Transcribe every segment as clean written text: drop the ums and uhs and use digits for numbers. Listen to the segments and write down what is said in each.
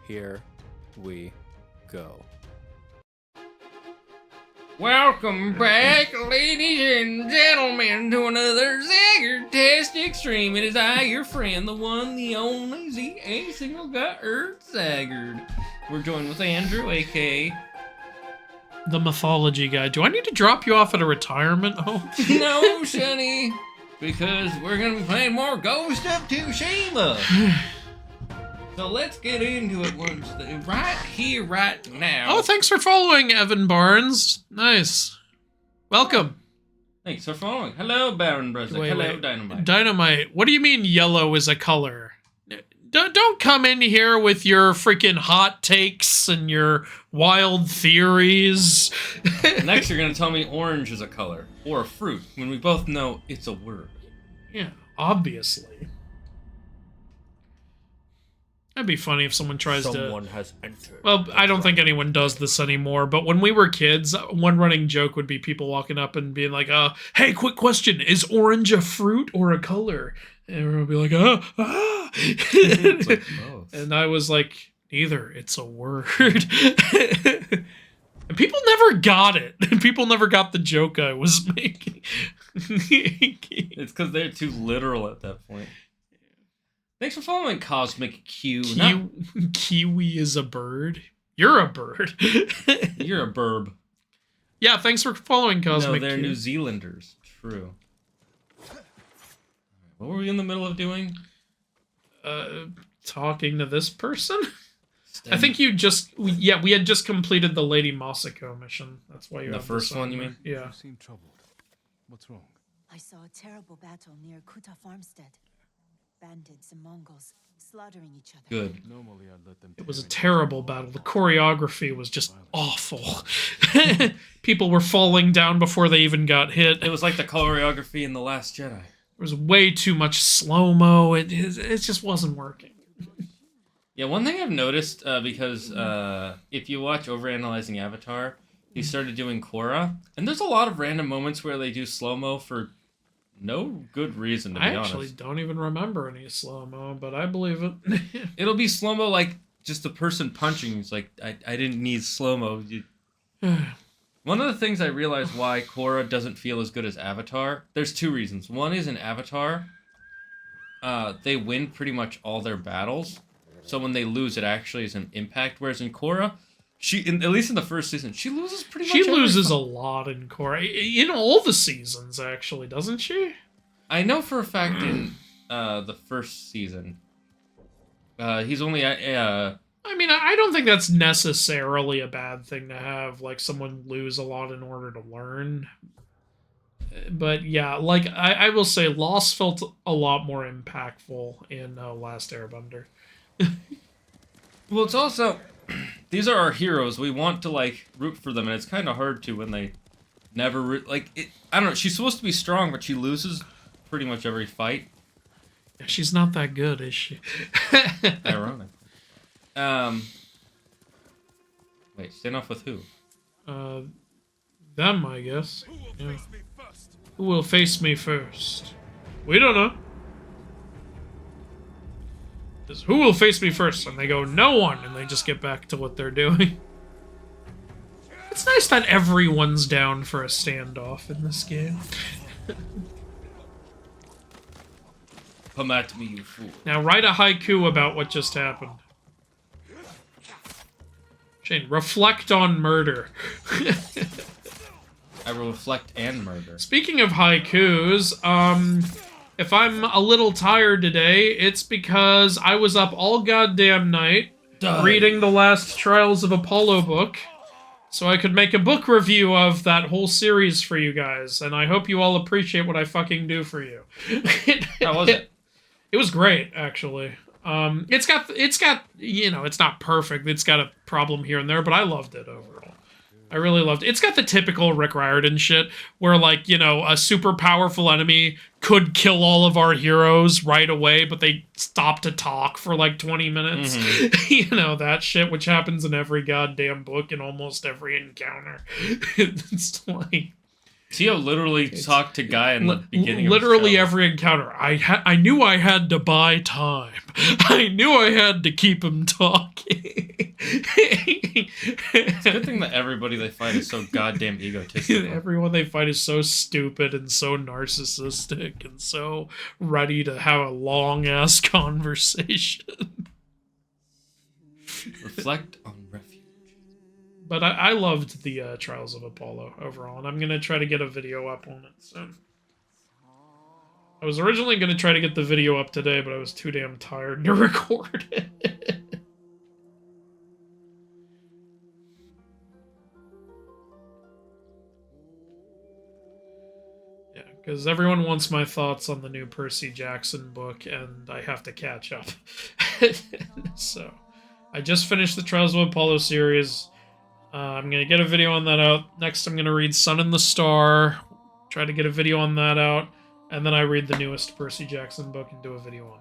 Here we go. Welcome back, ladies and gentlemen, to another Zagger-tastic stream. It is I, your friend, the one, the only, Z.A. single got Earth Zaggard. We're joined with Andrew AKA The Mythology Guy. Do I need to drop you off at a retirement home? No, Sonny, because we're going to be playing more Ghost of Tsushima. So let's get into it right here, right now. Oh, thanks for following, Evan Barnes. Nice. Welcome. Thanks for following. Hello, Baron Brunswick. Hello, Dynamite. Dynamite. What do you mean yellow is a color? Don't come in here with your freaking hot takes and your wild theories. Next, you're going to tell me orange is a color or a fruit when we both know it's a word. Yeah, obviously. That'd be funny if someone tries Someone has entered. Well, I don't think anyone does this anymore, but when we were kids, one running joke would be people walking up and being like, hey, quick question, is orange a fruit or a color? And everyone would be like, It's like both. And I was like, neither, it's a word. And people never got it. People never got the joke I was making. It's because they're too literal at that point. Thanks for following Cosmic Q. Kiwi is a bird. You're a bird. You're a burb. Yeah, thanks for following Cosmic No, they're Q. New Zealanders. True. What were we in the middle of doing? Talking to this person? I think you just... we had just completed the Lady Masako mission. That's why you The have first this one, on you there. mean? Yeah. You seem troubled. What's wrong? I saw a terrible battle near Kuta Farmstead. Bandits and Mongols slaughtering each other. Good. Normally I'd let them. It was a terrible battle. The choreography was just awful. People were falling down before they even got hit. It was like the choreography in The Last Jedi. There was way too much slow-mo. It just wasn't working. Yeah, one thing I've noticed, because if you watch Overanalyzing Avatar, he started doing Korra, and there's a lot of random moments where they do slow-mo for no good reason, to be honest. I actually don't even remember any slow-mo, but I believe it. It'll be slow-mo like just the person punching. It's like, I didn't need slow-mo. One of the things I realized why Korra doesn't feel as good as Avatar, there's two reasons. One is in Avatar, they win pretty much all their battles. So when they lose, it actually is an impact. Whereas in Korra, at least in the first season, she loses pretty much She loses every a lot in Korra. In all the seasons, actually, doesn't she? I know for a fact in the first season, he's only I mean, I don't think that's necessarily a bad thing to have, like, someone lose a lot in order to learn. But yeah, like, I will say loss felt a lot more impactful in Last Airbender. Well, it's also, these are our heroes. We want to, like, root for them, and it's kind of hard to when they never, I don't know, she's supposed to be strong, but she loses pretty much every fight. Yeah, she's not that good, is she? Ironic. Wait, stand off with who? Them, I guess. Yeah. Who will face me first? We don't know. It's who will face me first? And they go, no one, and they just get back to what they're doing. It's nice that everyone's down for a standoff in this game. Come at me, you fool. Now write a haiku about what just happened. Shane, reflect on murder. I will reflect and murder. Speaking of haikus, if I'm a little tired today, it's because I was up all goddamn night reading the last Trials of Apollo book, so I could make a book review of that whole series for you guys, and I hope you all appreciate what I fucking do for you. How was it? It was great, actually. It's got, you know, it's not perfect. It's got a problem here and there, but I loved it overall. I really loved it. It's got the typical Rick Riordan shit, where, like, you know, a super powerful enemy could kill all of our heroes right away, but they stop to talk for, like, 20 minutes. Mm-hmm. You know, that shit, which happens in every goddamn book in almost every encounter. It's like... Tio literally talked to Guy in the beginning literally of the show. every encounter. I knew I had to buy time. I knew I had to keep him talking. It's a good thing that everybody they fight is so goddamn egotistical. Everyone they fight is so stupid and so narcissistic and so ready to have a long ass conversation. Reflect on refuge. But I loved the Trials of Apollo overall, and I'm gonna try to get a video up on it soon. I was originally gonna try to get the video up today, but I was too damn tired to record it. Yeah, because everyone wants my thoughts on the new Percy Jackson book, and I have to catch up. So, I just finished the Trials of Apollo series. I'm going to get a video on that out. Next, I'm going to read Sun and the Star. Try to get a video on that out. And then I read the newest Percy Jackson book and do a video on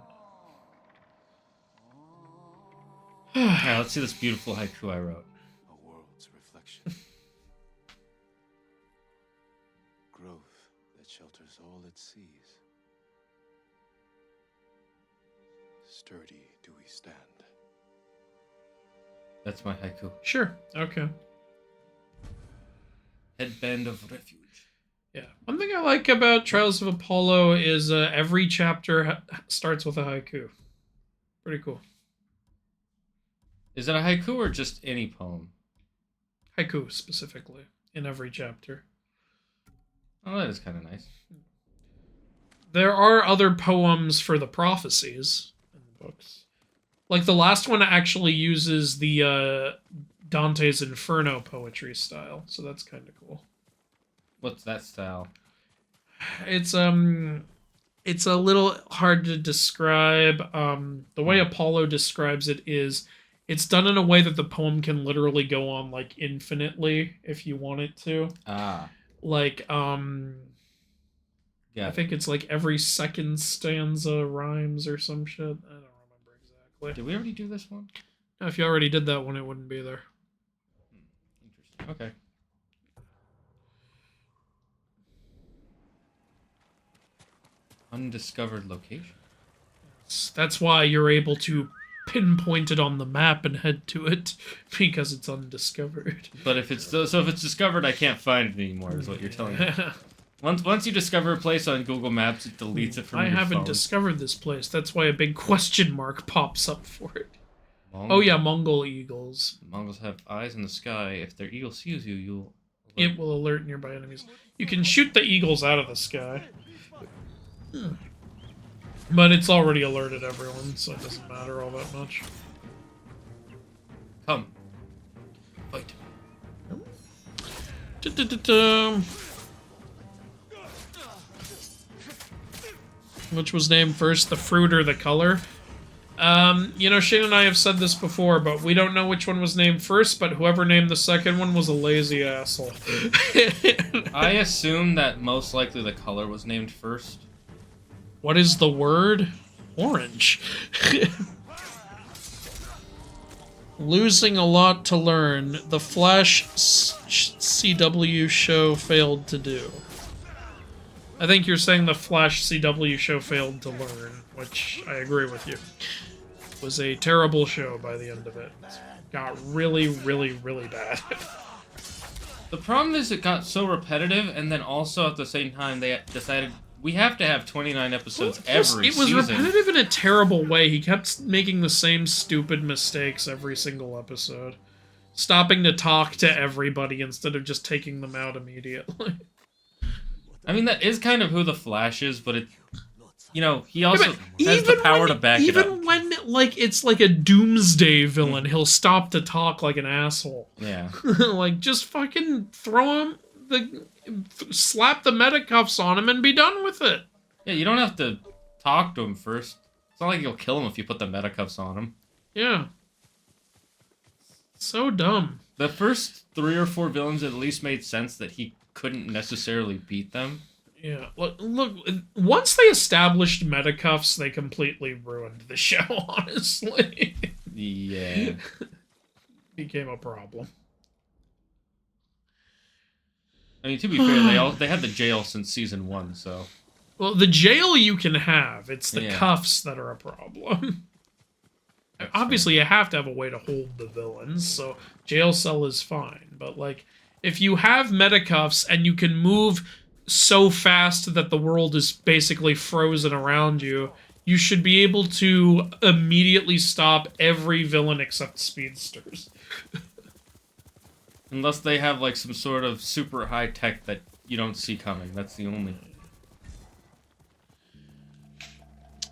that. Yeah, let's see this beautiful haiku I wrote. A world's reflection. Growth that shelters all it sees. Sturdy do we stand. That's my haiku. Sure. Okay. Headband of refuge. Yeah. One thing I like about Trials of Apollo is every chapter starts with a haiku. Pretty cool. Is it a haiku or just any poem? Haiku, specifically, in every chapter. Oh, that is kind of nice. There are other poems for the prophecies in the books. Like, the last one actually uses the Dante's Inferno poetry style, so that's kind of cool. What's that style? It's a little hard to describe. The way Apollo describes it is it's done in a way that the poem can literally go on like infinitely if you want it to. Ah. Like Yeah. I think it's like every second stanza rhymes or some shit. I don't remember exactly. Did we already do this one? No, if you already did that one, it wouldn't be there. Interesting. Okay. Undiscovered location. That's why you're able to pinpoint it on the map and head to it, because it's undiscovered. But if it's if it's discovered, I can't find it anymore. Is what you're telling me. Once you discover a place on Google Maps, it deletes it from your phone. I haven't discovered this place. That's why a big question mark pops up for it. Mongol. Oh yeah, Mongol eagles. Mongols have eyes in the sky. If their eagle sees you, you'll. It will alert nearby enemies. You can shoot the eagles out of the sky. But it's already alerted everyone, so it doesn't matter all that much. Come. Fight. Which was named first, the fruit or the color? You know, Shane and I have said this before, but we don't know which one was named first, but whoever named the second one was a lazy asshole. I assume that most likely the color was named first. What is the word? Orange. Losing a lot to learn. The Flash CW show failed to do. I think you're saying the Flash CW show failed to learn, which I agree with you. It was a terrible show by the end of it. It got really, really, really bad. The problem is it got so repetitive, and then also at the same time they decided we have to have 29 episodes every season. It was season. repetitive in a terrible way. He kept making the same stupid mistakes every single episode. Stopping to talk to everybody instead of just taking them out immediately. I mean, that is kind of who the Flash is, but it, you know, he also Yeah, has the power to back it up. Even when, like, it's like a doomsday villain, he'll stop to talk like an asshole. Yeah. Like, just fucking throw him slap the meta cuffs on him and be done with it. Yeah, you don't have to talk to him first. It's not like you'll kill him if you put the meta cuffs on him. Yeah. So dumb. The first 3 or 4 villains at least made sense that he couldn't necessarily beat them. Yeah, look, once they established meta cuffs, they completely ruined the show, honestly. Yeah. Became a problem. I mean, to be fair, they had the jail since season 1, so. Well, the jail you can have. It's the Yeah. cuffs that are a problem. Obviously, you have to have a way to hold the villains, so jail cell is fine. But, like, if you have metacuffs and you can move so fast that the world is basically frozen around you, you should be able to immediately stop every villain except speedsters. Unless they have, like, some sort of super high tech that you don't see coming. That's the only...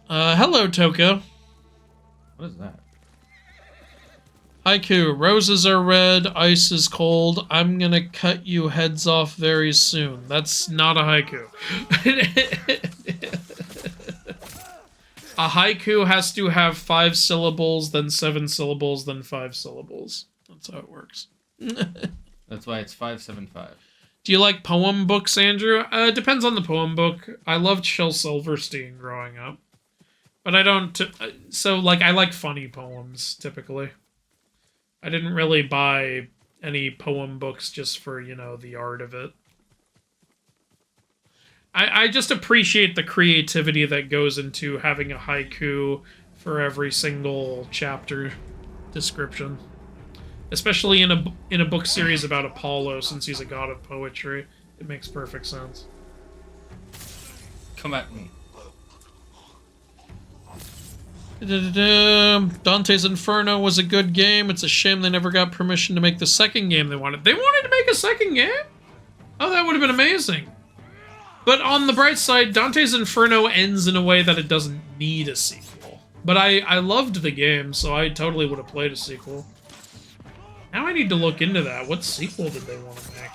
Hello, Toko. What is that? Haiku, roses are red, ice is cold, I'm gonna cut you heads off very soon. That's not a haiku. A haiku has to have 5 syllables, then 7 syllables, then 5 syllables. That's how it works. That's why it's 575. Do you like poem books, Andrew? Depends on the poem book. I loved Shel Silverstein growing up. But I don't... So, like, I like funny poems, typically. I didn't really buy any poem books just for, you know, the art of it. I just appreciate the creativity that goes into having a haiku for every single chapter description. Especially in a book series about Apollo, since he's a god of poetry. It makes perfect sense. Come at me. Dante's Inferno was a good game. It's a shame they never got permission to make the second game they wanted. They wanted to make a second game? Oh, that would have been amazing. But on the bright side, Dante's Inferno ends in a way that it doesn't need a sequel. But I loved the game, so I totally would have played a sequel. Now I need to look into that. What sequel did they want to make?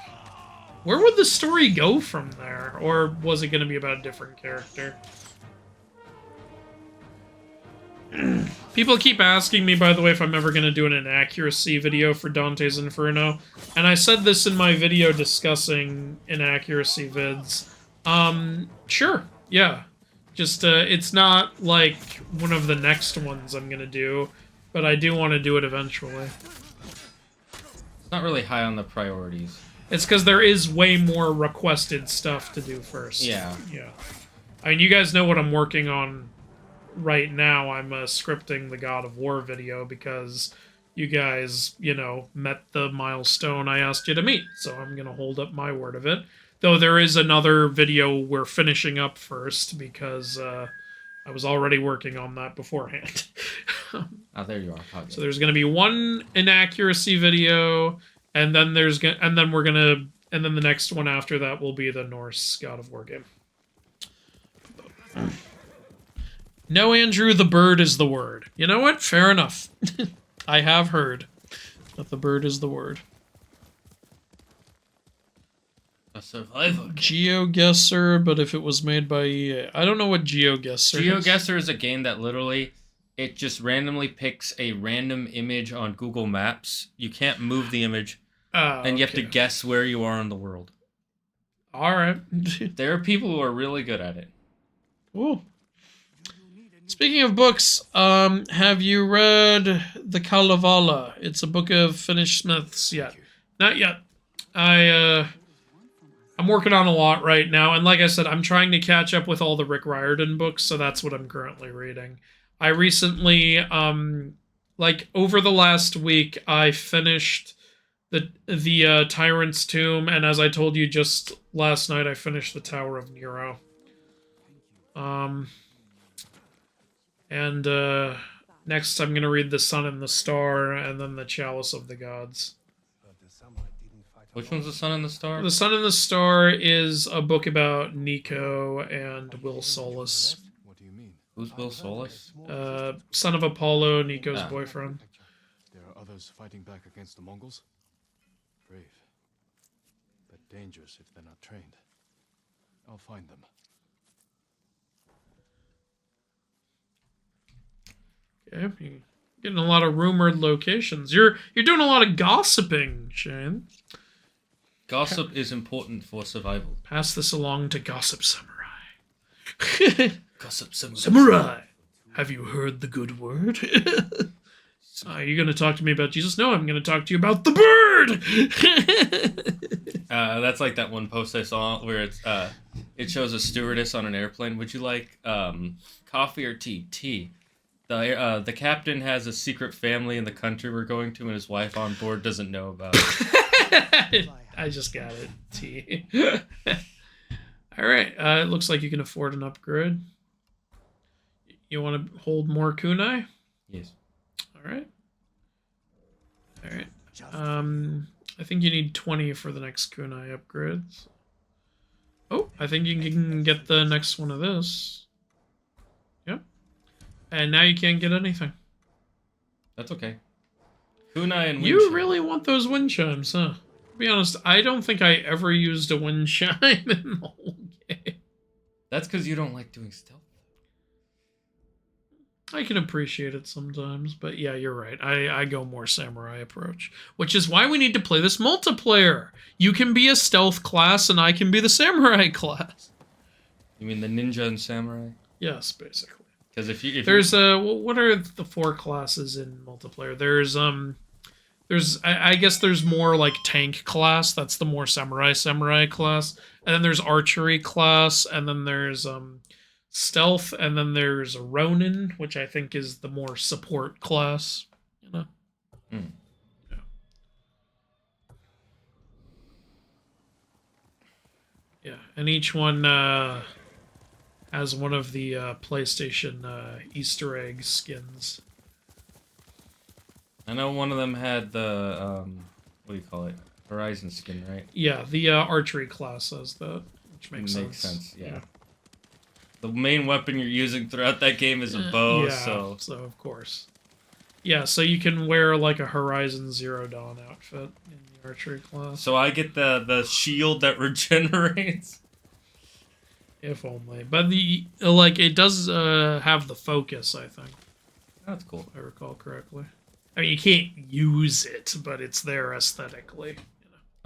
Where would the story go from there? Or was it going to be about a different character? People keep asking me, by the way, if I'm ever going to do an inaccuracy video for Dante's Inferno. And I said this in my video discussing inaccuracy vids. Sure, yeah. Just, it's not, like, one of the next ones I'm going to do. But I do want to do it eventually. It's not really high on the priorities. It's because there is way more requested stuff to do first. Yeah. Yeah. I mean, you guys know what I'm working on right now. I'm scripting the God of War video because you guys, you know, met the milestone I asked you to meet. So I'm going to hold up my word of it. Though there is another video we're finishing up first because I was already working on that beforehand. Oh, there you are. Okay. So there's going to be one inaccuracy video, and then the next one after that will be the Norse God of War game. No, Andrew, the bird is the word. You know what? Fair enough. I have heard that the bird is the word. A survival game. GeoGuessr, but if it was made by EA. I don't know what GeoGuessr is. GeoGuessr is a game that literally, it just randomly picks a random image on Google Maps. You can't move the image, and you have to guess where you are in the world. Alright. There are people who are really good at it. Cool. Speaking of books, have you read The Kalevala? It's a book of Finnish Smiths yet. Not yet. I'm working on a lot right now, and like I said, I'm trying to catch up with all the Rick Riordan books, so that's what I'm currently reading. I recently, like, over the last week, I finished the Tyrant's Tomb, and as I told you just last night, I finished the Tower of Nero. Next I'm gonna read The Sun and the Star, and then The Chalice of the Gods. Which one's The Sun and the Star? The Sun and the Star is a book about Nico and Will Solis. What do you mean? Who's Will Solis? Son of Apollo, Nico's boyfriend. There are others fighting back against the Mongols? Brave. But dangerous if they're not trained. I'll find them. Okay, you're getting a lot of rumored locations. You're doing a lot of gossiping, Shane. Gossip is important for survival. Pass this along to Gossip Samurai. Gossip Samurai, have you heard the good word? Are you going to talk to me about Jesus? No, I'm going to talk to you about the bird! That's like that one post I saw where it shows a stewardess on an airplane. Would you like coffee or tea? Tea. The captain has a secret family in the country we're going to, and his wife on board doesn't know about it. I just got it. T. All right. It looks like you can afford an upgrade. You want to hold more kunai? Yes. All right. All right. I think you need 20 for the next kunai upgrades. Oh, I think you can get the next one of this. Yep. And now you can't get anything. That's okay. Kunai and wind You chime. really want those wind chimes, huh? To be honest, I don't think I ever used a wind chime in the whole game. That's because you don't like doing stealth. I can appreciate it sometimes, but yeah, you're right. I go more samurai approach, which is why we need to play this multiplayer. You can be a stealth class, and I can be the samurai class. You mean the ninja and samurai? Yes, basically. Because if There's what are the 4 classes in multiplayer? There's I guess there's more like tank class. That's the more samurai class, and then there's archery class, and then there's stealth, and then there's a Ronin, which I think is the more support class, you know. Yeah. Yeah, and each one has one of the PlayStation Easter egg skins. I know one of them had the what do you call it? Horizon skin, right? Yeah, the archery class has that, which makes sense. Yeah. The main weapon you're using throughout that game is a bow, yeah, so of course. Yeah, so you can wear like a Horizon Zero Dawn outfit in the archery class. so I get the shield that regenerates. If only. But the it does have the focus, I think. That's cool. If I recall correctly. I mean, you can't use it, but it's there aesthetically.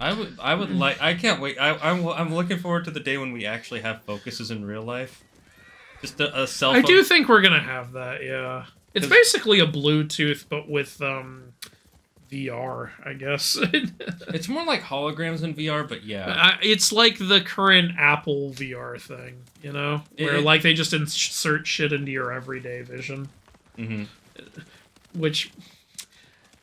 You know? I would like. I can't wait. I'm looking forward to the day when we actually have focuses in real life. Just a cell phone. I do think we're gonna have that. Yeah, it's basically a Bluetooth, but with VR, I guess. It's more like holograms in VR, but yeah. It's like the current Apple VR thing, you know, where like they just insert shit into your everyday vision. Mm-hmm. Which,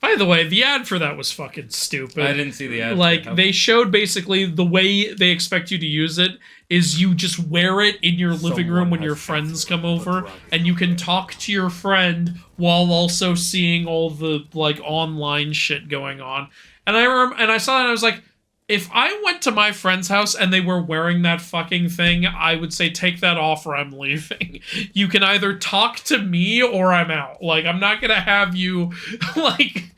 by the way, the ad for that was fucking stupid. I didn't see the ad. Like, they showed basically the way they expect you to use it is you just wear it in your living room when your friends come over, and you can talk to your friend while also seeing all the, like, online shit going on. And I saw that and I was like, if I went to my friend's house and they were wearing that fucking thing, I would say, take that off or I'm leaving. You can either talk to me or I'm out. Like, I'm not gonna have you, like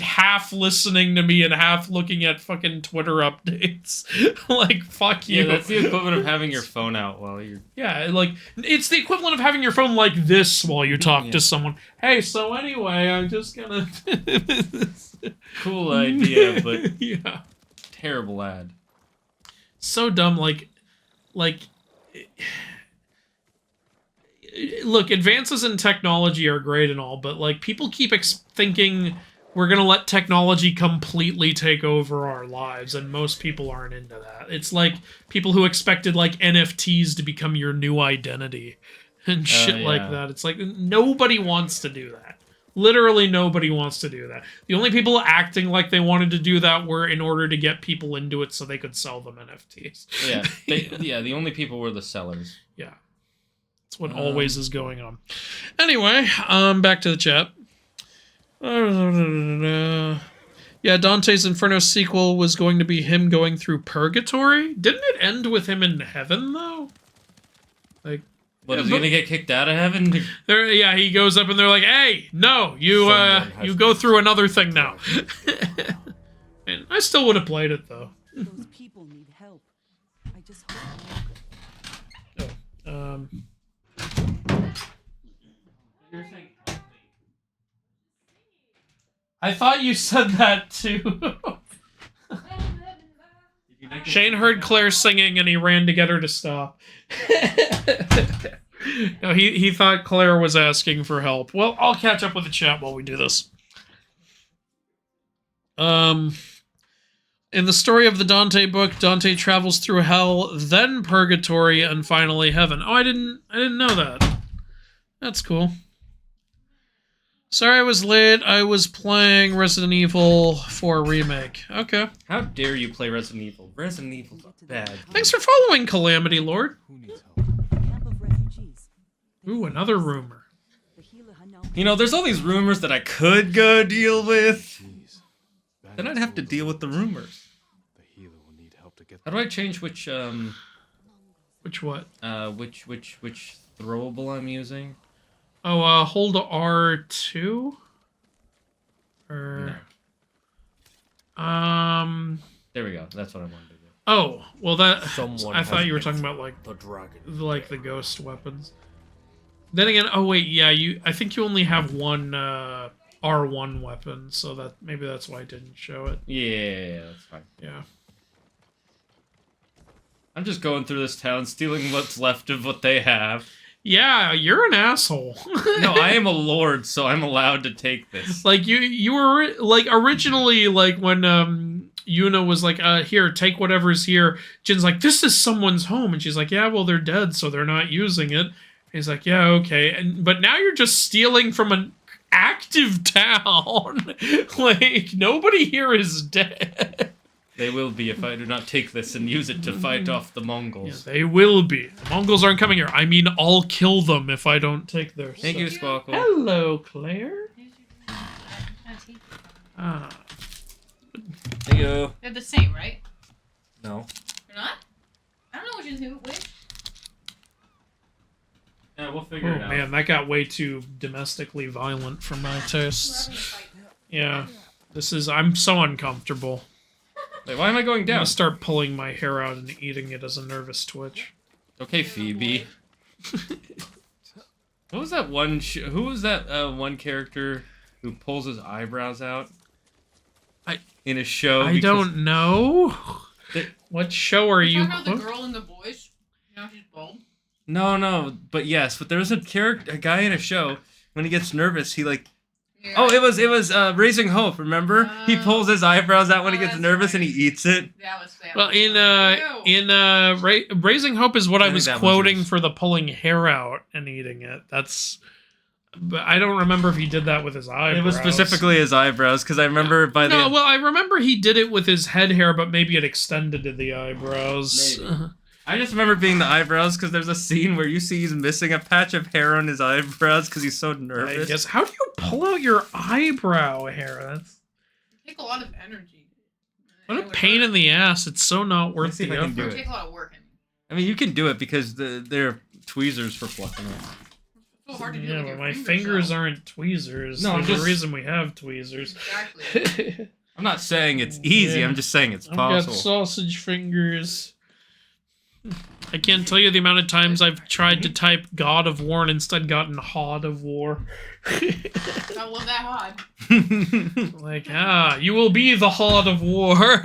half listening to me and half looking at fucking Twitter updates. Like, fuck you. Yeah, that's the equivalent of having your phone out while you're... Yeah, like, it's the equivalent of having your phone like this while you talk to someone. Hey, so anyway, I'm just gonna... Cool idea, but... yeah. Terrible ad. So dumb, like, look, advances in technology are great and all, but, like, people keep thinking we're gonna let technology completely take over our lives, and most people aren't into that. It's like people who expected, like, NFTs to become your new identity and shit like that. It's like, nobody wants to do that. Literally nobody wants to do that. The only people acting like they wanted to do that were in order to get people into it so they could sell them NFTs. Yeah, the only people were the sellers. Yeah. That's what always is going on. Anyway, back to the chat. Yeah, Dante's Inferno sequel was going to be him going through purgatory. Didn't it end with him in heaven, though? Like, what, is he gonna get kicked out of heaven? Yeah, he goes up and they're like, "Hey, no, you go through another thing now." And I still would have played it though. Those people need help. I just hope I thought you said that too. Shane heard Claire singing and he ran to get her to stop. No, he thought Claire was asking for help. Well, I'll catch up with the chat while we do this. In the story of the Dante book, Dante travels through hell, then purgatory, and finally heaven. Oh, I didn't know that. That's cool. Sorry I was late. I was playing Resident Evil 4 Remake. Okay. How dare you play Resident Evil? Resident Evil's a bad. Thanks for following, Calamity Lord. Who needs help? Camp of refugees. Ooh, another rumor. The healer had now You know, there's all these rumors that I could go deal with. Jeez. Then I'd have to deal with the rumors. The healer will need help to get How do I change which Which what? which throwable I'm using? Oh, hold R2? Or... There we go. That's what I wanted to do. Oh, well that... Someone I thought has you were talking about, like, the dragon. the ghost weapons. Then again, oh wait, yeah, I think you only have one, R1 weapon, so that maybe that's why I didn't show it. Yeah, that's fine. Yeah. I'm just going through this town, stealing what's left of what they have. Yeah, you're an asshole. No, I am a lord, so I'm allowed to take this. Like you were like originally like when Yuna was like here, take whatever's here. Jin's like, this is someone's home, and she's like, yeah, well they're dead, so they're not using it. And he's like, yeah, okay. But now you're just stealing from an active town. Like nobody here is dead. They will be if I do not take this and use it to fight off the Yeah, Mongols. they will be. The Mongols aren't coming here. I mean, I'll kill them if I don't take their Thank stuff. you, Squawkle. Hello, Claire. Ah. Thank you. They're the same, right? No. They're not? I don't know which is which. Yeah, we'll figure it Oh out. man, that got way too domestically violent for my tastes. Yeah. I'm so uncomfortable. Wait, why am I going I'm down? gonna start pulling my hair out and eating it as a nervous twitch. Okay, Phoebe. What was that one? Who was that one character who pulls his eyebrows out? In a show. I don't know. What show are you? Talking about the girl and the boys. Now she's bald. No, but yes, but there was a guy in a show. When he gets nervous, he like. Yeah. Oh, it was Raising Hope. Remember? He pulls his eyebrows out when he Oh, gets that's nervous and right. he eats it. That was sad. Well, Ew. Raising Hope is what I think was that one's quoting yours. for the pulling hair out and eating it. But I don't remember if he did that with his eyebrows. It was specifically his eyebrows because I remember by the end. Well, I remember he did it with his head hair, but maybe it extended to the eyebrows. Maybe. I just remember being the eyebrows because there's a scene where you see he's missing a patch of hair on his eyebrows because he's so I nervous. guess. How do you pull out your eyebrow hair? That's Take a lot of energy. what a pain in the ass. It's so not worth Let's see the if I can do effort. it. Take a lot of work. I mean, you can do it because they're tweezers for plucking it. It's so hard to do. Yeah, with but your my fingers, fingers though. aren't tweezers. No, I'm There's just- a reason we have tweezers. Exactly. I'm not saying it's easy. Yeah. I'm just saying it's I've got possible. sausage fingers. I can't tell you the amount of times I've tried to type God of War and instead gotten Hod of War. I love that hod. Like, you will be the Hod of War.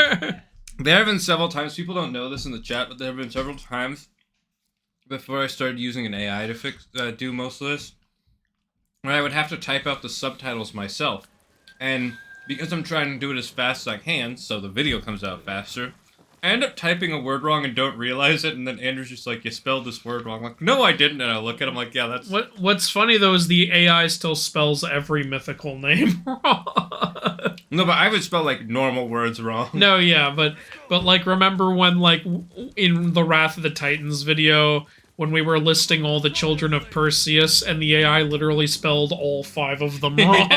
There have been several times. People don't know this in the chat, but there have been several times before I started using an AI to do most of this, where I would have to type out the subtitles myself, and because I'm trying to do it as fast as I can, so the video comes out faster, I end up typing a word wrong and don't realize it, and then Andrew's just like, you spelled this word wrong. I'm like, no, I didn't, and I look at him like, yeah, that's... What's funny though is the AI still spells every mythical name wrong. No, but I would spell, like, normal words wrong. No, yeah, but like remember when like in the Wrath of the Titans video when we were listing all the children of Perseus and the AI literally spelled all 5 of them wrong.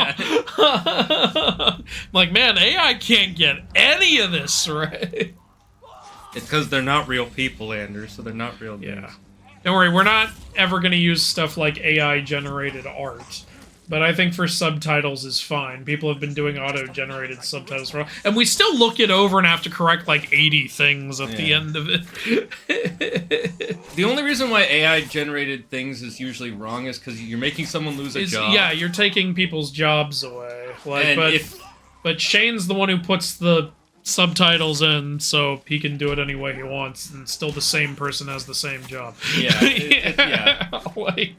Like, man, AI can't get any of this right. It's because they're not real people, Andrew, so they're not real names. Yeah. Don't worry, we're not ever going to use stuff like AI-generated art. But I think for subtitles is fine. People have been doing auto-generated subtitles for and we still look it over and have to correct like 80 things at the Yeah. end of it. The only reason why AI-generated things is usually wrong is because you're making someone lose a job. Yeah, you're taking people's jobs away. Like, And but Shane's the one who puts the subtitles in, so he can do it any way he wants, and still the same person has the same job. Yeah. Like,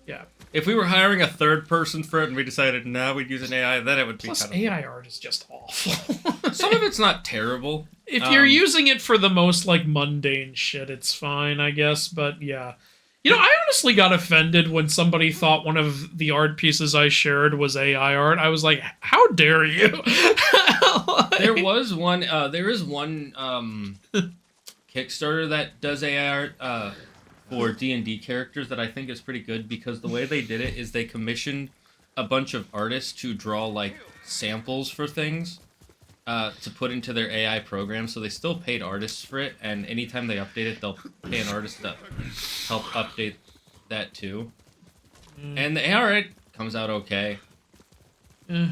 yeah. If we were hiring a third person for it and we decided now we'd use an AI, then it would be Plus, kind of... AI art is just awful. Some of it's not terrible. If you're using it for the most, like, mundane shit, it's fine, I guess, but yeah. You know, I honestly got offended when somebody thought one of the art pieces I shared was AI art. I was like, how dare you? Like- There was one. There is one Kickstarter that does AI art for D&D characters that I think is pretty good because the way they did it is they commissioned a bunch of artists to draw like samples for things to put into their AI program. So they still paid artists for it, and anytime they update it, they'll pay an artist to help update that too. And the AI art comes out okay. Eh.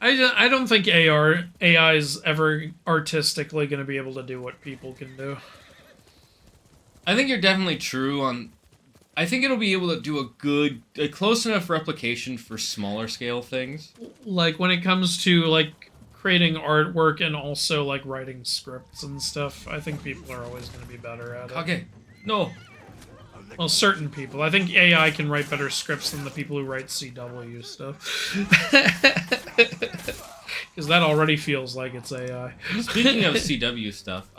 I don't think AI is ever artistically going to be able to do what people can do. I think you're definitely true on. I think it'll be able to do a close enough replication for smaller scale things. Like when it comes to like creating artwork and also like writing scripts and stuff, I think people are always going to be better at it. Okay, no. Well, certain people. I think AI can write better scripts than the people who write CW stuff. Because that already feels like it's AI. Speaking of CW stuff,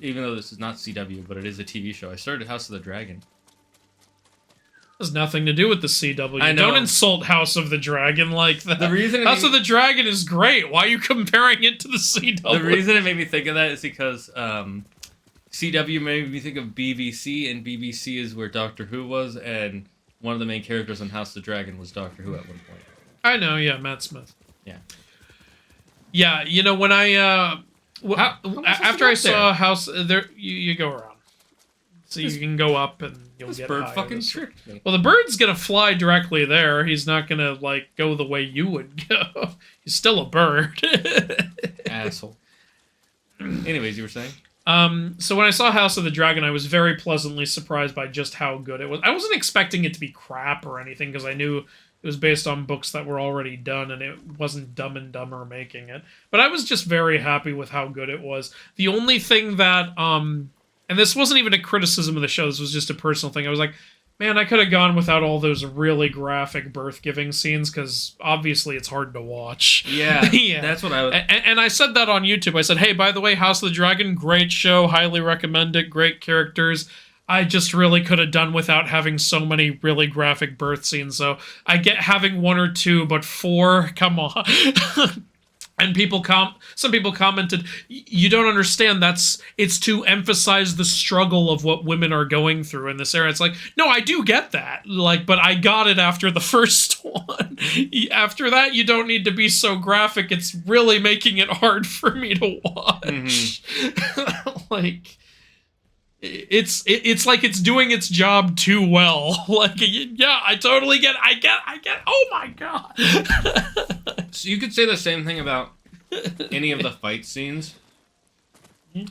even though this is not CW, but it is a TV show, I started House of the Dragon. Has nothing to do with the CW. I know. Don't insult House of the Dragon like that. The reason House of the Dragon is great. Why are you comparing it to the CW? The reason it made me think of that is because CW made me think of BBC, and BBC is where Doctor Who was, and one of the main characters in House of the Dragon was Doctor Who at one point. I know, yeah, Matt Smith. Yeah. Yeah, you know, when I after I saw House, there you go around, so you can go up and you'll This get bird higher. fucking tricked me. Well, the bird's gonna fly directly there. He's not gonna like go the way you would go. He's still a bird. Asshole. Anyways, you were saying? So when I saw House of the Dragon, I was very pleasantly surprised by just how good it was. I wasn't expecting it to be crap or anything because I knew it was based on books that were already done and it wasn't Dumb and Dumber making it. But I was just very happy with how good it was. The only thing that, and this wasn't even a criticism of the show, this was just a personal thing. I was like, man, I could have gone without all those really graphic birth-giving scenes because obviously it's hard to watch. Yeah, Yeah. that's what I was... And I said that on YouTube. I said, hey, by the way, House of the Dragon, great show, highly recommend it, great characters. I just really could have done without having so many really graphic birth scenes. So I get having 1 or 2, but 4, come on. And some people commented, you don't understand, it's to emphasize the struggle of what women are going through in this era. It's like, no, I do get that. Like, but I got it after the first one. After that, you don't need to be so graphic. It's really making it hard for me to watch. Like, it's like it's doing its job too well. Like, yeah, I totally get. I get. Oh my god. So you could say the same thing about any of the fight scenes.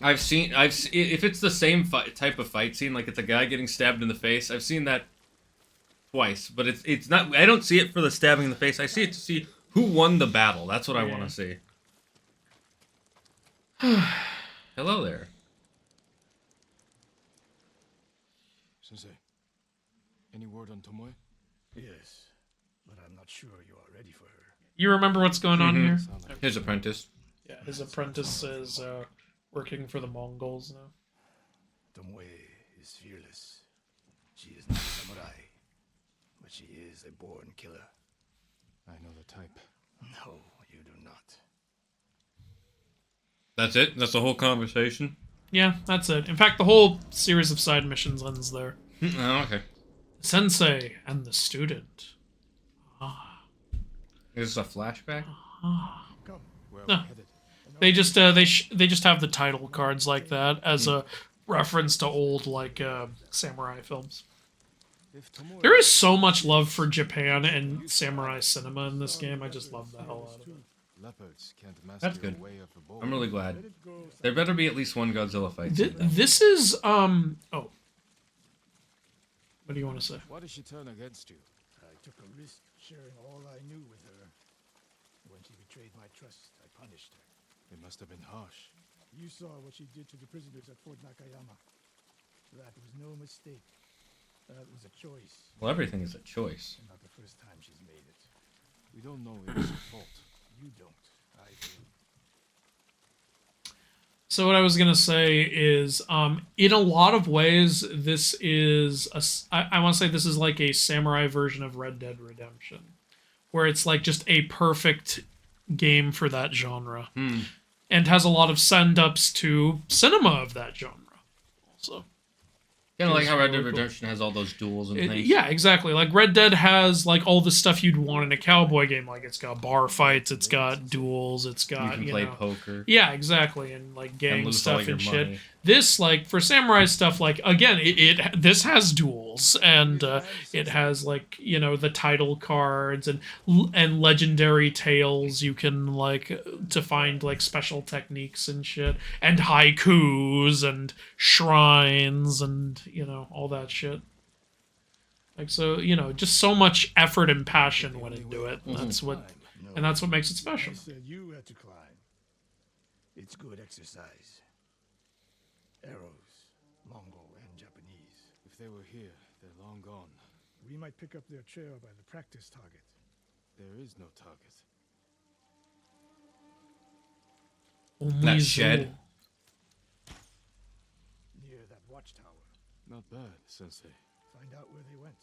I've seen if it's the same type of fight scene, like it's a guy getting stabbed in the face. I've seen that twice, but it's not. I don't see it for the stabbing in the face. I see it to see who won the battle. That's what I want to see. Hello there. Sensei, any word on Tomoe? Yes, but I'm not sure you are ready for her. You remember what's going on here? Sound like His apprentice. Yeah, his apprentice is working for the Mongols now. Tomoe is fearless. She is not a samurai, but she is a born killer. I know the type. No, you do not. That's it? That's the whole conversation? Yeah, that's it. In fact, the whole series of side missions ends there. Oh, okay. Sensei and the student. Is this a flashback? Come. Where No. are we headed? They just they just have the title cards like that as a reference to old like samurai films. If Tomoe There is so much love for Japan and samurai cinema in this game. I just love the hell out of it. leopards can't master That's good. the way of the bow. I'm really glad. There better be at least one Godzilla fight scene. then. This is oh. What do you want to say? Why did she turn against you? I took a risk sharing all I knew with her. When she betrayed my trust, I punished her. It must have been harsh. You saw what she did to the prisoners at Fort Nakayama. That was no mistake. That was a choice, Well, everything is a choice. and not the first time she's made it. We don't know it was her fault. You don't. I do. So what I was gonna say is, in a lot of ways, this is I want to say this is like a samurai version of Red Dead Redemption, where it's like just a perfect game for that genre, and has a lot of send-ups to cinema of that genre. Also. Kind of like It's how Red Dead really cool. Redemption has all those duels and things. Yeah, exactly. Like Red Dead has like all the stuff you'd want in a cowboy game. Like it's got bar fights, it's got duels, it's got You can play poker. Yeah, exactly, and like gang lose all stuff your and shit. money. This like for samurai stuff, like again, this has duels and it has like the title cards and legendary tales you can like to find like special techniques and shit and haikus and shrines and all that shit. Like so, just so much effort and passion went into it. That's what makes it special. I said you had to climb. It's good exercise. Arrows, Mongol and Japanese. If they were here, they're long gone. We might pick up their trail by the practice target. There is no target. That shed. Near that watchtower. Not bad, Sensei. Find out where they went.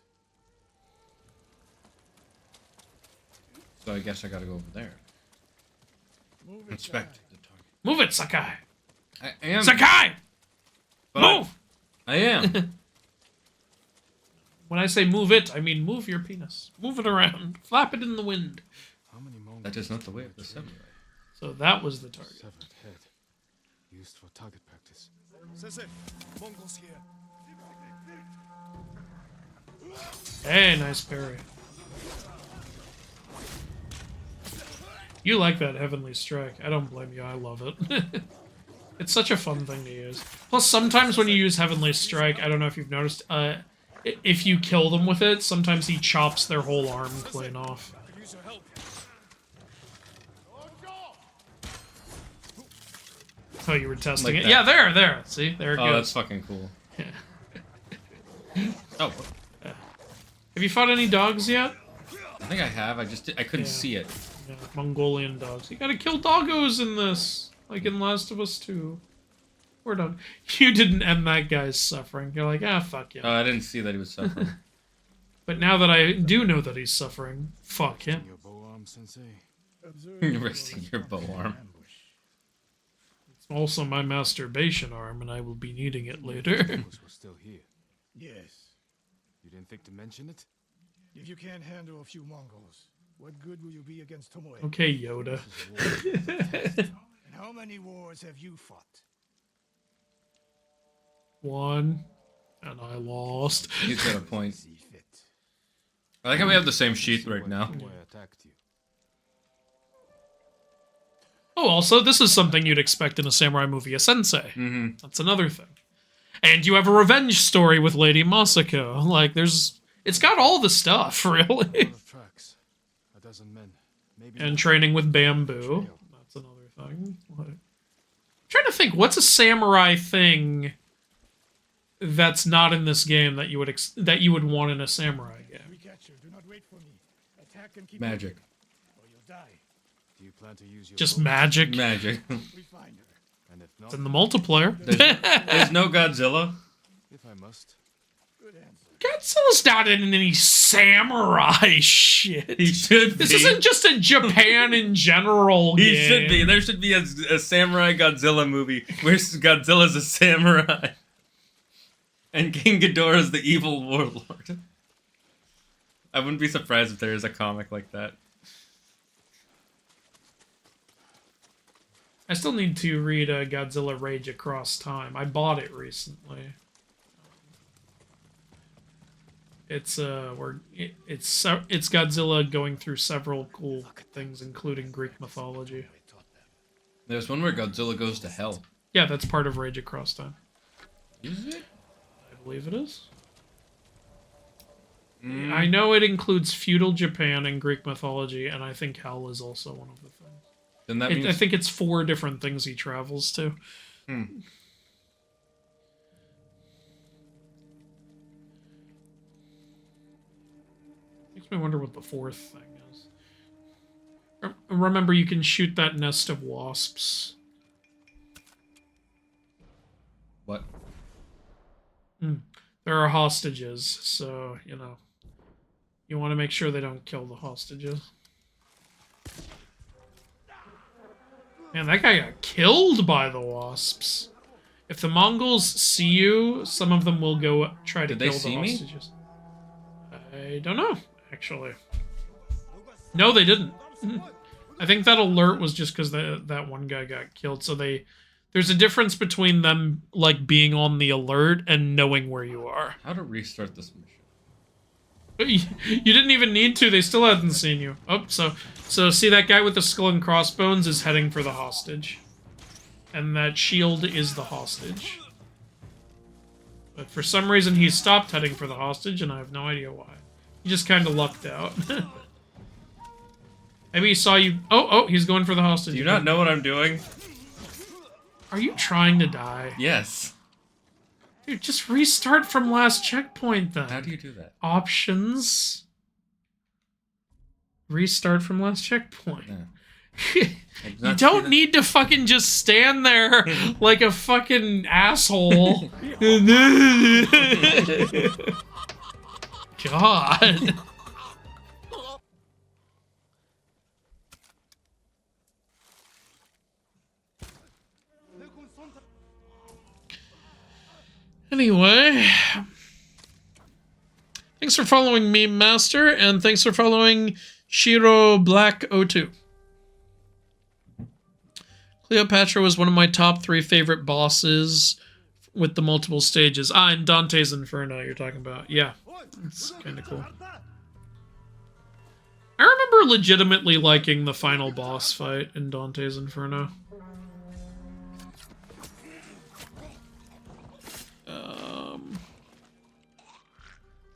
So I guess I gotta go over there. Move it, Inspect guy. the target. Move it, Sakai. I am. Sakai, but move. I am. When I say move it, I mean move your penis. Move it around. Flap it in the wind. How many Mongols? That is not the way of the samurai. So that was the target. Severed head. Used for target practice. Sensei, Mongols here. Hey, nice parry. You like that Heavenly Strike. I don't blame you. I love it. It's such a fun thing to use. Plus, sometimes when you use Heavenly Strike, I don't know if you've noticed, if you kill them with it, sometimes he chops their whole arm clean off. Oh, you were testing Like it? that. Yeah, there. See? There it Oh, goes. that's fucking cool. Oh, Have you fought any dogs yet? I think I have. I couldn't Yeah. see it. Yeah, Mongolian dogs. You gotta kill doggos in this. Like in Last of Us 2. We're done. You didn't end that guy's suffering. You're like, fuck yeah. I didn't see that he was suffering. But now that I do know that he's suffering, fuck him. Your bow arm, Sensei. Observe Resting your bow arm. ambush. It's also my masturbation arm, and I will be needing it later. Mongols were still here. Yes. You didn't think to mention it? If you can't handle a few Mongols, what good will you be against Tomoe? Okay, Yoda. And how many wars have you fought? One, and I lost. He's got a point. See fit. I like how we have the same sheet right Why now. Tomoe attacked you. Oh, also, this is something you'd expect in a samurai movie, a sensei. Mm-hmm. That's another thing. And you have a revenge story with Lady Masako. Like, it's got all the stuff, A really. lot of tracks. A dozen men. Maybe And more. training with bamboo. Trail. That's another thing. I'm trying to think, what's a samurai thing that's not in this game that you would want in a samurai game? Recapture. Do not wait for me. Attack and keep Magic. moving, or you'll die. Do you plan to use your Just bow? magic. Magic. We find her. And if not, It's in the multiplayer. There's no Godzilla. if I must. Good answer. Godzilla's not in any samurai shit. He should be. This isn't just a Japan in general game. He should be. There should be a samurai Godzilla movie where Godzilla's a samurai. And King Ghidorah's the evil warlord. I wouldn't be surprised if there is a comic like that. I still need to read Godzilla Rage Across Time. I bought it recently. It's it's Godzilla going through several cool things, including Greek mythology. There's one where Godzilla goes to hell. Yeah, that's part of Rage Across Time. Is it? I believe it is. I know it includes feudal Japan and Greek mythology, and I think hell is also one of the things. Then that means I think it's 4 different things he travels to. Makes me wonder what the 4th thing is. Remember, you can shoot that nest of wasps. What? There are hostages, so, you know. You want to make sure they don't kill the hostages. Man, that guy got killed by the wasps. If the Mongols see you, some of them will go try to Did they kill the see me? hostages. I don't know, actually. No, they didn't. I think that alert was just because that one guy got killed. So there's a difference between them like being on the alert and knowing where you are. How to restart this mission? You didn't even need to. They still hadn't seen you. Oh, so see that guy with the skull and crossbones is heading for the hostage, and that shield is the hostage. But for some reason he stopped heading for the hostage, and I have no idea why. He just kind of lucked out. Maybe he saw you. Oh, he's going for the hostage. Do you not know what I'm doing? Are you trying to die? Yes. Dude, just restart from last checkpoint then. How do you do that? Options. Restart from last checkpoint. Yeah. You don't need to fucking just stand there like a fucking asshole. God. Anyway, thanks for following Meme Master, and thanks for following Shiro Black 02. Cleopatra was one of my top 3 favorite bosses with the multiple stages. Ah, in Dante's Inferno you're talking about. Yeah, it's kind of cool. I remember legitimately liking the final boss fight in Dante's Inferno.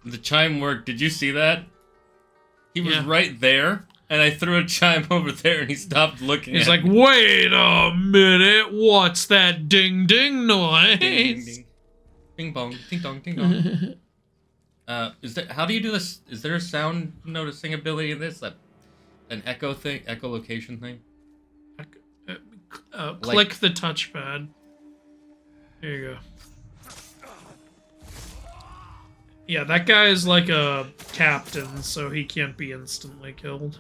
The chime worked. Did you see that? He was Yeah. right there, and I threw a chime over there, and he stopped looking He's at like, me. wait a minute, what's that ding ding noise? Ding, ding, ding. Bing bong, ding dong, ding dong. How do you do this? Is there a sound noticing ability in this? An echo thing? Echolocation thing? Click the touchpad. There you go. Yeah, that guy is like a captain, so he can't be instantly killed.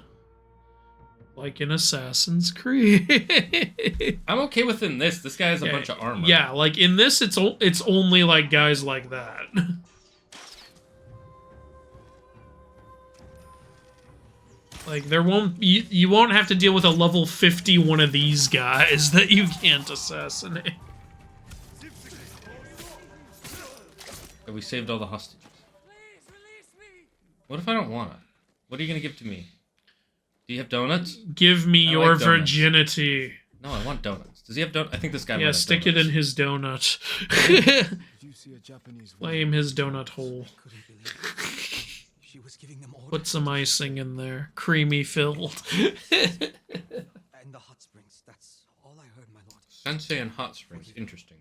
Like in Assassin's Creed. I'm okay within this. This guy has a bunch of armor. Yeah, like in this, it's only like guys like that. Like there won't you won't have to deal with a level 50 one of these guys that you can't assassinate. And we saved all the hostages. What if I don't want it? What are you gonna give to me? Do you have donuts? Give me I your like donuts. virginity. No, I want donuts. Does he have donuts? I think this guy might Yeah, have stick it donuts. in his donut. Did you see a Japanese Flame his donut hole. couldn't believe she was giving them orders. Put some icing in there. Creamy filled. And the hot springs. That's all I heard, my lord. Sensei and hot springs. Interesting.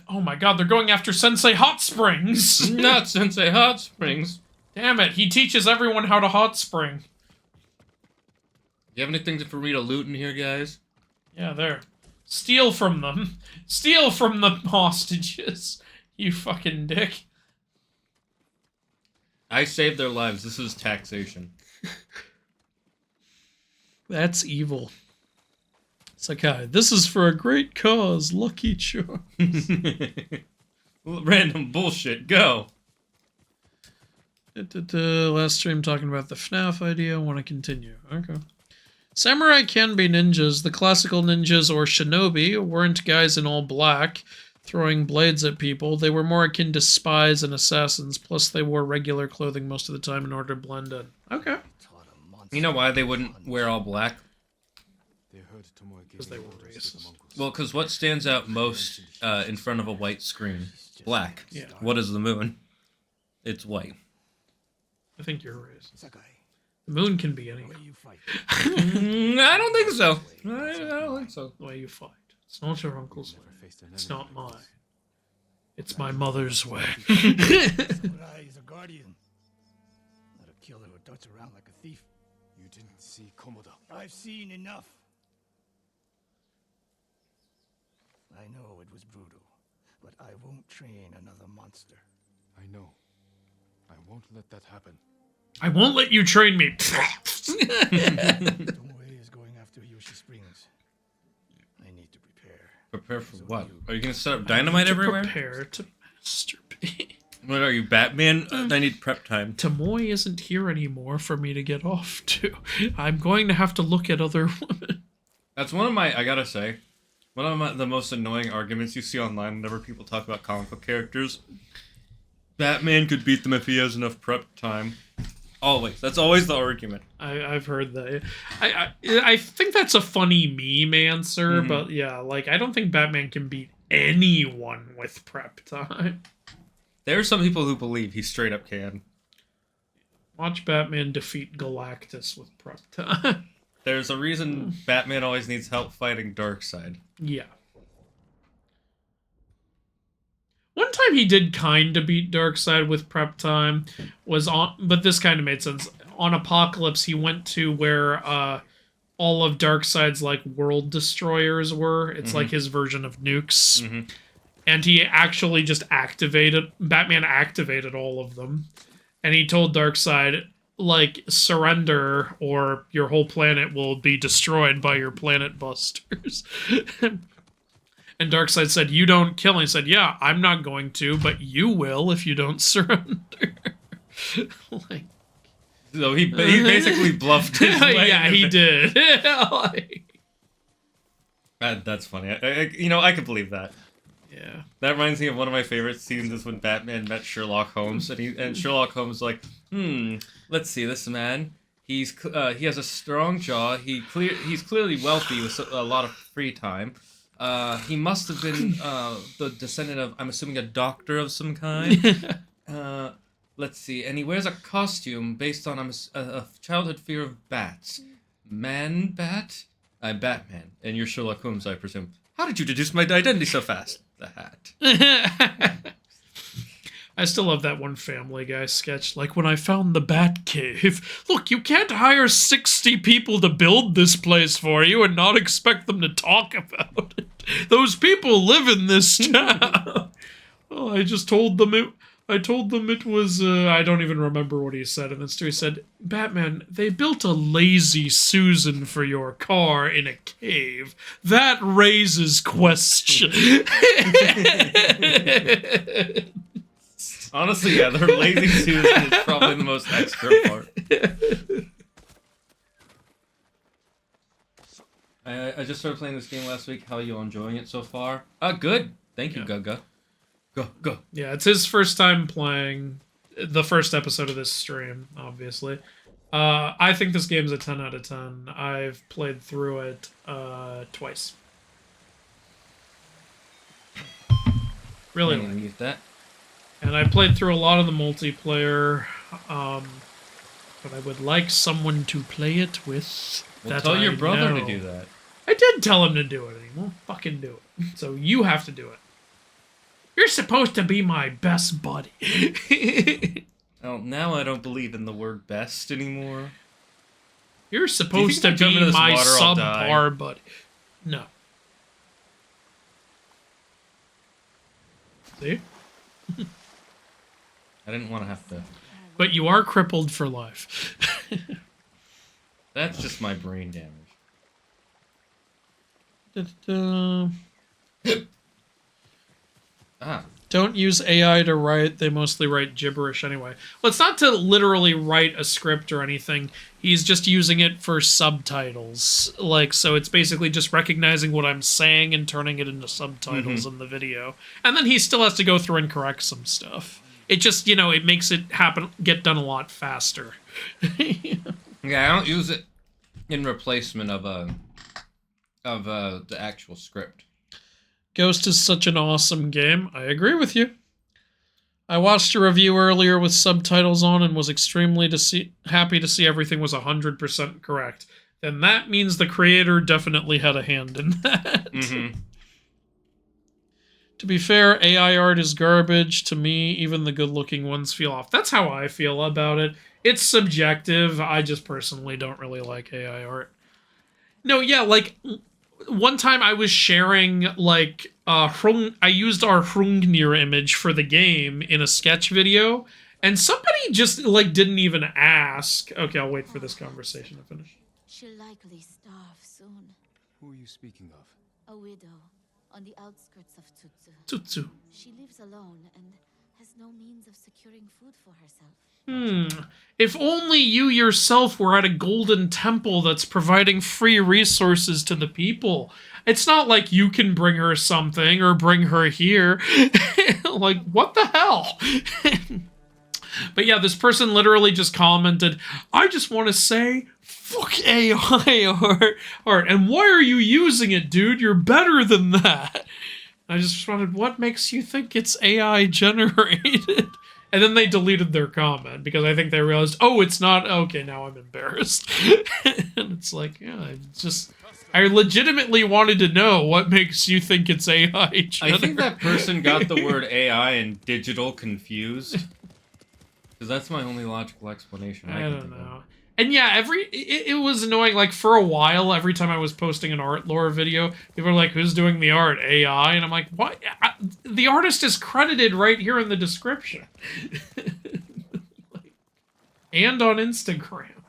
Oh my god, they're going after Sensei Hot Springs! Not Sensei Hot Springs. Damn it, he teaches everyone how to hot spring. Do you have anything for me to loot in here, guys? Yeah, there. Steal from them. Steal from the hostages. You fucking dick. I saved their lives. This is taxation. That's evil. Sakai, this is for a great cause, Lucky Charm. Random bullshit. Go. Last stream talking about the FNAF idea. Want to continue. Okay. Samurai can be ninjas. The classical ninjas or shinobi weren't guys in all black throwing blades at people. They were more akin to spies and assassins. Plus, they wore regular clothing most of the time in order to blend in. Okay. You know why they wouldn't wear all black? Because they were racist. Well, because what stands out most in front of a white screen? Black. Yeah. What is the moon? It's white. I think you're racist. Sakai, The moon can be anything. where you fight. I don't think so. I don't think so. The way you fight. It's not your uncle's way. It's not mine. It's my mother's way. Samurai is a guardian, not a killer who darts around like a thief. You didn't see Komoda. I've seen enough. I know it was brutal, but I won't train another monster. I know. I won't let that happen. I won't let you train me. Tomoe is going after Yoshi Springs. I need to prepare. Prepare for So what? you- Are you gonna set up dynamite everywhere? Prepare to masturbate. What are you, Batman? I need prep time. Tamoy isn't here anymore for me to get off to. I'm going to have to look at other women. That's one of my, I gotta say, the most annoying arguments you see online whenever people talk about comic book characters. Batman could beat them if he has enough prep time. Always. That's always the argument. I've heard that. I think that's a funny meme answer, Mhm. but yeah, like, I don't think Batman can beat anyone with prep time. There are some people who believe he straight up can. Watch Batman defeat Galactus with prep time. There's a reason Batman always needs help fighting Darkseid. Yeah. One time he did kind of beat Darkseid with prep time, was on, but this kind of made sense. On Apocalypse, he went to where all of Darkseid's like world destroyers were. It's like his version of nukes. Mhm. And he actually just Batman activated all of them. And he told Darkseid, like, surrender or your whole planet will be destroyed by your planet busters. And Darkseid said, you don't kill him. He said, yeah, I'm not going to, but you will if you don't surrender. Like, So he basically bluffed his way. yeah, into he the- did. Like, That's funny. I could believe that. yeah. That reminds me of one of my favorite scenes is when Batman met Sherlock Holmes, and Sherlock Holmes was like, let's see, this man, he has a strong jaw, he's clearly wealthy with a lot of free time. He must have been the descendant of, I'm assuming, a doctor of some kind. Let's see, and he wears a costume based on a childhood fear of bats. Man-bat? I'm Batman, and you're Sherlock Holmes, I presume. How did you deduce my identity so fast? The hat. I still love that one Family Guy sketch. Like, when I found the Bat Cave. Look, you can't hire 60 people to build this place for you and not expect them to talk about it. Those people live in this town. Well, I just told them it was, I don't even remember what he said in this. He said, Batman, they built a Lazy Susan for your car in a cave. That raises question. Honestly, yeah, their lazy Susan is probably the most extra part. I just started playing this game last week. How are you enjoying it so far? Good. Thank you, Yeah. Gaga. Go. Yeah, it's his first time playing the first episode of this stream, obviously. I think this game's a 10 out of 10. I've played through it twice. Really I'm like gonna it. mute that. And I played through a lot of the multiplayer, but I would like someone to play it with. Well, that tell your I brother know. to do that. I did tell him to do it, and he won't fucking do it. So you have to do it. You're supposed to be my best buddy. Oh, now I don't believe in the word best anymore. You're supposed think to if I jump into be this my water, I'll die? subpar buddy. No. See? I didn't want to have to. But you are crippled for life. That's just my brain damage. Ah. Don't use AI to write. They mostly write gibberish anyway. Well, it's not to literally write a script or anything. He's just using it for subtitles. Like, so it's basically just recognizing what I'm saying and turning it into subtitles in the video. And then he still has to go through and correct some stuff. It just, it makes it get done a lot faster. Yeah, I don't use it in replacement of the actual script. Ghost is such an awesome game. I agree with you. I watched a review earlier with subtitles on and was extremely happy to see everything was 100% correct. Then that means the creator definitely had a hand in that. Mm-hmm. To be fair, AI art is garbage. To me, even the good-looking ones feel off. That's how I feel about it. It's subjective. I just personally don't really like AI art. No, yeah, like, one time I was sharing like I used our Hrungnir image for the game in a sketch video, and somebody just like didn't even ask. Okay, I'll wait for this conversation to finish. She'll likely starve soon. Who are you speaking of? A widow on the outskirts of Tsutsu. Tsutsu. She lives alone and has no means of securing food for herself. If only you yourself were at a golden temple that's providing free resources to the people. It's not like you can bring her something or bring her here. Like, what the hell? But yeah, this person literally just commented, I just want to say, fuck AI art. And why are you using it, dude? You're better than that. I just responded, what makes you think it's AI generated? And then they deleted their comment because I think they realized, oh, it's not. Okay, now I'm embarrassed. And it's like, yeah, I legitimately wanted to know what makes you think it's AI generated. I think that person got the word AI and digital confused. Because that's my only logical explanation. I don't know. And yeah, it was annoying. Like, for a while, every time I was posting an art lore video, people were like, who's doing the art? AI? And I'm like, what? The artist is credited right here in the description. And on Instagram.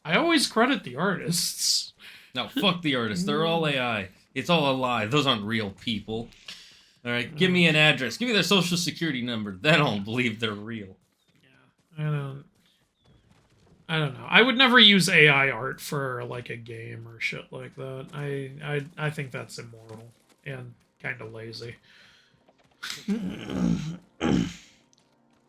I always credit the artists. No, fuck the artists. They're all AI. It's all a lie. Those aren't real people. All right, give me an address. Give me their social security number. Then I'll believe they're real. Yeah, I don't know. I would never use AI art for like a game or shit like that. I think that's immoral and kind of lazy.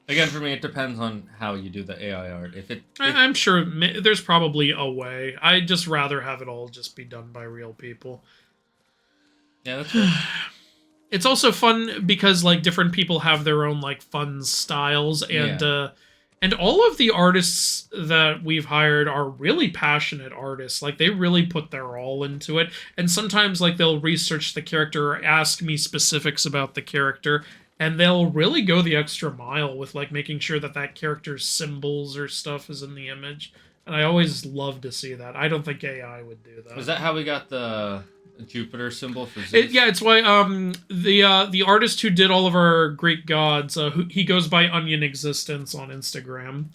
Again, for me, it depends on how you do the AI art. I'm sure there's probably a way. I'd just rather have it all just be done by real people. Yeah, that's right. It's also fun because like different people have their own like fun styles, and all of the artists that we've hired are really passionate artists. Like, they really put their all into it. And sometimes, like, they'll research the character or ask me specifics about the character. And they'll really go the extra mile with, like, making sure that that character's symbols or stuff is in the image. And I always love to see that. I don't think AI would do that. Was that how we got the Jupiter symbol for Zeus? It's why the artist who did all of our Greek gods, he goes by Onion Existence on Instagram.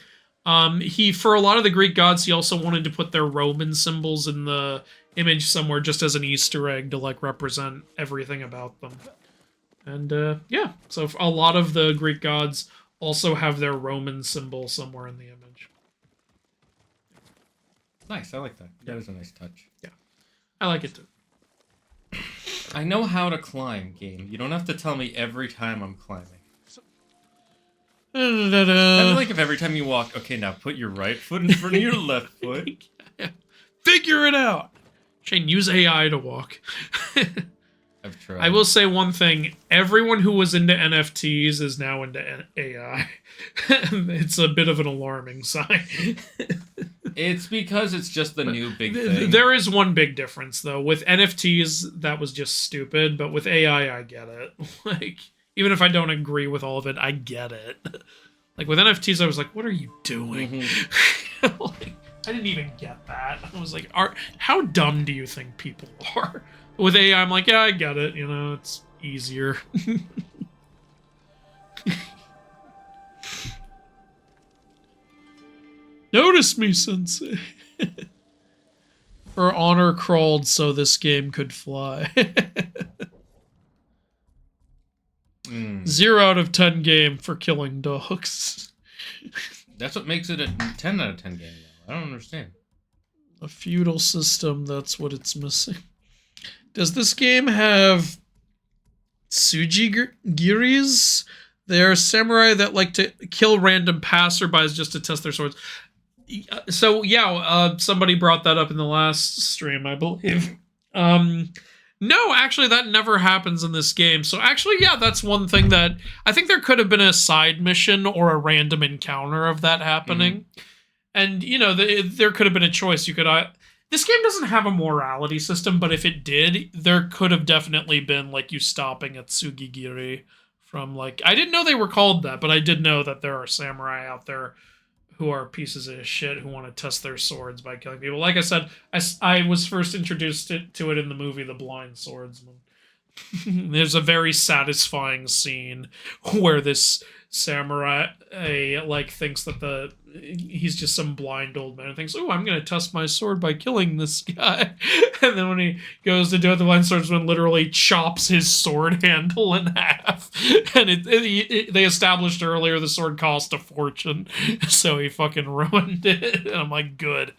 He, for a lot of the Greek gods, he also wanted to put their Roman symbols in the image somewhere just as an Easter egg to like represent everything about them. And yeah, so a lot of the Greek gods also have their Roman symbol somewhere in the image. Nice, I like that. That is a nice touch. Yeah, I like it too. I know how to climb, game. You don't have to tell me every time I'm climbing. I like if every time you walk, okay, now put your right foot in front of your left foot. Figure it out. Shane, use AI to walk. I've tried. I will say one thing. Everyone who was into NFTs is now into AI. It's a bit of an alarming sign. It's because it's just the new big thing. There is one big difference, though. With NFTs, that was just stupid. But with AI, I get it. Like, even if I don't agree with all of it, I get it. Like, with NFTs, I was like, what are you doing? Mm-hmm. Like, I didn't even get that. I was like, how dumb do you think people are? With AI, I'm like, yeah, I get it. You know, it's easier. Notice me, Sensei. Her honor crawled so this game could fly. 0 out of 10 game for killing dogs. That's what makes it a 10 out of 10 game, though. I don't understand. A feudal system, that's what it's missing. Does this game have Tsujigiris? They're samurai that like to kill random passerbys just to test their swords. So, yeah, somebody brought that up in the last stream, I believe. No, actually, that never happens in this game. So, actually, yeah, that's one thing that... I think there could have been a side mission or a random encounter of that happening. Mm-hmm. And, you know, there could have been a choice. You could... this game doesn't have a morality system, but if it did, there could have definitely been, like, you stopping at Tsugigiri from, like... I didn't know they were called that, but I did know that there are samurai out there who are pieces of shit who want to test their swords by killing people. Like I said, I was first introduced to it in the movie The Blind Swordsman. There's a very satisfying scene where this samurai like thinks that he's just some blind old man and thinks, oh, I'm gonna test my sword by killing this guy. And then when he goes to do it, the blind swordsman literally chops his sword handle in half. And they established earlier the sword cost a fortune, so he fucking ruined it. And I'm like, good.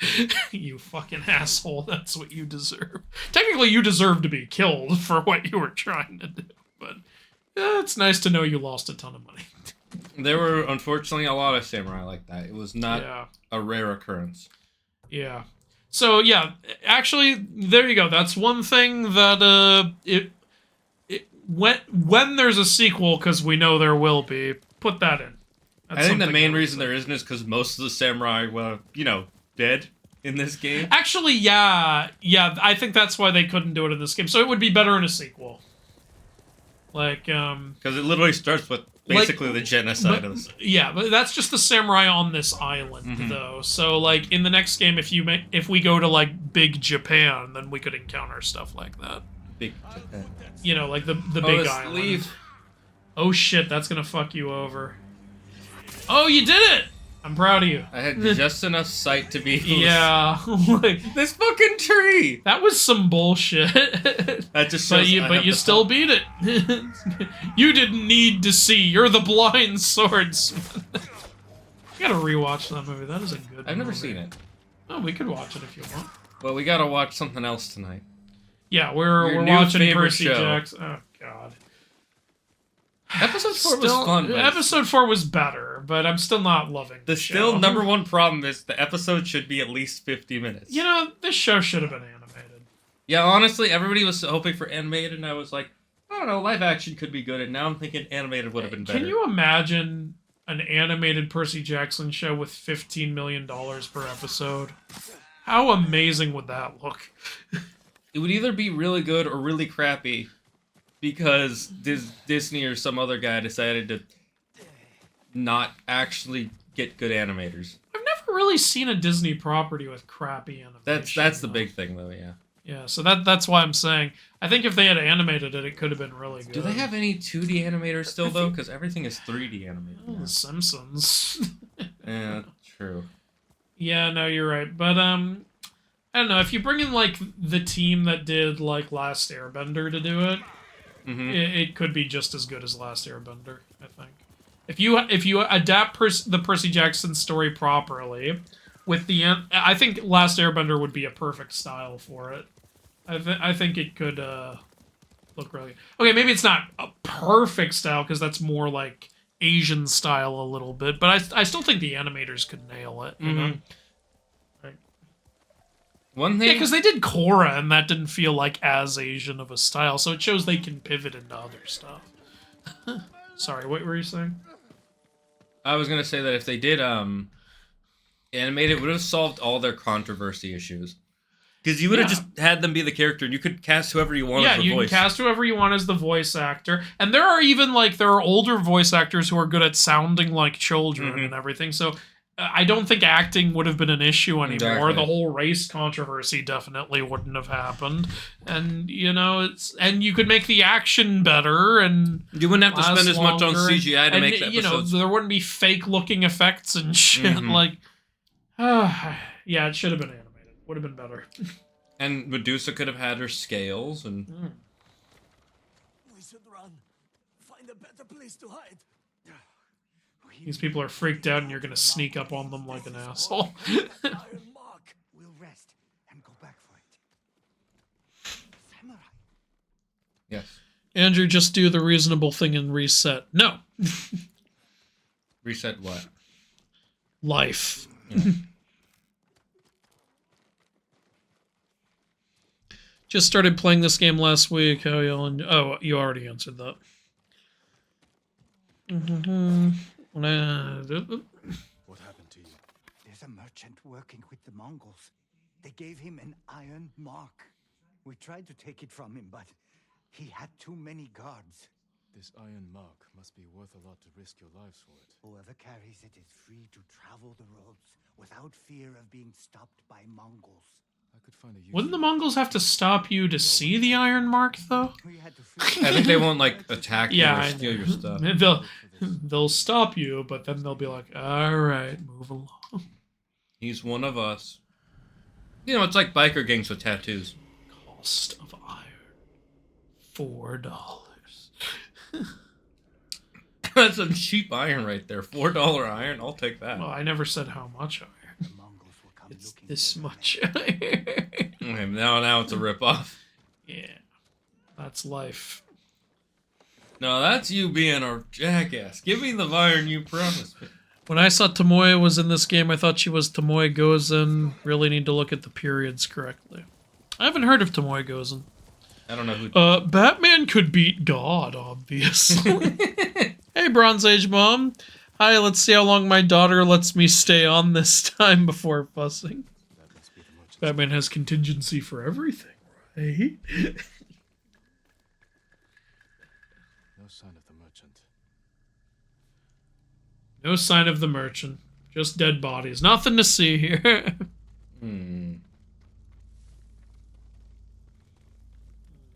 You fucking asshole, that's what you deserve. Technically you deserve to be killed for what you were trying to do, but it's nice to know you lost a ton of money. There were, unfortunately, a lot of samurai like that. It was not a rare occurrence. Yeah. So, yeah, actually, there you go. That's one thing that, when there's a sequel, because we know there will be, put that in. That's I think the something main I would reason say. there isn't is because most of the samurai were, dead in this game. Actually, yeah, I think that's why they couldn't do it in this game. So it would be better in a sequel. Like, Because it literally starts with basically the genocide of this. Yeah, but that's just the samurai on this island, though. So, like, in the next game, if we go to, like, Big Japan, then we could encounter stuff like that. Big Japan. You know, like the big let's island. leave. Oh shit, that's gonna fuck you over. Oh, you did it! I'm proud of you. I had just enough sight to be. Yeah, like This fucking tree. that was some bullshit. That just But shows you, I but have you the still power. beat it. You didn't need to see. You're the blind swordsman. I gotta rewatch that movie. That is a good. I've never movie. seen it. Oh, we could watch it if you want. Well, we gotta watch something else tonight. Yeah, we're Your new watching favorite Percy show. Jackson. Oh god. Episode 4 was fun. But Episode 4 was better, but I'm still not loving the show. still number one problem is the episode should be at least 50 minutes. You know, this show should have been animated. Yeah, honestly, everybody was hoping for animated, and I was like, I don't know, live action could be good, and now I'm thinking animated would have been better. Can you imagine an animated Percy Jackson show with $15 million per episode? How amazing would that look? It would either be really good or really crappy, because Disney or some other guy decided to not actually get good animators. I've never really seen a Disney property with crappy animation. That's the big thing, though, yeah. Yeah, so that's why I'm saying, I think if they had animated it, it could have been really good. Do they have any 2D animators still, though? Because everything is 3D animated. Oh, now. The Simpsons. Yeah, true. Yeah, no, you're right. But, I don't know, if you bring in, like, the team that did, like, Last Airbender to do it, it could be just as good as Last Airbender, I think. If you adapt the Percy Jackson story properly, with I think Last Airbender would be a perfect style for it. I think it could look really... Okay, maybe it's not a perfect style, because that's more like Asian style a little bit, but I still think the animators could nail it, you know? Right. One thing... Yeah, because they did Korra, and that didn't feel like as Asian of a style, so it shows they can pivot into other stuff. Sorry, what were you saying? I was gonna say that if they did animate it, would have solved all their controversy issues. Because you would have just had them be the character, and you could cast whoever you want as the you voice. can cast whoever you want as the voice actor. And there are even, like, there are older voice actors who are good at sounding like children and everything, so I don't think acting would have been an issue anymore. Exactly. The whole race controversy definitely wouldn't have happened. And, you know, and you could make the action better, and You wouldn't have to spend last as much on longer, CGI to and, make the you know, episodes. there wouldn't be fake-looking effects and shit. Like, yeah, it should have been animated. Would have been better. And Medusa could have had her scales, and... We should run. Find a better place to hide. These people are freaked out, and you're gonna sneak up on them like an asshole. Iron Mark. We'll rest and go back for it. Samurai. Yes. Andrew, just do the reasonable thing and reset. No. Reset what? Life. Just started playing this game last week. How y'all? Oh, you already answered that. What happened to you? There's a merchant working with the Mongols. They gave him an iron mark. We tried to take it from him, but he had too many guards. This iron mark must be worth a lot to risk your lives for it. Whoever carries it is free to travel the roads without fear of being stopped by Mongols. I could find a use Wouldn't the for it. Mongols have to stop you to see the iron mark, though? We had to I think they won't like attack you Yeah, or I steal your know. stuff. They'll stop you, but then they'll be like, all right, move along. He's one of us. You know, it's like biker gangs with tattoos. Cost of iron, $4. That's some cheap iron right there. $4 iron. I'll take that. Well, I never said how much iron. The Mongols will come It's looking this for much. Okay, now it's a ripoff. Yeah, that's life. No, that's you being a jackass. Give me the iron you promised me. When I saw Tomoe was in this game, I thought she was Tomoe Gozen. Really need to look at the periods correctly. I haven't heard of Tomoe Gozen. I don't know who. Batman could beat God, obviously. Hey, Bronze Age Mom. Hi, let's see how long my daughter lets me stay on this time before fussing. That must be the merchant's. Batman has contingency for everything, right? No sign of the merchant. No sign of the merchant. Just dead bodies. Nothing to see here.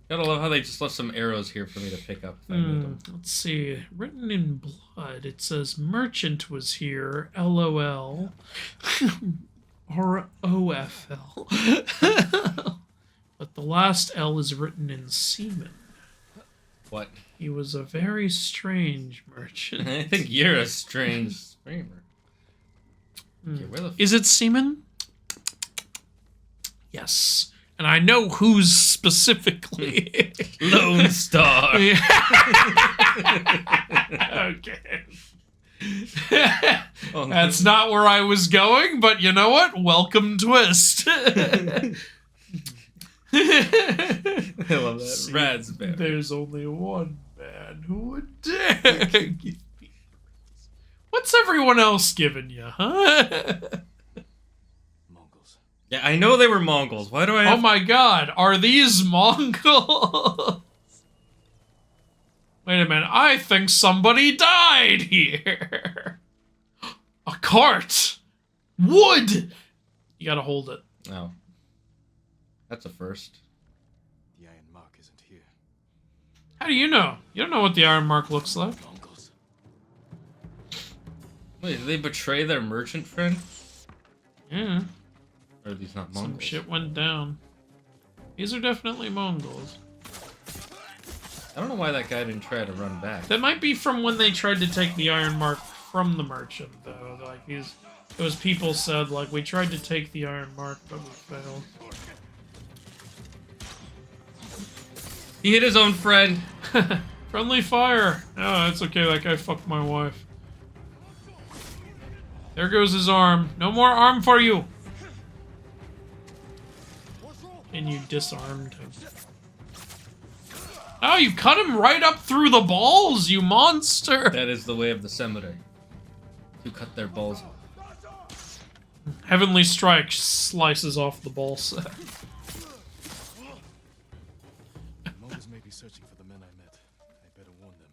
Gotta love how they just left some arrows here for me to pick up if I need them. Let's see. Written in blood, it says merchant was here. LOL. Or OFL. But the last L is written in semen. What? He was a very strange merchant. I think you're a strange screamer. Okay, where the Is it semen? Yes. And I know who's specifically. Lone Star? Okay. Oh, That's not where I was going, but you know what? Welcome, twist. I love that. Raspberry. There's only one man who would dare give me praise. What's everyone else giving you, huh? Mongols. Yeah, I know they were Mongols. Why do I Oh have... my god, are these Mongols? Wait a minute, I think somebody died here. A cart. Wood. You gotta hold it. Oh. That's a first. The iron mark isn't here. How do you know? You don't know what the iron mark looks like. Mongols. Wait, did they betray their merchant friend? Yeah, Or are these not some Mongols? shit went down. These are definitely Mongols. I don't know why that guy didn't try to run back. That might be from when they tried to take the iron mark from the merchant, though. Like those people said, like, we tried to take the iron mark, but we failed. He hit his own friend. Friendly fire. Oh, it's okay. That guy fucked my wife. There goes his arm. No more arm for you. And you disarmed him. Oh, you cut him right up through the balls, you monster! That is the way of the samurai. To cut their balls off. Heavenly Strike slices off the ball sack. The Mongols may be searching for the men I met. I better warn them.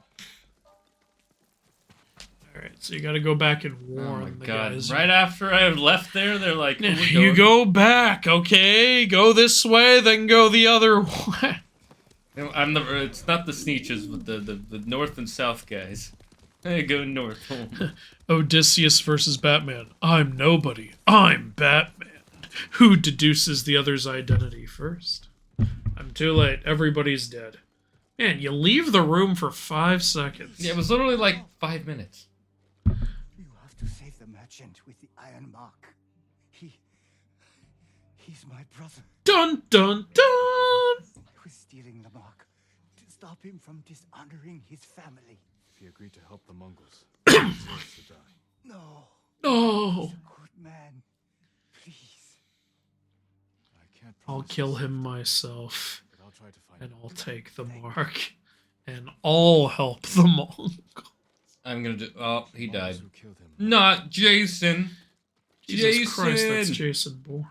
Alright, so you gotta go back and Oh warn my the god. guys. Right after I left there, they're like, oh, we're You going. go back, okay? Go this way, then go the other way. I'm the. It's not the Sneeches, but the north and south guys. Hey, go north. Odysseus versus Batman. I'm nobody. I'm Batman. Who deduces the other's identity first? I'm too late. Everybody's dead. Man, you leave the room for 5 seconds. Yeah, it was literally like 5 minutes. You have to save the merchant with the iron mark. He's my brother. Dun dun dun! I was stealing the mark to stop him from dishonoring his family. If he agreed to help the Mongols, he deserves to die. No, No! he's a good man. Please. I can't I'll promise kill this, him myself, but I'll try to find and him. I'll take the mark, and I'll help the Mongols. I'm gonna do. Oh, he died. Mongols who killed him. Not Jason. Jesus Jason. Christ, that's Jason Bourne.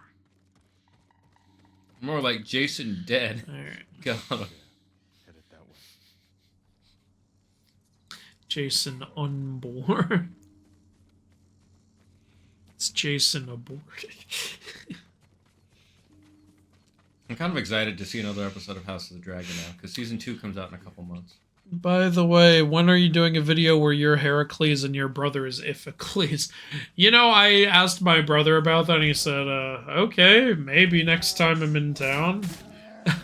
More like Jason dead. Alright. God. Headed that way. Jason unborn. It's Jason aborted. I'm kind of excited to see another episode of House of the Dragon now, because season 2 comes out in a couple months. By the way, when are you doing a video where you're Heracles and your brother is Iphicles? You know, I asked my brother about that and he said, okay, maybe next time I'm in town.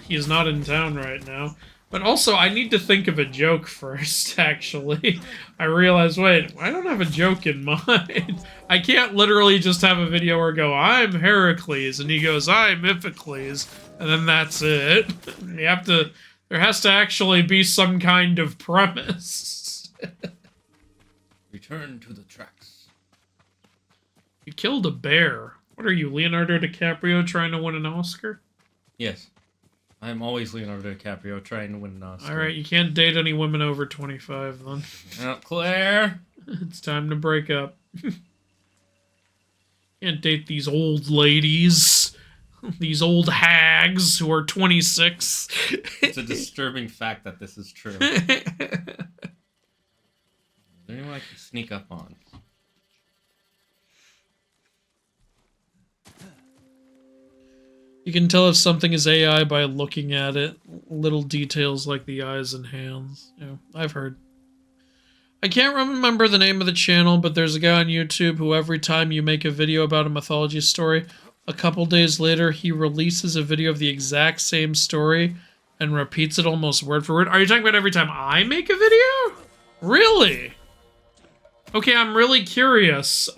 He's not in town right now. But also, I need to think of a joke first, actually. I realized, wait, I don't have a joke in mind. I can't literally just have a video where I go, I'm Heracles, and he goes, I'm Iphicles, and then that's it. You have to... There has to actually be some kind of premise. Return to the tracks. You killed a bear. What are you, Leonardo DiCaprio trying to win an Oscar? Yes. I'm always Leonardo DiCaprio trying to win an Oscar. Alright, you can't date any women over 25 then. Claire! It's time to break up. Can't date these old ladies. These old hags who are 26. It's a disturbing fact that this is true. Is there anyone I can sneak up on? You can tell if something is AI by looking at it. Little details like the eyes and hands. Yeah, I've heard. I can't remember the name of the channel, but there's a guy on YouTube who every time you make a video about a mythology story, a couple days later, he releases a video of the exact same story and repeats it almost word for word. Are you talking about every time I make a video? Really? Okay, I'm really curious.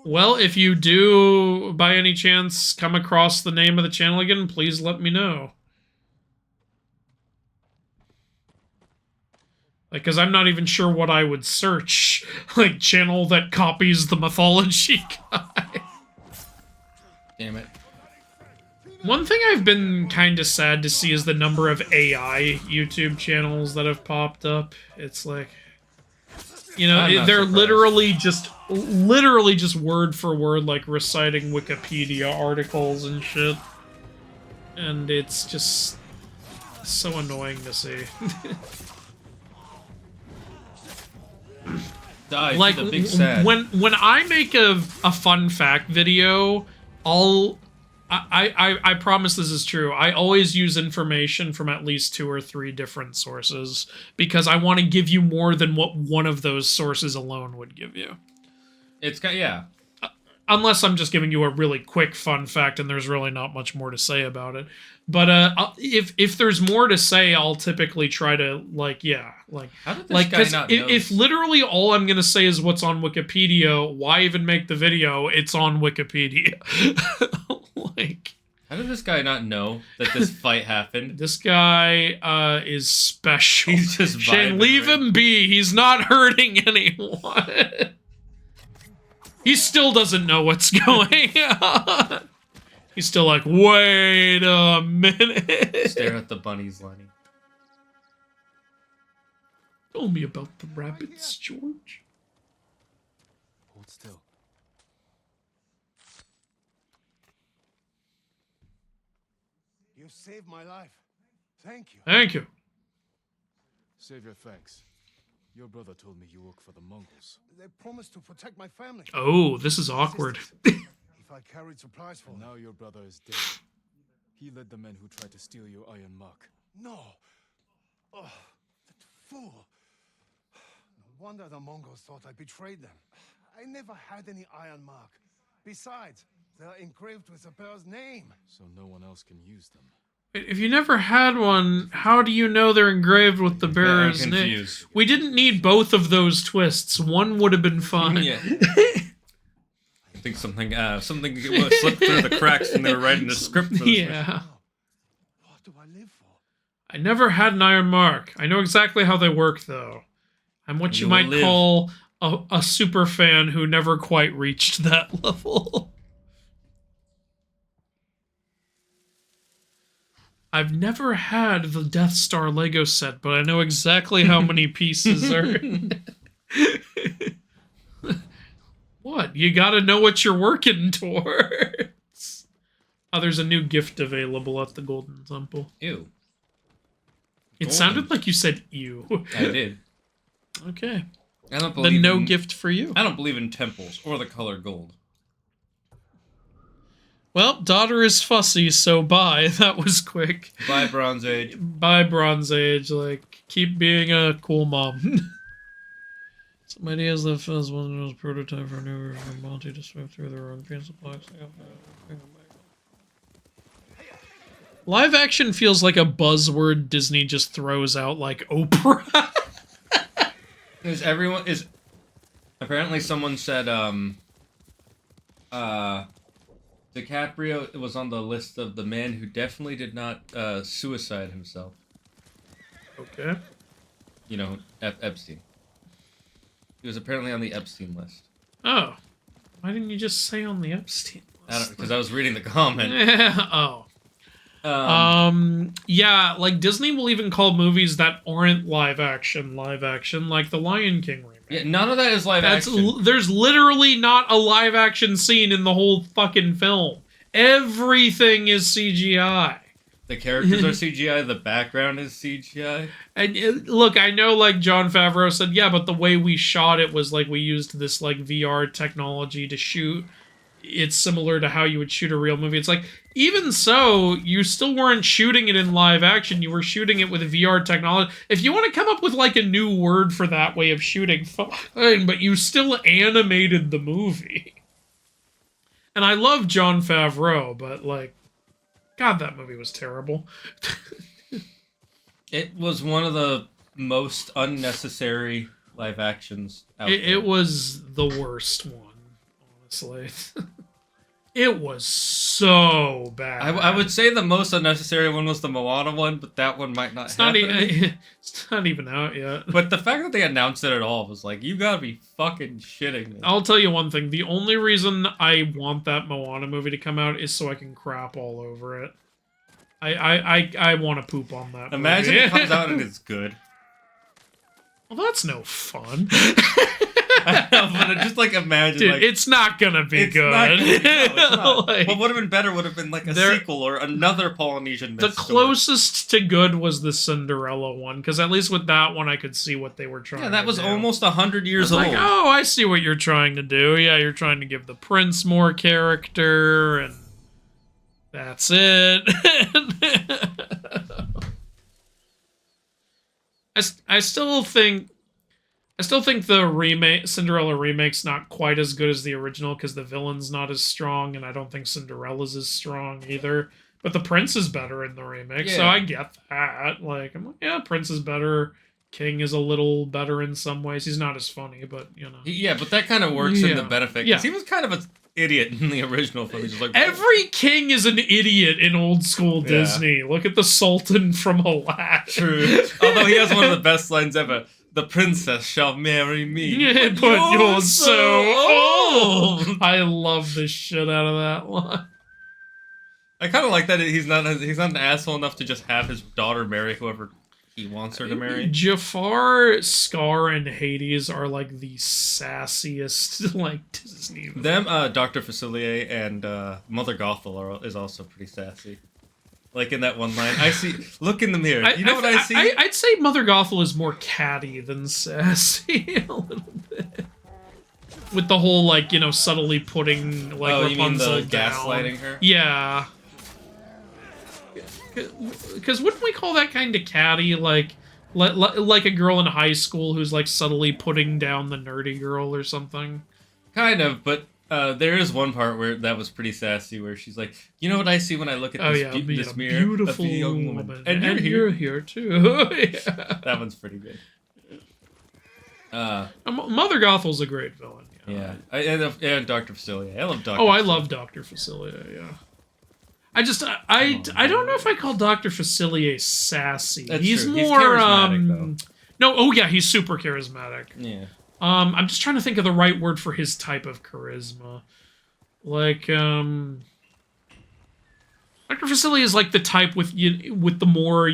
Well, if you do, by any chance, come across the name of the channel again, please let me know. Like, because I'm not even sure what I would search. Like, channel that copies the mythology guy. Damn it. One thing I've been kind of sad to see is the number of AI YouTube channels that have popped up. It's like, you know, they're literally just word for word, like, reciting Wikipedia articles and shit. And it's just so annoying to see. Like, the big sad. when I make a fun fact video, I promise this is true. I always use information from at least 2 or 3 different sources because I want to give you more than what one of those sources alone would give you. It's got, yeah. Unless I'm just giving you a really quick fun fact and there's really not much more to say about it. But if there's more to say, I'll typically try to, like, yeah. Like, how did this guy not know? If literally all I'm going to say is what's on Wikipedia, why even make the video? It's on Wikipedia. Like, how did this guy not know that this fight happened? This guy is special. He's just vibing. Shane, leave him be. He's not hurting anyone. He still doesn't know what's going on. He's still like, wait a minute. Stare at the bunnies, Lenny. Tell me about the rabbits, George. Hold still. You saved my life. Thank you. Thank you. Save your thanks. Your brother told me you work for the Mongols. They promised to protect my family. Oh, this is awkward. If I carried supplies for And them. now your brother is dead. He led the men who tried to steal your iron mark. No. Oh, that fool. No wonder the Mongols thought I betrayed them. I never had any iron mark. Besides, they're engraved with the bear's name. So no one else can use them. If you never had one, how do you know they're engraved with the bearer's I'm name? confused. We didn't need both of those twists. One would have been fine. Yeah. I think something slipped through the cracks when they were writing the script for this. Yeah. What do I live for? I never had an iron mark. I know exactly how they work, though. I'm what you will might live. call a super fan who never quite reached that level. I've never had the Death Star Lego set, but I know exactly how many pieces are in it. What? You gotta know what you're working towards. Oh, there's a new gift available at the Golden Temple. Ew. It sounded like you said ew. I did. Okay. I don't The believe no in, gift for you. I don't believe in temples or the color gold. Well, daughter is fussy, so bye. That was quick. Bye, Bronze Age. Bye, Bronze Age. Like, keep being a cool mom. Some ideas that Fez one was prototype for a new version of Monty to sweep through their own pencil box. Live action feels like a buzzword Disney just throws out like Oprah. Apparently someone said DiCaprio was on the list of the men who definitely did not suicide himself. Okay. You know, Epstein. He was apparently on the Epstein list. Oh. Why didn't you just say on the Epstein list? Because I was reading the comment. Oh. Yeah, like Disney will even call movies that aren't live action, like the Lion King remake. Yeah, none of that is live action. There's literally not a live action scene in the whole fucking film. Everything is CGI. The characters are CGI, the background is CGI. And look, I know like Jon Favreau said, yeah, but the way we shot it was like we used this like VR technology to shoot. It's similar to how you would shoot a real movie. It's like, even so, you still weren't shooting it in live action. You were shooting it with VR technology. If you want to come up with like a new word for that way of shooting, fine, but you still animated the movie. And I love Jon Favreau, but like, God, that movie was terrible. It was one of the most unnecessary live actions out there. It was the worst one, honestly. It was so bad. I would say the most unnecessary one was the Moana one, but that one might not happen. It's not even out yet. But the fact that they announced it at all was like, you gotta be fucking shitting me. I'll tell you one thing. The only reason I want that Moana movie to come out is so I can crap all over it. I want to poop on that Imagine movie. it comes out and it's good. Well, that's no fun. I know, but just like imagine, Dude, like, it's not gonna be it's good. not, no, it's not. Like, What would have been better would have been like a sequel or another Polynesian myth the story. closest to good was the Cinderella one, because at least with that one I could see what they were trying to do. Yeah, that was almost 100 years old. Like, oh, I see what you're trying to do. Yeah, you're trying to give the prince more character, and that's it. I still think the Cinderella remake's not quite as good as the original because the villain's not as strong, and I don't think Cinderella's as strong either. But the prince is better in the remake, so Yeah. I get that. Like, I'm like, yeah, prince is better. King is a little better in some ways. He's not as funny, but you know. Yeah, but that kind of works in the Yeah. benefit. Yeah. Because he was kind of an idiot in the original film. He's just like, Every king is an idiot in old school Yeah. Disney. Look at the Sultan from Aladdin. True. Although he has one of the best lines ever. The princess shall marry me. Yeah, but you're so old. I love the shit out of that line. I kind of like that he's not an asshole enough to just have his daughter marry whoever he wants her to marry. Jafar, Scar, and Hades are like the sassiest like Disney. Them, Dr. Facilier and Mother Gothel is also pretty sassy. Like in that one line, I see. Look in the mirror. You know what I see? I'd say Mother Gothel is more catty than sassy a little bit. With the whole like subtly putting like Oh, you mean Rapunzel the down. gaslighting her? Yeah. Because wouldn't we call that kind of catty, like a girl in high school who's like subtly putting down the nerdy girl or something? Kind of, but there is one part where that was pretty sassy, where she's like, "You know what I see when I look at this mirror? Beautiful A young woman, and you're here too." Yeah. That one's pretty good. Mother Gothel's a great villain. Yeah, and Dr. Facilier. I love Dr. Oh, I love Dr. Facilier. Yeah. I don't know if I call Dr. Facilier sassy. That's He's true. more He's charismatic, though. No, oh yeah, he's super charismatic. Yeah. I'm just trying to think of the right word for his type of charisma. Like, Dr. Facilier is like the type with the more,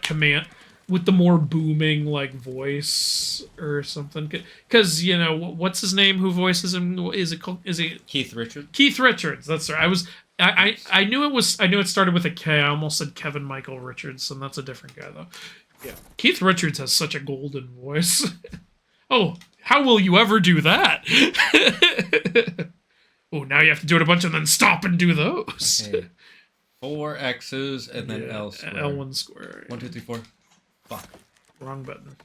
command, with the more booming, like, voice or something. Because, what's his name who voices him? Is it Keith Richards? Keith Richards, that's right. I knew it started with a K. I almost said Kevin Michael Richardson. That's a different guy though. Yeah. Keith Richards has such a golden voice. Oh, how will you ever do that? Oh, now you have to do it a bunch and then stop and do those. Okay. 4 X's and then L square. L1 square. 1, 2, 3, 4. Fuck. Wrong button.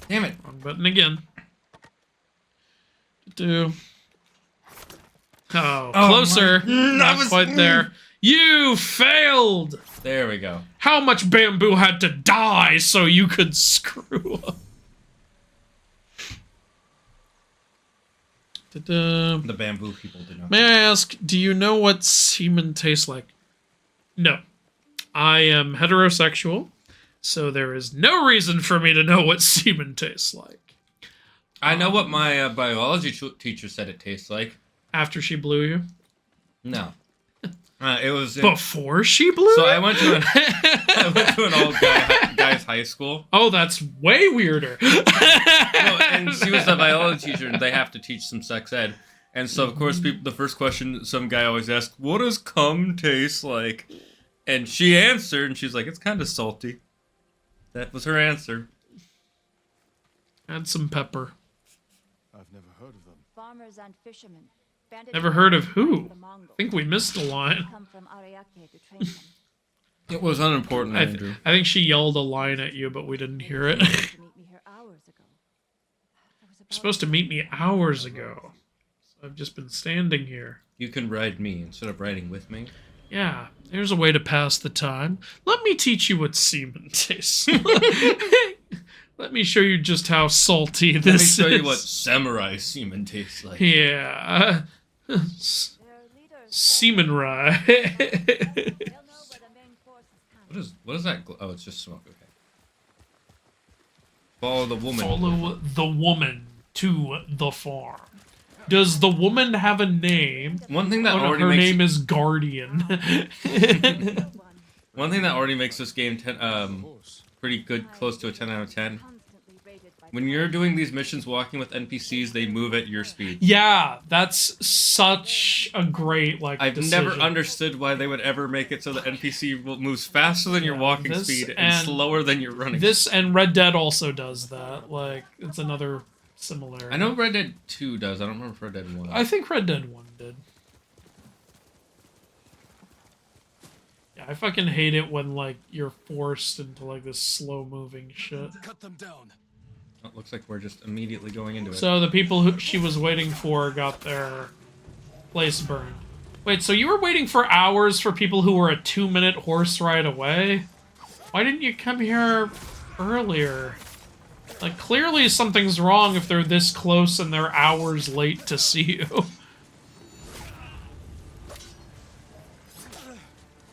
Damn it. Wrong button again. Do. Oh, closer. Not quite there. You failed! There we go. How much bamboo had to die so you could screw up? Ta-da. The bamboo people did not. May I ask, do you know what semen tastes like? No. I am heterosexual, so there is no reason for me to know what semen tastes like. I know what my biology teacher said it tastes like. After she blew you? No. It was Before she blew So you? I went to an old guy's high school. Oh, that's way weirder. No, and she was the biology teacher, and they have to teach some sex ed. And so, of course, the first question some guy always asks, "What does cum taste like?" And she answered, and she's like, "It's kind of salty." That was her answer. Add some pepper. I've never heard of them. Farmers and fishermen. Never heard of who? I think we missed a line. Come from Ariake to train them. It was unimportant, Andrew. I think she yelled a line at you, but we didn't hear it. To meet me here hours ago. You're supposed to meet me hours ago. So I've just been standing here. You can ride me instead of riding with me. Yeah, there's a way to pass the time. Let me teach you what semen tastes. Let me show you just how salty this is. Let me show you what samurai semen tastes like. Yeah. Their leaders Semen rye. they'll know where the main force is coming. What is that? Oh, it's just smoke. Okay. Follow the woman. Follow the woman to the farm. Does the woman have a name? One thing that Oh, no, already her makes name is Guardian. one thing that already makes this game pretty good, close to a 10 out of 10. Constantly raided by When you're doing these missions walking with NPCs, they move at your speed. Yeah, that's such a great I've decision. never understood why they would ever make it so the NPC moves faster than your walking this speed and and- slower than your running. This and Red Dead also does that. Like, it's another similarity. I know Red Dead 2 does. I don't remember if Red Dead 1. I think Red Dead 1 did. Yeah, I fucking hate it when, like, you're forced into, like, this slow-moving shit. Cut them down. It looks like we're just immediately going into it. So the people who she was waiting for got their place burned. Wait, so you were waiting for hours for people who were a 2-minute horse ride away? Why didn't you come here earlier? Like, clearly something's wrong if they're this close and they're hours late to see you.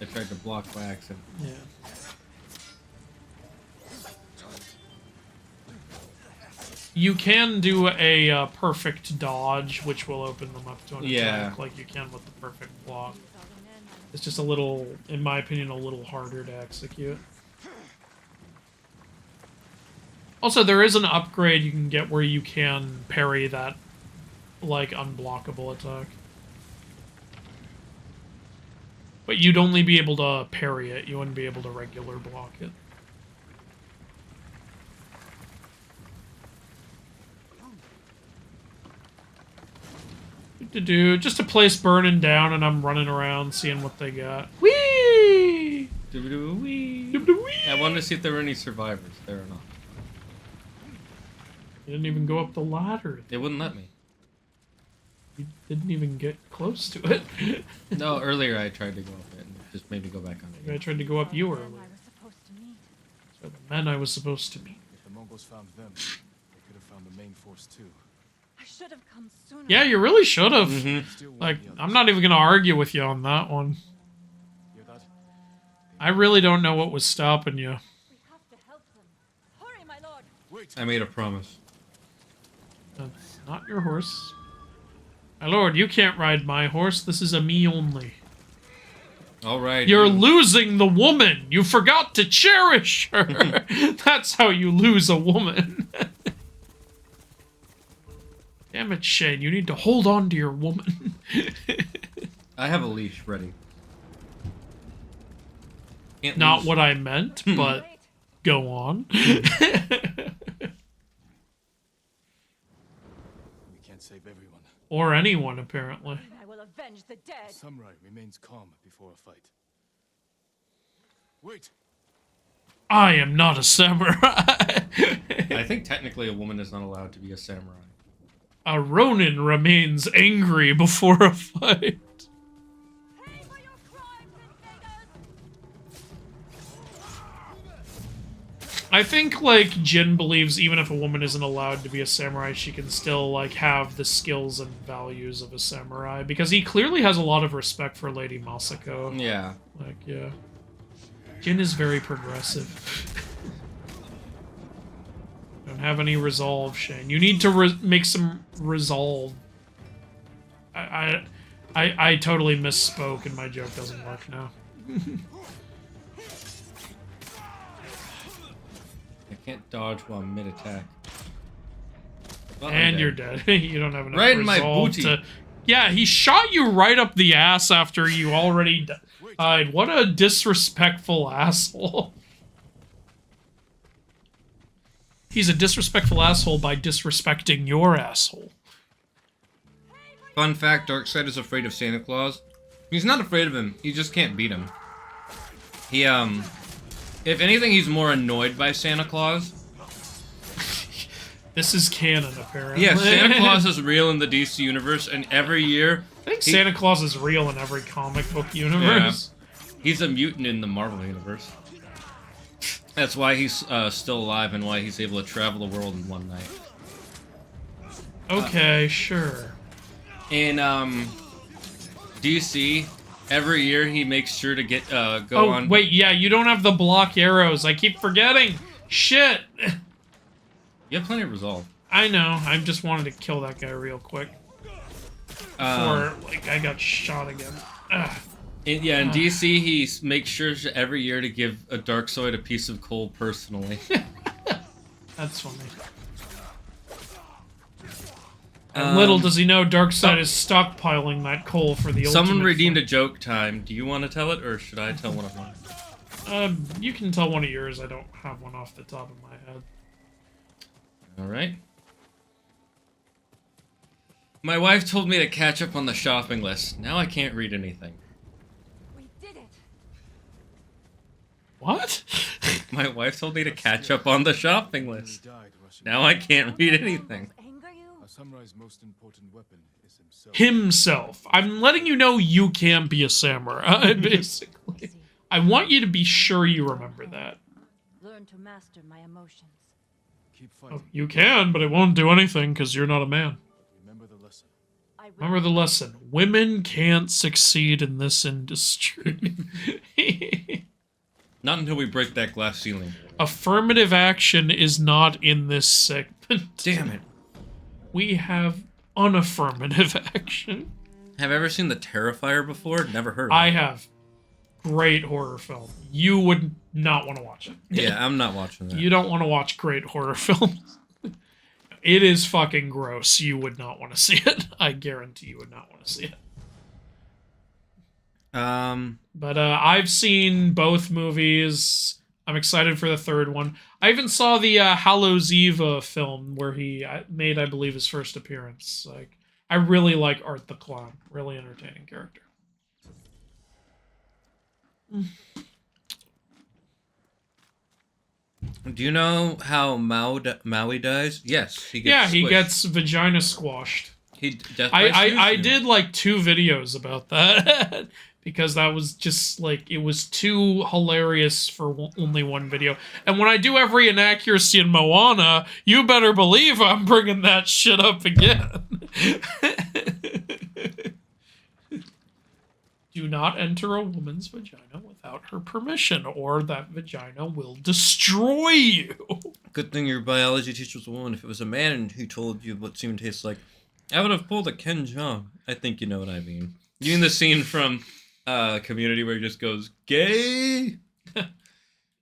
I tried to block by accident. Yeah. You can do a perfect dodge, which will open them up to an attack, like you can with the perfect block. It's just a little, in my opinion, a little harder to execute. Also, there is an upgrade you can get where you can parry that, like, unblockable attack. But you'd only be able to parry it, you wouldn't be able to regular block it. Just a place burning down and I'm running around seeing what they got. Whee! Doo-doo-wee. Doo-doo-wee! I wanted to see if there were any survivors. There are not. You didn't even go up the ladder. They wouldn't let me. You didn't even get close to it. No, earlier I tried to go up it and it just made me go back on I it. tried to go up you men earlier. I was supposed to meet. So the men I was supposed to meet. If the Mongols found them, they could have found the main force too. I should have come sooner. Yeah, you really should have. Still want Like, the others. I'm not even going to argue with you on that one. Hear that? I really don't know what was stopping you. We have to help them. Hurry, my lord. Wait. I made a promise. That's not your horse. My lord, you can't ride my horse. This is a me only. All right. You're you- losing the woman. You forgot to cherish her. That's how you lose a woman. Damn it, Shane. You need to hold on to your woman. I have a leash ready. Can't Not lose. what I meant, but go on. We can't save everyone. Or anyone, apparently. I will avenge the dead. Samurai remains calm before a fight. Wait! I am not a samurai. I think technically a woman is not allowed to be a samurai. A Ronin remains angry before a fight. Pay for your crimes and I think, like, Jin believes even if a woman isn't allowed to be a samurai, she can still, like, have the skills and values of a samurai. Because he clearly has a lot of respect for Lady Masako. Yeah. Like, yeah. Jin is very progressive. Don't have any resolve, Shane. You need to make some resolve. I totally misspoke and my joke doesn't work now. I can't dodge while mid-attack. Well, I'm And dead. you're dead. You don't have enough Right in my resolve booty. to... Yeah, he shot you right up the ass after you already died. What a disrespectful asshole. He's a disrespectful asshole by disrespecting your asshole. Fun fact, Darkseid is afraid of Santa Claus. He's not afraid of him, he just can't beat him. He, if anything, he's more annoyed by Santa Claus. This is canon, apparently. Yeah, Santa Claus is real in the DC universe, and every year... I think Santa Claus is real in every comic book universe. Yeah, he's a mutant in the Marvel universe. That's why he's still alive and why he's able to travel the world in one night. Okay, sure. In DC, every year he makes sure to get go on. Oh, wait, yeah, you don't have the block arrows. I keep forgetting. Shit. You have plenty of resolve. I know. I just wanted to kill that guy real quick. Before, like, I got shot again. Ugh. In DC, he makes sure every year to give a Darkseid a piece of coal personally. That's funny. And little does he know Darkseid is stockpiling that coal for the Someone ultimate redeemed fight. a joke time. Do you want to tell it, or should I tell one of mine? You can tell one of yours. I don't have one off the top of my head. Alright. My wife told me to catch up on the shopping list. Now I can't read anything. we did it. What? My wife told me to catch up on the shopping He list. died rushing. Now I can't read anything. Anger you? A samurai's most important weapon is himself. Himself. I'm letting you know you can't be a samurai, basically. I want you to be sure you remember that. Learn to master my emotions. Keep fighting. Oh, you can, but it won't do anything because you're not a man. Remember the lesson. I will. Remember the lesson. Women can't succeed in this industry. Not until we break that glass ceiling. Affirmative action is not in this segment. Damn it. We have unaffirmative action. Have you ever seen The Terrifier before? Never heard of I it. have. Great horror film. You would not want to watch it. Yeah, I'm not watching that. You don't want to watch great horror films. It is fucking gross. You would not want to see it. I guarantee you would not want to see it. But I've seen both movies. I'm excited for the third one. I even saw the Hallows Eve film where he made, I believe, his first appearance. Like, I really like Art the Clown. Really entertaining character. Do you know how Maui dies? Yes, he gets He squished. gets vagina squashed. Death by I Sushi. did like 2 videos about that because that was just like, it was too hilarious for only one video. And when I do every inaccuracy in Moana, you better believe I'm bringing that shit up again. Do not enter a woman's vagina without her permission, or that vagina will destroy you. Good thing your biology teacher was a woman. If it was a man who told you what semen tastes like, I would have pulled a Ken Jeong. I think you know what I mean. You mean the scene from Community where he just goes, gay?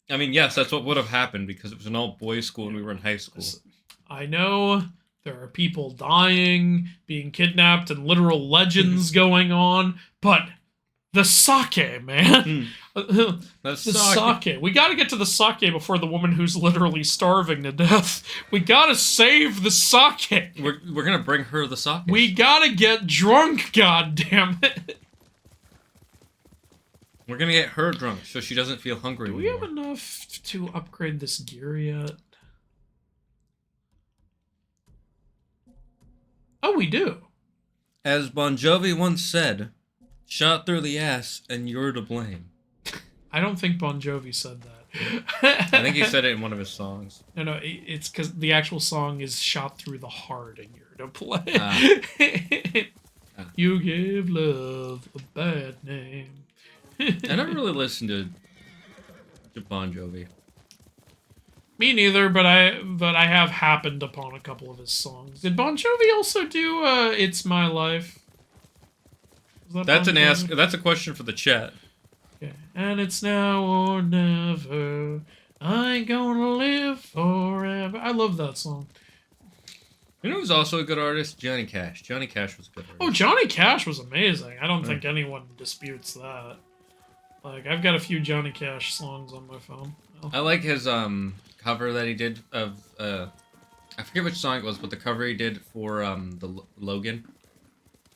I mean, yes, that's what would have happened because it was an all-boys school and we were in high school. I know There are people dying, being kidnapped, and literal legends going on. But the sake, man. The sake. We gotta get to the sake before the woman who's literally starving to death. We gotta save the sake. We're gonna bring her the sake. We gotta get drunk, goddammit. We're gonna get her drunk so she doesn't feel hungry Do we anymore. have enough to upgrade this gear yet? Oh, we do. As Bon Jovi once said, shot through the ass and you're to blame. I don't think Bon Jovi said that. I think he said it in one of his songs. No, it's because the actual song is shot through the heart and you're to blame. You give love a bad name. I never really listened to Bon Jovi. Me neither, but I have happened upon a couple of his songs. Did Bon Jovi also do "It's My Life"? That's That's a question for the chat. Yeah. And it's now or never. I ain't gonna live forever. I love that song. You know who's also a good artist? Johnny Cash. Johnny Cash was a good artist. Oh, Johnny Cash was amazing. I don't think anyone disputes that. Like, I've got a few Johnny Cash songs on my phone. I like his cover that he did of I forget which song it was, but the cover he did for the Logan.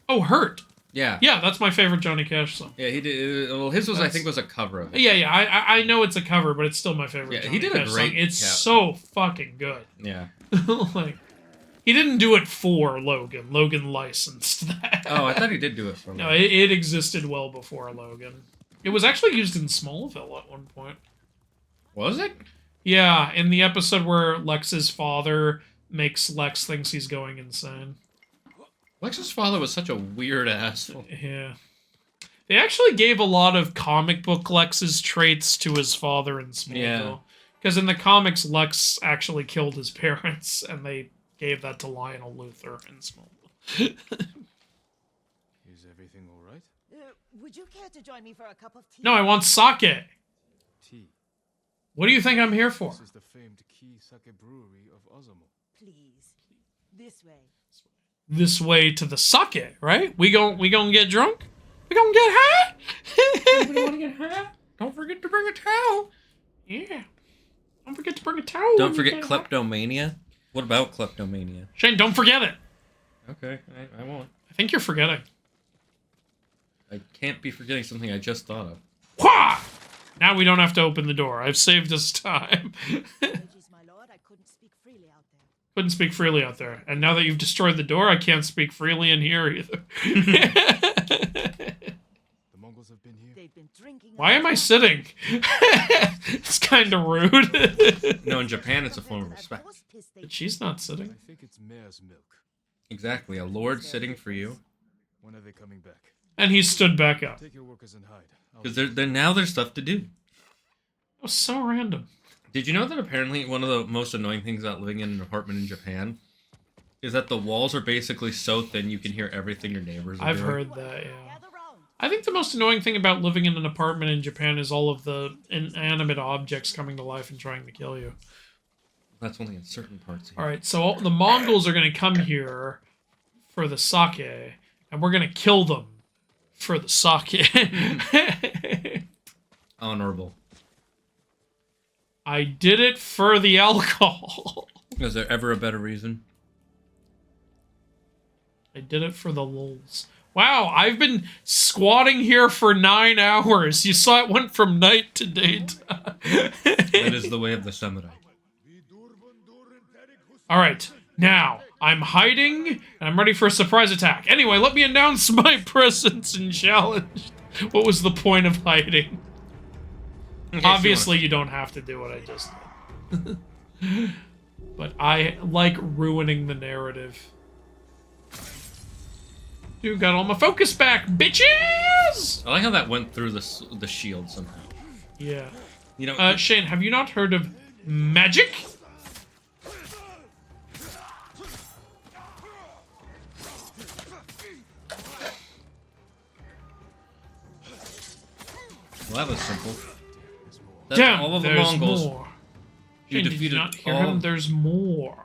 Oh, Hurt. Yeah. Yeah, that's my favorite Johnny Cash song. Yeah, he did. Well, his was I think was a cover of it. Yeah. I know it's a cover, but it's still my favorite. Yeah, Johnny he did a Cash great. song. It's so fucking good. Yeah. Like, he didn't do it for Logan. Logan licensed that. Oh, I thought he did do it for. No, it existed well before Logan. It was actually used in Smallville at one point. Was it? Yeah, in the episode where Lex's father makes Lex thinks he's going insane. Lex's father was such a weird asshole. Yeah. They actually gave a lot of comic book Lex's traits to his father in Smallville. Yeah. Because in the comics, Lex actually killed his parents, and they gave that to Lionel Luthor in Smallville. Is everything all right? Would you care to join me for a cup of tea? No, I want sake. Tea. What do you think I'm here for? This is the famed Key Sake Brewery of Ozumo. Please, this way. This way to the sake, right? We gon' get drunk? We gon' get high? Anybody wanna get high? Don't forget to bring a towel. Yeah. Don't forget to bring a towel. Don't forget kleptomania. What about kleptomania? Shane, don't forget it. Okay, I won't. I think you're forgetting. I can't be forgetting something I just thought of. Wha! Now we don't have to open the door. I've saved us time. Apologies, my lord, I couldn't speak freely out there. Couldn't speak freely out there. And now that you've destroyed the door, I can't speak freely in here either. The Mongols have been here. They've been drinking. Why am I sitting? It's kind of rude. No, in Japan it's a form of respect. But she's not sitting. I think it's mare's milk. Exactly, a lord sitting for you. When are they coming back? And he stood back up. Take your workers and hide. Because now there's stuff to do. That was so random. Did you know that apparently one of the most annoying things about living in an apartment in Japan is that the walls are basically so thin you can hear everything your neighbors are I've doing? heard that, yeah. I think the most annoying thing about living in an apartment in Japan is all of the inanimate objects coming to life and trying to kill you. That's only in certain parts. Alright, so the Mongols are going to come here for the sake, and we're going to kill them for the sake. Honorable. I did it for the alcohol. Is there ever a better reason? I did it for the lulz. Wow, I've been squatting here for 9 hours. You saw it went from night to daytime. That is the way of the samurai. Alright, now, I'm hiding, and I'm ready for a surprise attack. Anyway, let me announce my presence and challenge. What was the point of hiding? Okay, Obviously, you don't have to do what I just did. But I like ruining the narrative. Dude, got all my focus back, bitches! I like how that went through the shield somehow. Yeah. You know, Shane, have you not heard of magic? well, that was simple. That's Damn, all of the there's Mongols. more. You Shane, did defeated you not hear all- him? There's more.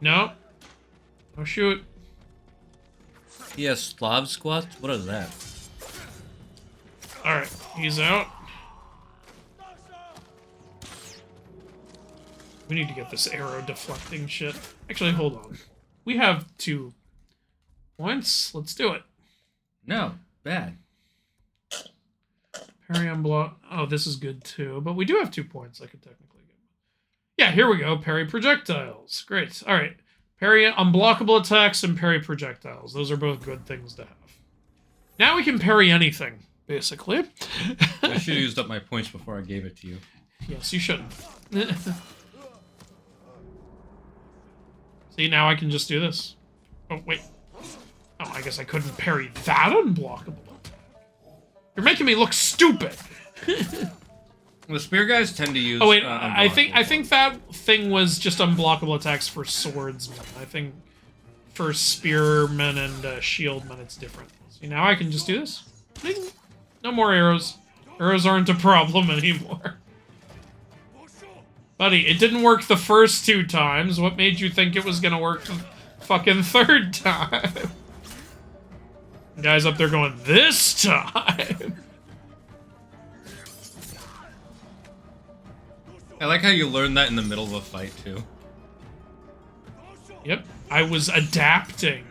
No. No shoot. He has Slav squats? What is that? Alright, he's out. We need to get this arrow deflecting shit. Actually, hold on. We have 2 points. Let's do it. No, bad. Parry on block. Oh, this is good too. But we do have 2 points I could technically get. Yeah, here we go. Parry projectiles. Great. Alright. Parry unblockable attacks and parry projectiles. Those are both good things to have. Now we can parry anything, basically. I should have used up my points before I gave it to you. Yes, you shouldn't. See, now I can just do this. Oh, wait. Oh, I guess I couldn't parry that unblockable. You're making me look stupid. The spear guys tend to use. Oh wait, I think that thing was just unblockable attacks for swordsmen. I think for spearmen and shieldmen it's different. See, now I can just do this. Ding. No more arrows. Arrows aren't a problem anymore. Buddy, it didn't work the first 2 times. What made you think it was gonna work the fucking 3rd time? Guys up there going, this time! I like how you learned that in the middle of a fight, too. Yep, I was adapting.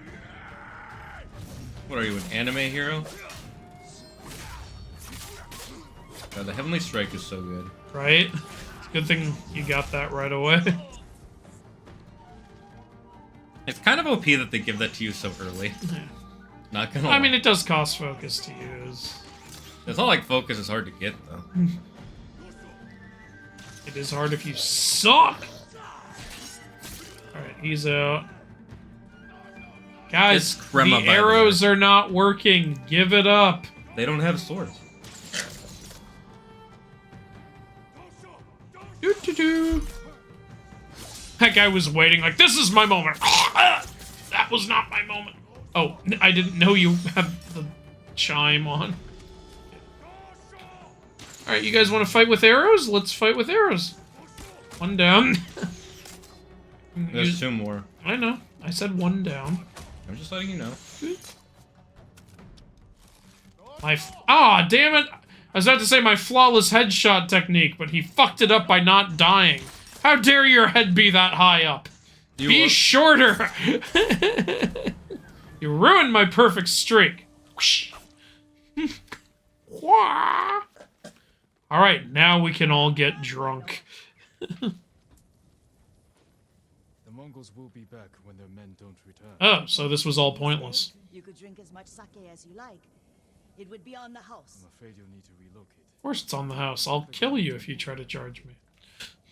What are you, an anime hero? God, the Heavenly Strike is so good. Right? It's a good thing you got that right away. It's kind of OP that they give that to you so early. Not gonna lie. I mean, it does cost focus to use. It's not like focus is hard to get, though. It is hard if you suck! Alright, he's out. Guys, It's Crema, the by the arrows are not working. Give it up. They don't have swords. Doo-doo-doo. That guy was waiting like, this is my moment. That was not my moment. Oh, I didn't know you had the chime on. Alright, you guys want to fight with arrows? Let's fight with arrows. 1 down. There's 2 more. I know. I said 1 down. I'm just letting you know. Damn it! I was about to say my flawless headshot technique, but he fucked it up by not dying. How dare your head be that high up? Be shorter! You ruined my perfect streak. Alright, now we can all get drunk. The Mongols will be back when their men don't return. Oh, so this was all pointless. You could drink as much sake as you like. It would be on the house. I'm afraid you'll need to relocate. Of course it's on the house. I'll kill you if you try to charge me.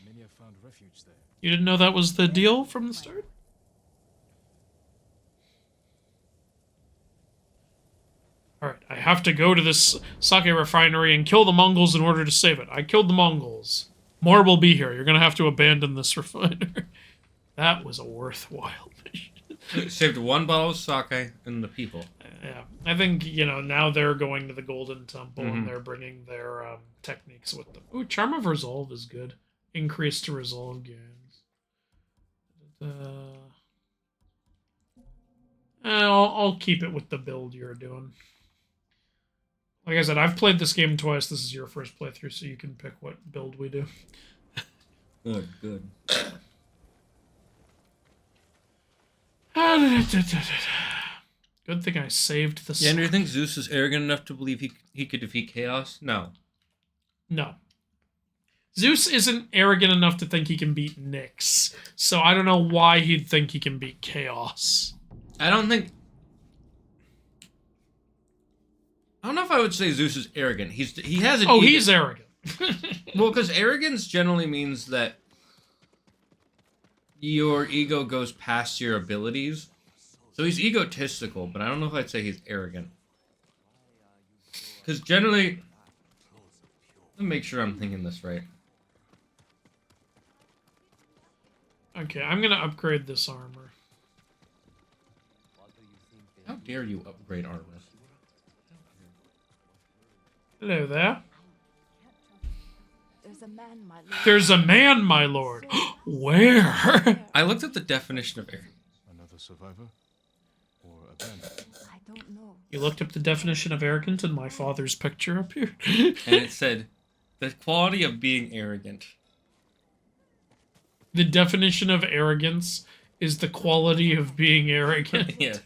Many have found refuge there. You didn't know that was the deal from the start? Alright, I have to go to this sake refinery and kill the Mongols in order to save it. I killed the Mongols. More will be here. You're gonna have to abandon this refinery. That was a worthwhile mission. Saved 1 bottle of sake and the people. Yeah, I think, you know, now they're going to the Golden Temple and they're bringing their techniques with them. Ooh, Charm of Resolve is good. Increase to resolve gains. I'll keep it with the build you're doing. Like I said, I've played this game twice. This is your first playthrough, so you can pick what build we do. Good, good. Good thing I saved the Yeah, and do you think Zeus is arrogant enough to believe he could defeat Chaos? No. No. Zeus isn't arrogant enough to think he can beat Nyx, so I don't know why he'd think he can beat Chaos. I don't know if I would say Zeus is arrogant. He has an ego. He's arrogant. Well, because arrogance generally means that your ego goes past your abilities. So he's egotistical, but I don't know if I'd say he's arrogant. Because generally... Let me make sure I'm thinking this right. Okay, I'm gonna upgrade this armor. How dare you upgrade armor? Hello there. There's a man, my lord. There's a man, my lord. Where? I looked at the definition of arrogant. Another survivor? Or abandoned? I don't know. You looked up the definition of arrogant and my father's picture appeared. And it said, the quality of being arrogant. The definition of arrogance is the quality of being arrogant. Yeah.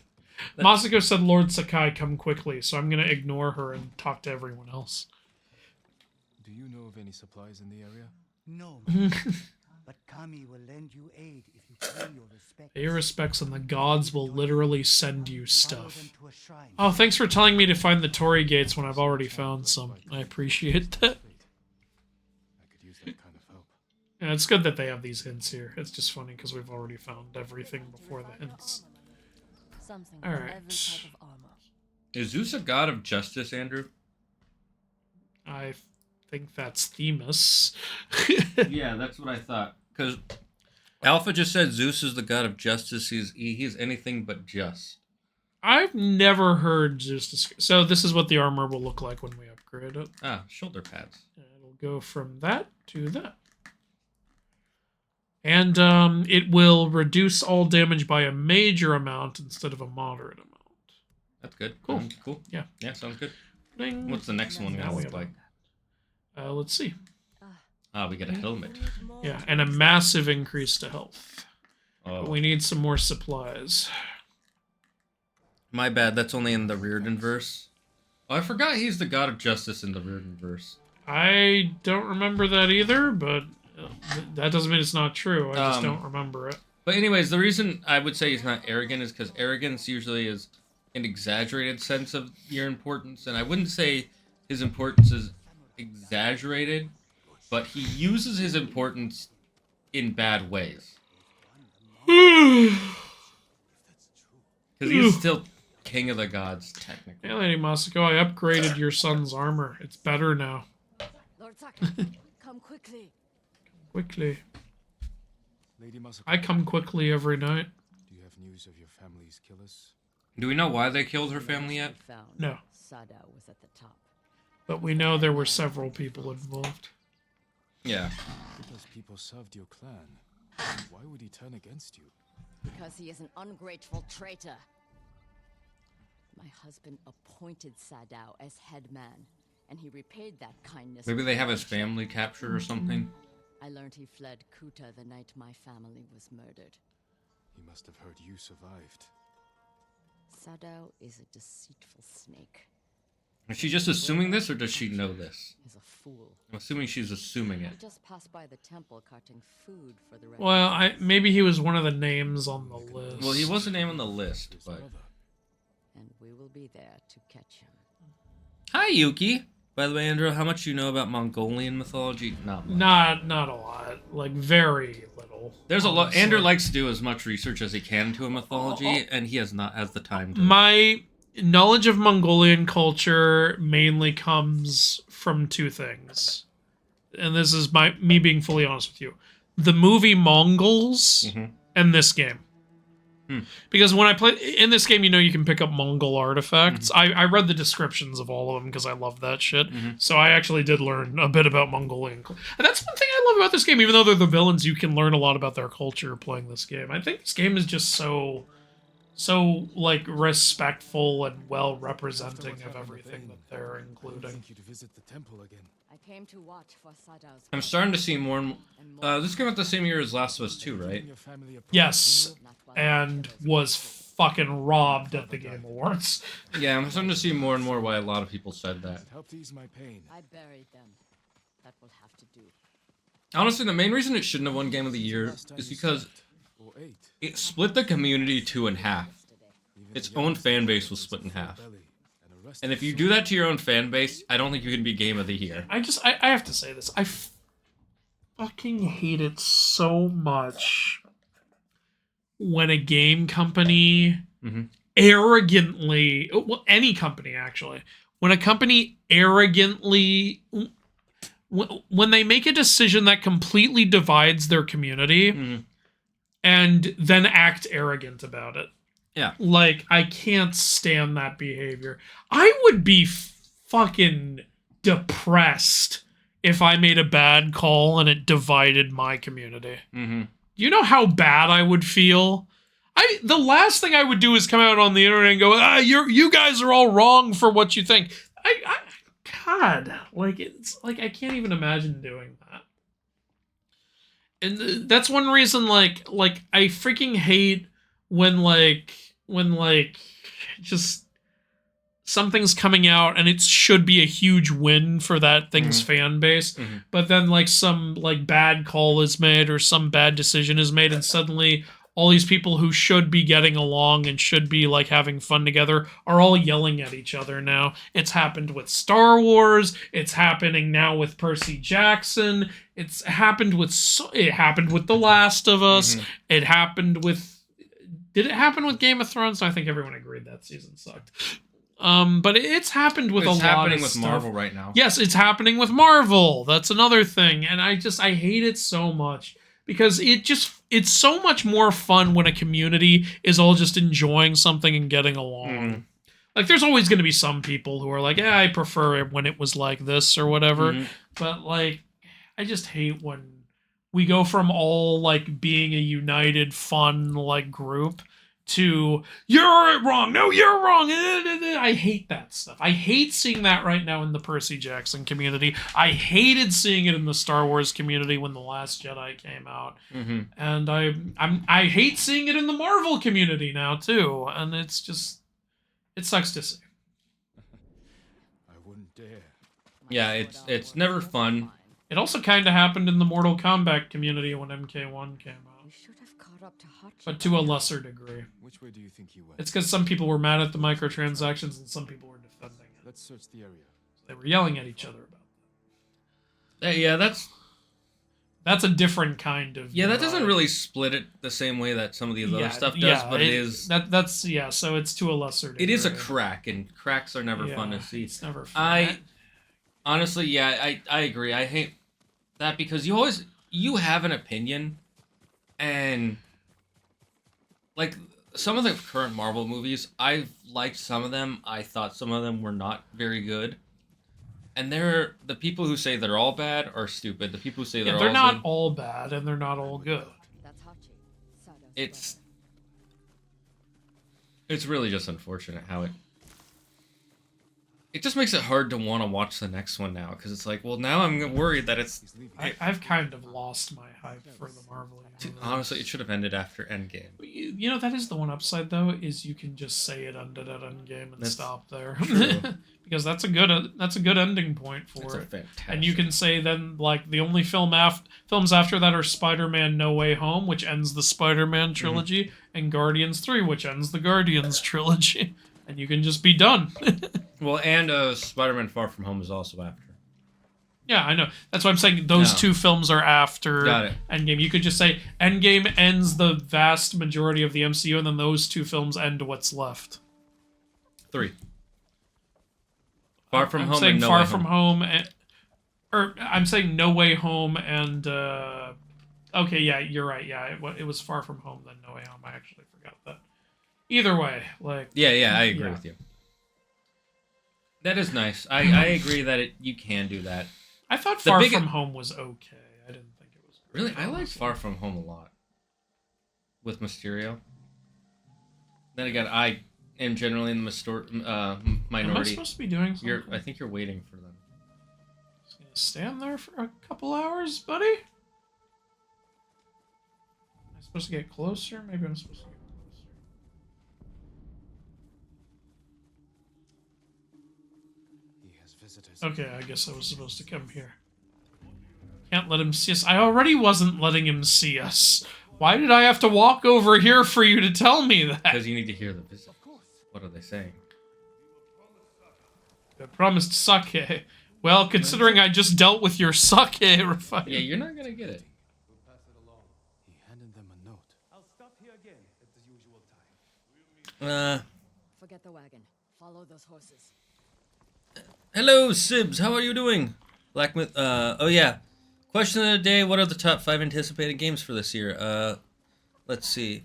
Masako said, Lord Sakai, come quickly, so I'm going to ignore her and talk to everyone else. Do you know of any supplies in the area? No, but Kami will lend you aid if you pay your respects. Pay your respects and the gods will literally send you Follow them stuff. to a shrine. Oh, thanks for telling me to find the Torii gates when I've already found some. I appreciate that. I could use that kind of help. Yeah, it's good that they have these hints here. It's just funny because we've already found everything before the hints. Something All for right. every type of armor. Is Zeus a god of justice, Andrew? I think that's Themis. Yeah, that's what I thought. Because Alpha just said Zeus is the god of justice. He's anything but just. I've never heard Zeus. So this is what the armor will look like when we upgrade it. Ah, shoulder pads. It'll go from that to that. And it will reduce all damage by a major amount instead of a moderate amount. That's good. Cool. Cool. Yeah. Yeah, sounds good. Ding. What's the next one Now gonna we look have like? Let's see. Ah, we get a helmet. Yeah, and a massive increase to health. Oh, But we need some more supplies. my bad. That's only in the Reardon verse. Oh, I forgot he's the god of justice in the Reardon verse. I don't remember that either, but that doesn't mean it's not true. I just don't remember it. But anyways, the reason I would say he's not arrogant is because arrogance usually is an exaggerated sense of your importance, and I wouldn't say his importance is exaggerated, but he uses his importance in bad ways. Because he's still king of the gods, technically. Hey, Lady Masako, I upgraded your son's armor. It's better now. Lord Saki, come quickly. Quickly. Lady Masako, I come quickly every night. do you have news of your family's killers? Do we know why they killed her family yet? Found No. Sada was at the top. But we know there were several people involved. Yeah. Because people served your clan. Why would he turn against you? Because he is an ungrateful traitor. My husband appointed Sadao as head man, and he repaid that kindness. Maybe they have his family captured or something. I learned he fled Kuta the night my family was murdered. He must have heard you survived. Sadao is a deceitful snake. Is she just assuming this, or does she know this? He's a fool. I'm assuming she's assuming He it. just passed by the temple carting food for the rest. Well, maybe he was one of the names on the list. Well, he was a name on the list, His but... brother. And we will be there to catch him. Hi, Yuki! By the way, Andrew, how much you know about Mongolian mythology? Not much. Not a lot. Like, very little. There's a lot. honestly. Andrew likes to do as much research as he can to a mythology, and he has not has the time to. My knowledge of Mongolian culture mainly comes from two things. And this is me being fully honest with you. The movie Mongols Mhm. and this game. Hmm. Because when I play in this game, you can pick up Mongol artifacts. I read the descriptions of all of them because I love that shit. So I actually did learn a bit about Mongolian. And that's one thing I love about this game. Even though they're the villains, you can learn a lot about their culture playing this game. I think this game is just so like respectful and well representing of everything that they're I including. think you to visit the temple again. I came to watch for Sadao's. I'm starting to see more and and more. This came out the same year as Last of Us 2, right? Giving your family a proper Yes, funeral? Not while and was fucking robbed at the Game Awards. Yeah, I'm starting to see more and more why a lot of people said that. It helped ease my pain. I buried them. That will have to do. Honestly, the main reason it shouldn't have won Game of the Year Last time is you because slept, or ate, it split the community two in half. Yesterday. even Its the own youngest fan of base them was with split in a full half. belly and a restless And if you soul. do that to your own fan base, I don't think you can be Game of the Year. I have to say this. I fucking hate it so much when a game company Mhm. arrogantly, well, any company actually, when a company arrogantly, when they make a decision that completely divides their community Mhm. and then act arrogant about it. Yeah. Like, I can't stand that behavior. I would be fucking depressed if I made a bad call and it divided my community. Mm-hmm. Do you know how bad I would feel? The last thing I would do is come out on the internet and go, you guys are all wrong for what you think. God, like, it's like I can't even imagine doing that. And that's one reason, like I freaking hate when just something's coming out and it should be a huge win for that thing's fan base, but then like some like bad call is made or some bad decision is made, and suddenly all these people who should be getting along and should be like having fun together are all yelling at each other now. It's happened with Star Wars. It's happening now with Percy Jackson. It happened with The Last of Us. It happened with... Did it happen with Game of Thrones? I think everyone agreed that season sucked. But it's happened with a lot of stuff. It's happening with Marvel right now. Yes, it's happening with Marvel. That's another thing. And I hate it so much. Because it's so much more fun when a community is all just enjoying something and getting along. Like, there's always going to be some people who are like, I prefer it when it was like this or whatever. But, like, I just hate when we go from all, like, being a united, fun, like, group to, you're wrong, no, you're wrong. I hate that stuff. I hate seeing that right now in the Percy Jackson community. I hated seeing it in the Star Wars community when The Last Jedi came out. And I hate seeing it in the Marvel community now too. And it's just, it sucks to see. I wouldn't dare. Yeah, it's never fun. It also kind of happened in the Mortal Kombat community when MK1 came out. But to a lesser degree. Which way do you think you went? It's because some people were mad at the microtransactions and some people were defending it. Let's search the area. They were yelling at each other about that. Yeah, that's a different kind of... Yeah, that doesn't really split it the same way that some of the other stuff does, but it is... So it's to a lesser degree. It is a crack, and cracks are never fun to see. It's never fun. Honestly, I agree. I hate that because you have an opinion, and... Like, some of the current Marvel movies, I've liked some of them. I thought some of them were not very good. And the people who say they're all bad are stupid. The people who say they're not good, all bad and they're not all good. It's really just unfortunate how it just makes it hard to want to watch the next one now, because it's like, well, now I'm worried that I've kind of lost my hype for the Marvel universe. Honestly, it should have ended after Endgame. You know, that is the one upside, though, is you can just say it ended at Endgame and stop there. Because that's a good ending point for it. And you can say then, like, the only films after that are Spider-Man No Way Home, which ends the Spider-Man trilogy, and Guardians 3, which ends the Guardians trilogy. And you can just be done. Well, and Spider-Man Far From Home is also after. Yeah, I know. That's why I'm saying those two films are after Endgame. You could just say Endgame ends the vast majority of the MCU, and then those two films end what's left. 3. Far From I'm Home saying and No Far Way From Home. Or I'm saying No Way Home and... okay, yeah, you're right. Yeah, it was Far From Home, then No Way Home. I actually forgot that. Either way, like... Yeah, I agree with you. That is nice. I agree that you can do that. I thought Far From Home was okay. I didn't think it was great. Really? I liked Far From Home a lot. With Mysterio. Then again, I am generally in the minority. Am I supposed to be doing something? I think you're waiting for them. Just gonna stand there for a couple hours, buddy? Am I supposed to get closer? Maybe I'm supposed to get closer. Okay, I guess I was supposed to come here. Can't let him see us. I already wasn't letting him see us. Why did I have to walk over here for you to tell me that? Because you need to hear the visit. What are they saying? I promised sake. Well, considering I just dealt with your sake refinement. Yeah, you're not gonna get it. He handed them a note. I'll stop here again at the usual time. Forget the wagon. Follow those horses. Hello, Sibs. How are you doing? Black Myth. Oh yeah. Question of the day: what are the top 5 anticipated games for this year? Let's see.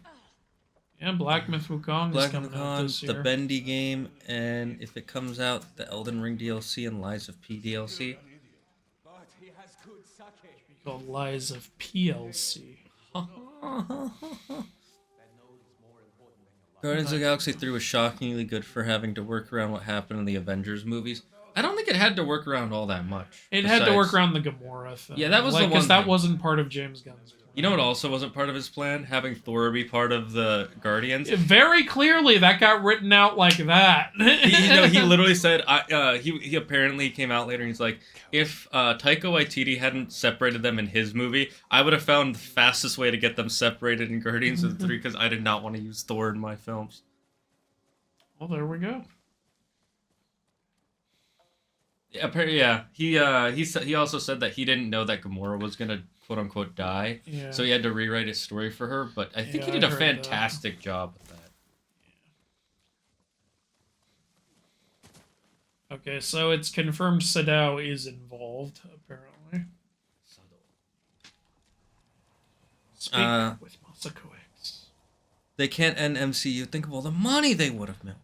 Yeah, Black Myth Wukong is coming out this year. The Bendy game, and if it comes out, the Elden Ring DLC and Lies of P DLC. Called Lies of PLC. Guardians of the Galaxy 3 was shockingly good for having to work around what happened in the Avengers movies. I don't think it had to work around all that much. It had to work around the Gamora thing. Yeah, that was the one because that thing. wasn't part of James Gunn's plan. You know what also wasn't part of his plan? Having Thor be part of the Guardians. Very clearly, that got written out like that. He literally said, he apparently came out later and he's like, if Taika Waititi hadn't separated them in his movie, I would have found the fastest way to get them separated in Guardians of the 3 because I did not want to use Thor in my films. Well, there we go. Yeah, he also said that he didn't know that Gamora was gonna quote unquote die, Yeah. so he had to rewrite his story for her. But I think he Yeah, did I a heard fantastic job with that. Okay, so it's confirmed Sadao is involved, apparently. Speak with Masako X. They can't end MCU. Think of all the money they would have milked.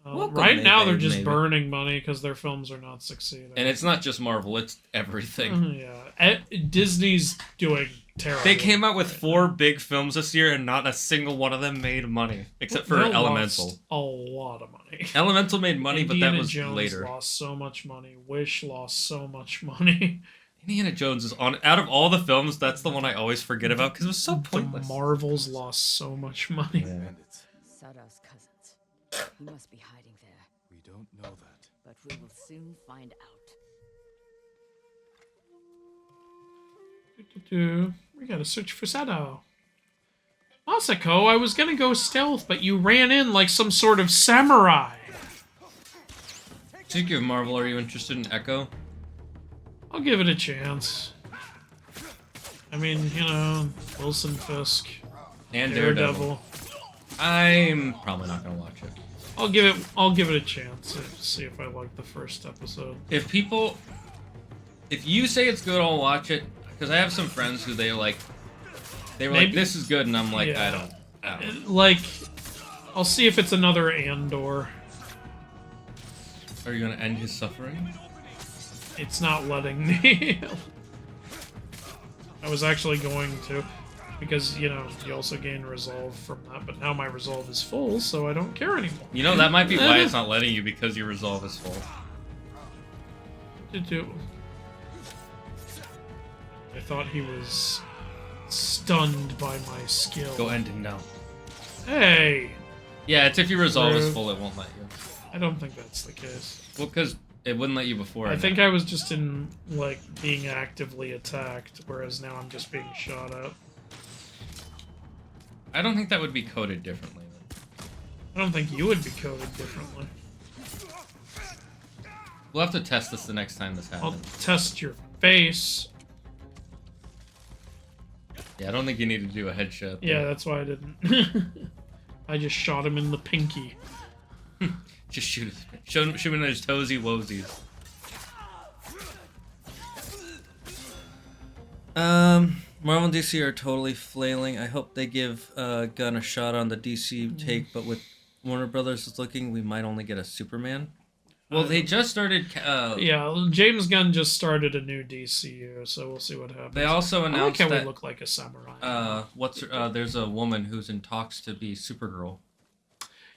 Welcome, Right now, maybe, they're just maybe. burning money because their films are not succeeding. And it's not just Marvel; it's everything. Yeah. Disney's doing terrible. They came out with 4 big films this year, and not a single one of them made money, except for They Elemental. lost a lot of money. Elemental made money, but Indiana that was Jones later. lost so much money. Wish lost so much money. Indiana Jones is on. Out of all the films, that's the one I always forget about because it was so pointless. The Marvels lost so much money. Bandits. Sadao's cousins. He must be hiding there, We don't know that. but we will soon find out. We gotta search for Sadao. Masako, I was gonna go stealth, but you ran in like some sort of samurai. Speaking of Marvel, are you interested in Echo? I'll give it a chance. I mean, you know, Wilson Fisk, And Daredevil. I'm probably not gonna watch it. I'll give it a chance to see if I like the first episode. If you say it's good, I'll watch it. Because I have some friends who they were like, Maybe- this is good, and I'm like, Yeah. I don't. Like, I'll see if it's another Andor. Are you gonna end his suffering? It's not letting me. I was actually going to, because, you know, you also gain resolve from that, but now my resolve is full, so I don't care anymore. You know, that might be why it's not letting you, because your resolve is full. I thought he was stunned by my skill. Go end him now. Hey! Yeah, it's if your resolve is Rude. full, it won't let you. I don't think that's the case. Well, because it wouldn't let you before. I think I was just in, like, being actively attacked, whereas now I'm just being shot at. I don't think that would be coded differently. I don't think you would be coded differently. We'll have to test this the next time this I'll happens. test your face. Yeah, I don't think you need to do a headshot. Yeah, that's why I didn't. I just shot him in the pinky. Just shoot him in his toesy woesies. Marvel and DC are totally flailing. I hope they give Gunn a shot on the DC take, but with Warner Brothers is looking, we might only get a Superman. Well, they just started. Yeah, James Gunn just started a new DCU, so we'll see what happens. They also I like announced how we that look like a samurai. there's a woman who's in talks to be Supergirl.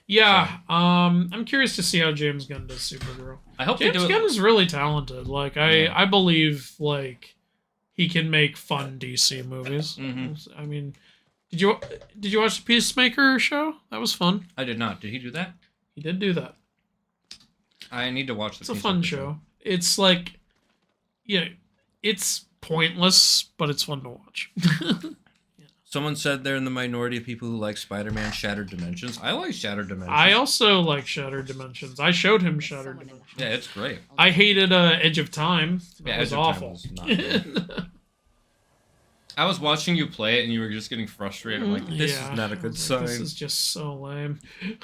Yeah, I'm curious to see how James Gunn does Supergirl. I hope James they do Gunn it. is really talented. Like I believe like he can make fun DC movies. I mean, did you watch the Peacemaker show? That was fun. I did not. Did he do that? He did do that. I need to watch the. It's a fun show. It's like, yeah, it's pointless, but it's fun to watch. Someone said they're in the minority of people who like Spider-Man Shattered Dimensions. I like Shattered Dimensions. I also like Shattered Dimensions. I showed him Shattered Dimensions. Yeah, it's great. I hated Edge of Time. That Yeah, was Edge of Time awful. was not good. I was watching you play it, and you were just getting frustrated. I'm like, this Yeah, is not a I good was like, sign. This is just so lame.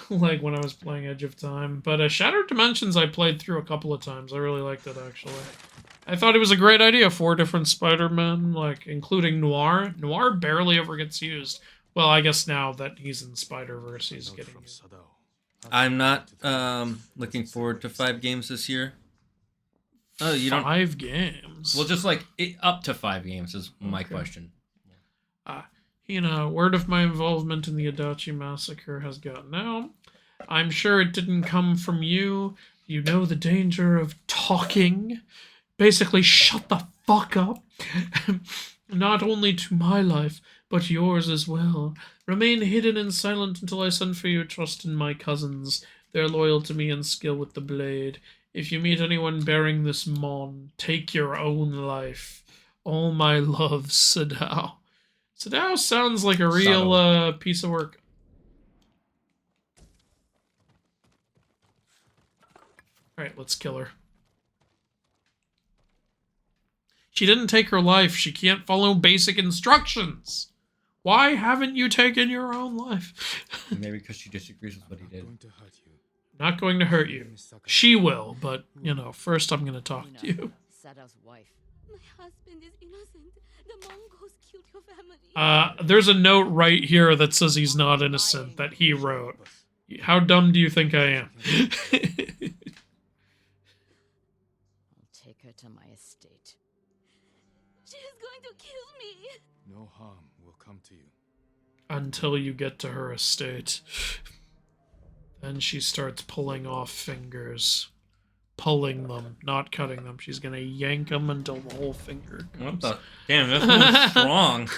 Like when I was playing Edge of Time. But Shattered Dimensions I played through a couple of times. I really liked it, actually. I thought it was a great idea. 4 different Spider-Men, like, including Noir. Noir barely ever gets used. Well, I guess now that he's in Spider-Verse, he's getting used. I'm not looking forward to 5 games this year. Oh, you don't. 5 games. Well, just like up to 5 games is my question. Word of my involvement in the Adachi massacre has gotten out. I'm sure it didn't come from you. You know the danger of talking. Basically, shut the fuck up. Not only to my life, but yours as well. Remain hidden and silent until I send for you. Trust in my cousins. They're loyal to me and skill with the blade. If you meet anyone bearing this mon, take your own life. All my love, Sadao. Sadao sounds like a real piece of work. Alright, let's kill her. She didn't take her life. She can't follow basic instructions. Why haven't you taken your own life? Maybe because she disagrees with what he did. Not going to hurt you. She will, but, first I'm going to talk to you. Sadao's wife. My husband is innocent. The Mongols killed your family. There's a note right here that says he's not innocent, that he wrote. How dumb do you think I am? I'll take her to my estate. She is going to kill me. No harm will come to you. Until you get to her estate. Then she starts pulling off fingers. Pulling them, not cutting them. She's gonna yank them until the whole finger comes. What the? Damn, this one's strong.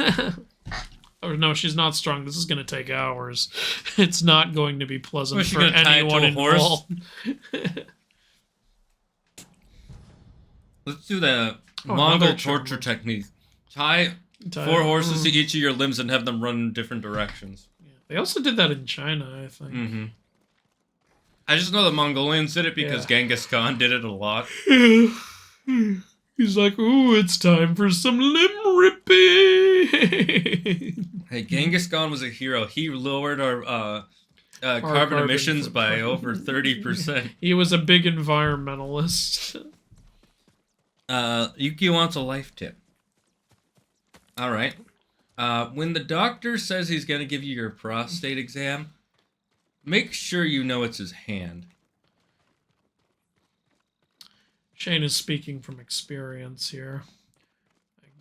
Oh, no, she's not strong. This is gonna take hours. It's not going to be pleasant Was she for gonna tie it to anyone a horse? involved. Let's do the another Mongol charm. torture technique. Tie 4 horses to each of your limbs and have them run in different directions. Yeah. They also did that in China, I think. Mm-hmm. I just know the Mongolians did it because Genghis Khan did it a lot. He's like, ooh, it's time for some limb ripping. Hey, Genghis Khan was a hero. He lowered our carbon emissions by over 30%. He was a big environmentalist. Yuki wants a life tip. All right. When the doctor says he's going to give you your prostate exam, make sure you know it's his hand. Shane is speaking from experience here.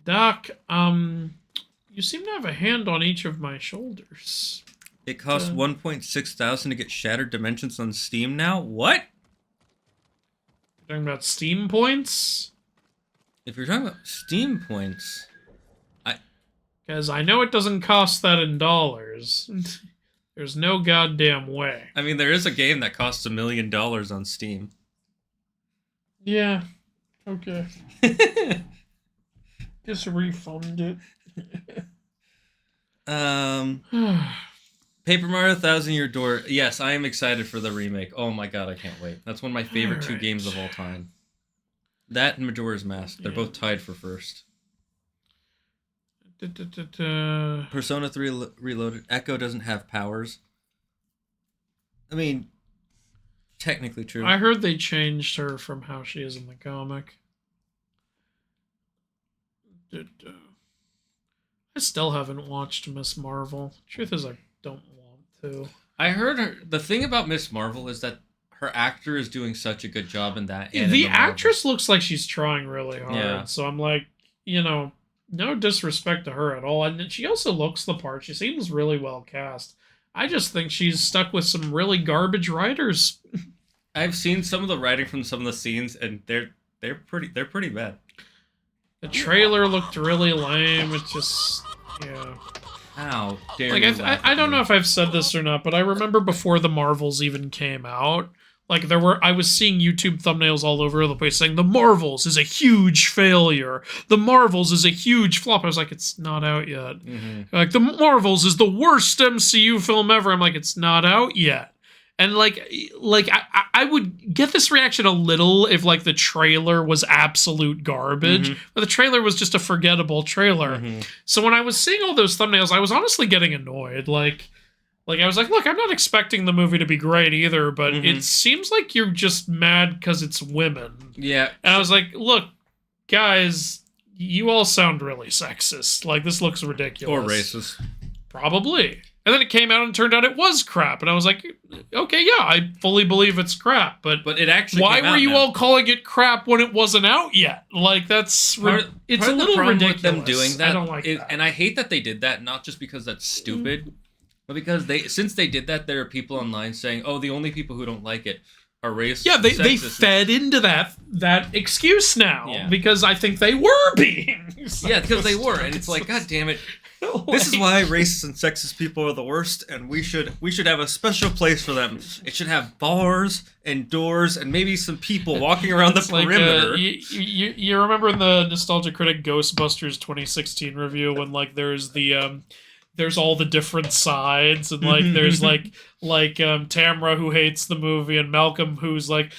Doc, you seem to have a hand on each of my shoulders. It costs 1.6 thousand to get Shattered Dimensions on Steam now? What? You're talking about Steam points? If you're talking about Steam points... Because I know it doesn't cost that in dollars. There's no goddamn way. I mean, there is a game that costs $1 million on Steam. Yeah. Okay. Just refund it. Paper Mario Thousand Year Door. Yes, I am excited for the remake. Oh my god, I can't wait. That's one of my favorite 2 games of all time. That and Majora's Mask. They're both tied for first. Persona 3 Reloaded. Echo doesn't have powers. I mean, technically true. I heard they changed her from how she is in the comic. I still haven't watched Miss Marvel. Truth is, I don't want to. I heard the thing about Miss Marvel is that her actor is doing such a good job in that. And The in the actress looks like she's trying really hard. Yeah. So I'm like, no disrespect to her at all. And she also looks the part. She seems really well cast. I just think she's stuck with some really garbage writers. I've seen some of the writing from some of the scenes, and they're pretty bad. The trailer looked really lame. It's just, yeah. How dare Like, you laugh I at don't me? know if I've said this or not, but I remember before the Marvels even came out, like, I was seeing YouTube thumbnails all over the place saying, the Marvels is a huge failure. The Marvels is a huge flop. I was like, it's not out yet. Mm-hmm. Like, the Marvels is the worst MCU film ever. I'm like, it's not out yet. And, I would get this reaction a little if, like, the trailer was absolute garbage. Mm-hmm. But the trailer was just a forgettable trailer. Mm-hmm. So when I was seeing all those thumbnails, I was honestly getting annoyed. Like I was like, look, I'm not expecting the movie to be great either, but it seems like you're just mad because it's women. Yeah. And I was like, look, guys, you all sound really sexist. Like, this looks ridiculous. Or racist. Probably. And then it came out and turned out it was crap. And I was like, okay, yeah, I fully believe it's crap. But it actually why came were out you now. all calling it crap when it wasn't out yet? Like, that's... it's Part a of the little problem ridiculous. with them doing that I don't like is, that. and I hate that they did that, not just because that's stupid, but because since they did that, there are people online saying, oh, the only people who don't like it are racist. Yeah, they sexist. fed into that excuse now. Yeah. Because I think they were being... Yeah, because they were, and it's like, God damn it. This is why racist and sexist people are the worst, and we should have a special place for them. It should have bars and doors and maybe some people walking around the perimeter. You remember in the Nostalgia Critic Ghostbusters 2016 review when like there's the there's all the different sides and like there's like Tamra who hates the movie and Malcolm who's like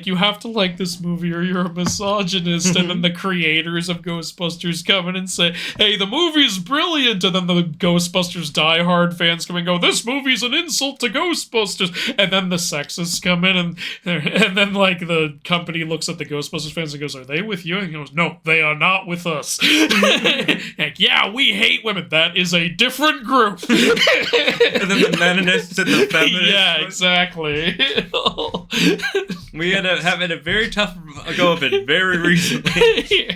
you have to like this movie or you're a misogynist and then the creators of Ghostbusters come in and say, hey, the movie's brilliant, and then the Ghostbusters diehard fans come and go, this movie's an insult to Ghostbusters, and then the sexists come in and then like the company looks at the Ghostbusters fans and goes, are they with you? And he goes, no, they are not with us. Like, yeah, we hate women. That is a different group. And then the meninists and the feminists. Yeah, exactly. We had having a very tough go of it very recently.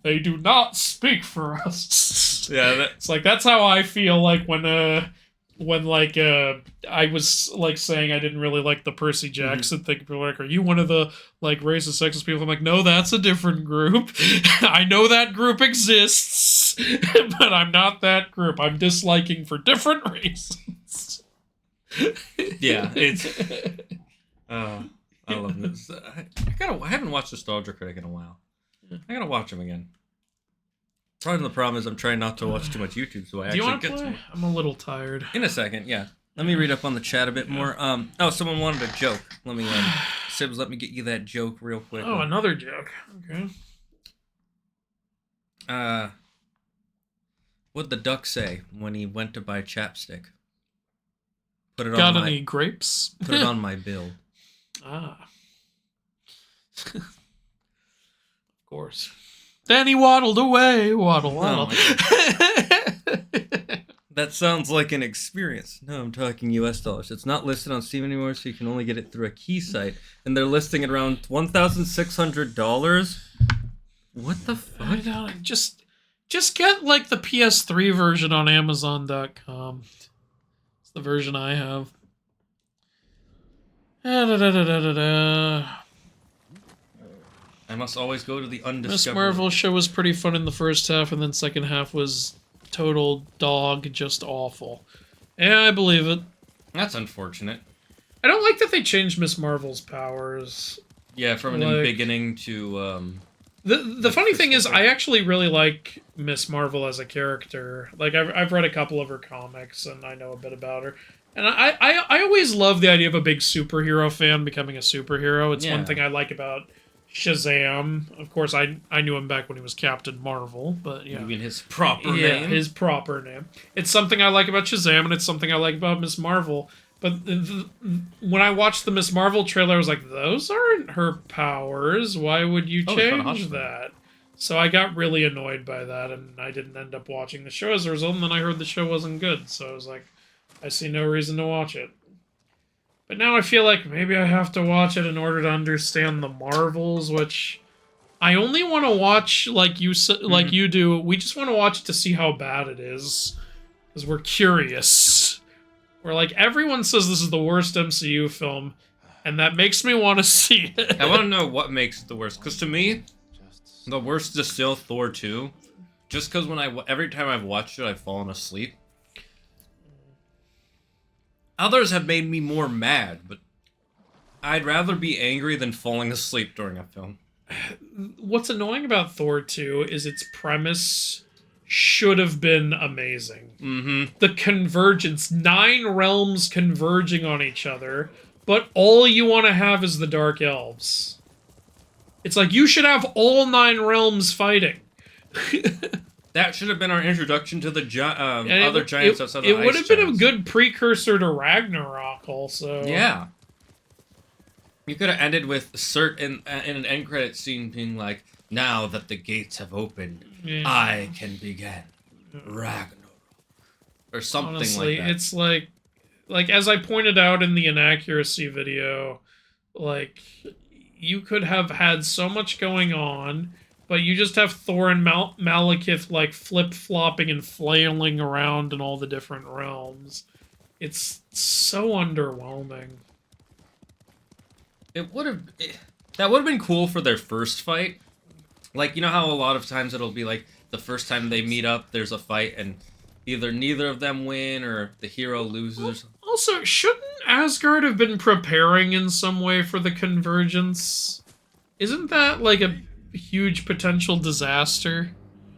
They do not speak for us. Yeah, it's like that's how I feel like when like I was like saying I didn't really like the Percy Jackson thing. People were like, are you one of the like racist, sexist people? I'm like, no, that's a different group. I know that group exists, but I'm not that group. I'm disliking for different reasons. Yeah, it's. I love this. I haven't watched Nostalgia Critic in a while. I gotta watch him again. Part of the problem is I'm trying not to watch too much YouTube, so I Do you actually want to get play? to. I'm a little tired. In a second, yeah. Let me read up on the chat a bit more. Oh, someone wanted a joke. Let me, Sibs, let me get you that joke real quick. Oh, another joke. Okay. What'd the duck say when he went to buy chapstick? Put it Got on any grapes? Put it on my bill. Ah. Of course. Then he waddled away. Waddle, waddle. That sounds like an experience. No, I'm talking US dollars. It's not listed on Steam anymore, so you can only get it through a key site. And they're listing it around $1,600. What the fuck? I know. Just get like the PS3 version on Amazon.com. It's the version I have. I must always go to the undiscovered. Miss Marvel show was pretty fun in the first half, and then second half was total dog, just awful. Yeah, I believe it. That's unfortunate. I don't like that they changed Miss Marvel's powers. Yeah, from an beginning to The funny thing is, I actually really like Miss Marvel as a character. Like I've read a couple of her comics, and I know a bit about her. And I always love the idea of a big superhero fan becoming a superhero. It's one thing I like about Shazam. Of course, I knew him back when he was Captain Marvel, but yeah. You mean his proper name? His proper name. It's something I like about Shazam, and it's something I like about Miss Marvel. But when I watched the Miss Marvel trailer, I was like, those aren't her powers. Why would you change that? So I got really annoyed by that, and I didn't end up watching the show as a result, and then I heard the show wasn't good. So I was like, I see no reason to watch it. But now I feel like maybe I have to watch it in order to understand the Marvels, which I only want to watch like you do. We just want to watch it to see how bad it is, because we're curious. We're like, everyone says this is the worst MCU film, and that makes me want to see it. I want to know what makes it the worst, because to me, the worst is still Thor 2. Just because every time I've watched it, I've fallen asleep. Others have made me more mad, but I'd rather be angry than falling asleep during a film. What's annoying about Thor 2 is its premise should have been amazing. Mm-hmm. The convergence, 9 realms converging on each other, but all you want to have is the Dark Elves. It's like, you should have all 9 realms fighting. That should have been our introduction to the other giants outside the ice. It would have been a good precursor to Ragnarok, also. Yeah. You could have ended with Cert in an end credit scene being like, now that the gates have opened, I can begin Ragnarok. or something Honestly, like that. it's like as I pointed out in the inaccuracy video, like you could have had so much going on, but you just have Thor and Malekith like flip-flopping and flailing around in all the different realms. It's so underwhelming. It would have that would have been cool for their first fight. Like, you know how a lot of times it'll be like the first time they meet up, there's a fight, and either neither of them win or the hero loses. Also, shouldn't Asgard have been preparing in some way for the convergence? Isn't that like a huge potential disaster?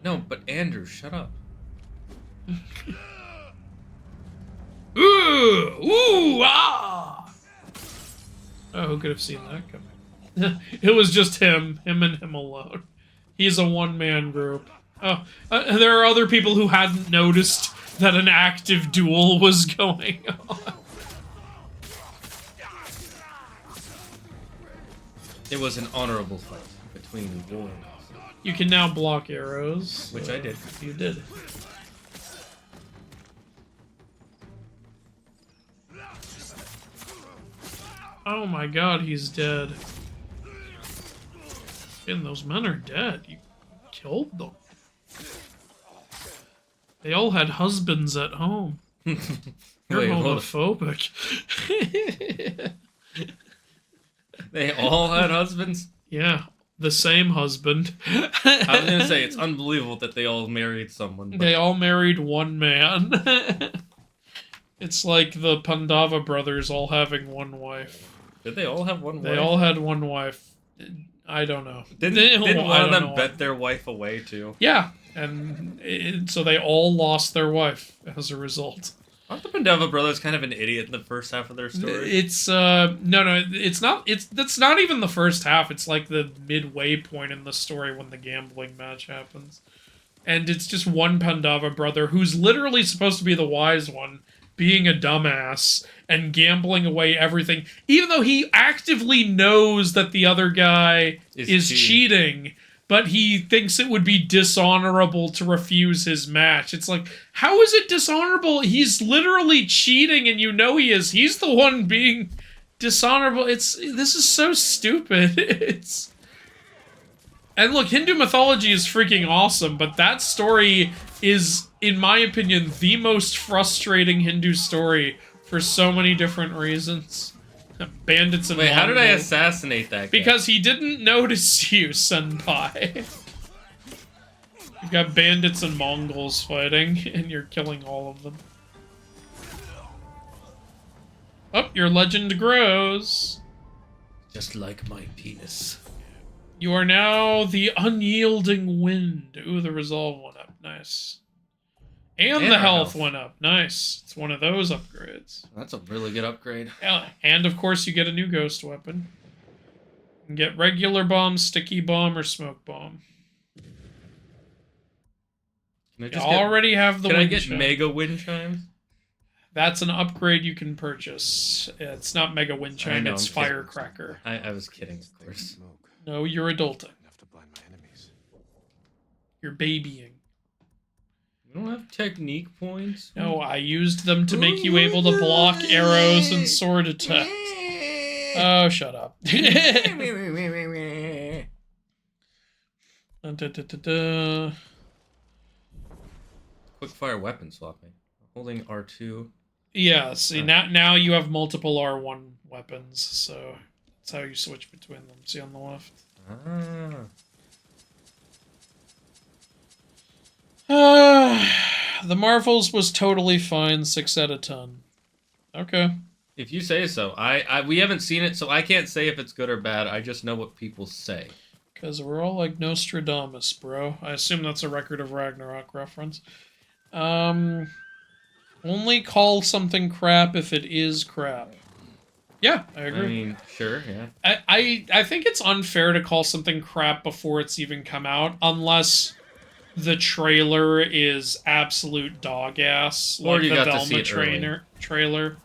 No, but Andrew, shut up. Ooh, ah! Oh, who could have seen that coming? It was just him and him alone. He's a one-man group. Oh, there are other people who hadn't noticed that an active duel was going on. It was an honorable fight between warriors. You can now block arrows. Which I did. You did. Oh my god, he's dead. And those men are dead. You killed them. They all had husbands at home. You're Wait, hold on. homophobic. They all had husbands? Yeah, the same husband. I was gonna say, it's unbelievable that they all married someone. But... They all married one man. It's like the Pandava brothers all having one wife. Did they all have one wife? They all had one wife. I don't know. Didn't one of them know. bet their wife away, too? Yeah, and so they all lost their wife as a result. Aren't the Pandava brothers kind of an idiot in the first half of their story? It's no, it's not. That's not even the first half. It's like the midway point in the story when the gambling match happens, and it's just one Pandava brother who's literally supposed to be the wise one, being a dumbass and gambling away everything, even though he actively knows that the other guy is cheating. But he thinks it would be dishonorable to refuse his match. It's like, how is it dishonorable? He's literally cheating and you know he is. He's the one being dishonorable. This is so stupid. And look, Hindu mythology is freaking awesome, but that story is, in my opinion, the most frustrating Hindu story for so many different reasons. Bandits and Wait, how did I Mongols. assassinate that guy? Because he didn't notice you, Senpai. You've got bandits and Mongols fighting, and you're killing all of them. Oh, your legend grows. Just like my penis. You are now the unyielding wind. Ooh, the resolve went up. Nice. And the health went up. Nice. It's one of those upgrades. That's a really good upgrade. Yeah. And, of course, you get a new ghost weapon. You can get regular bomb, sticky bomb, or smoke bomb. Can I You already have the Can I wind get chime. mega wind chimes? That's an upgrade you can purchase. It's not Mega Wind Chime, know, it's I'm kidding. Firecracker. I was kidding, of course. No, you're adulting. Enough to blind my enemies. You're babying. You don't have technique points? No, I used them to make you able to block arrows and sword attacks. Oh, shut up. Quick-fire weapon swapping. Holding R2. Yeah, see, now you have multiple R1 weapons, so that's how you switch between them. See on the left? The Marvels was totally fine, 6 out of 10. Okay. If you say so. We haven't seen it, so I can't say if it's good or bad. I just know what people say. Because we're all like Nostradamus, bro. I assume that's a Record of Ragnarok reference. Only call something crap if it is crap. Yeah, I agree. I mean, sure, yeah. I think it's unfair to call something crap before it's even come out, unless the trailer is absolute dog ass, Or like you the got to see Velma it trailer.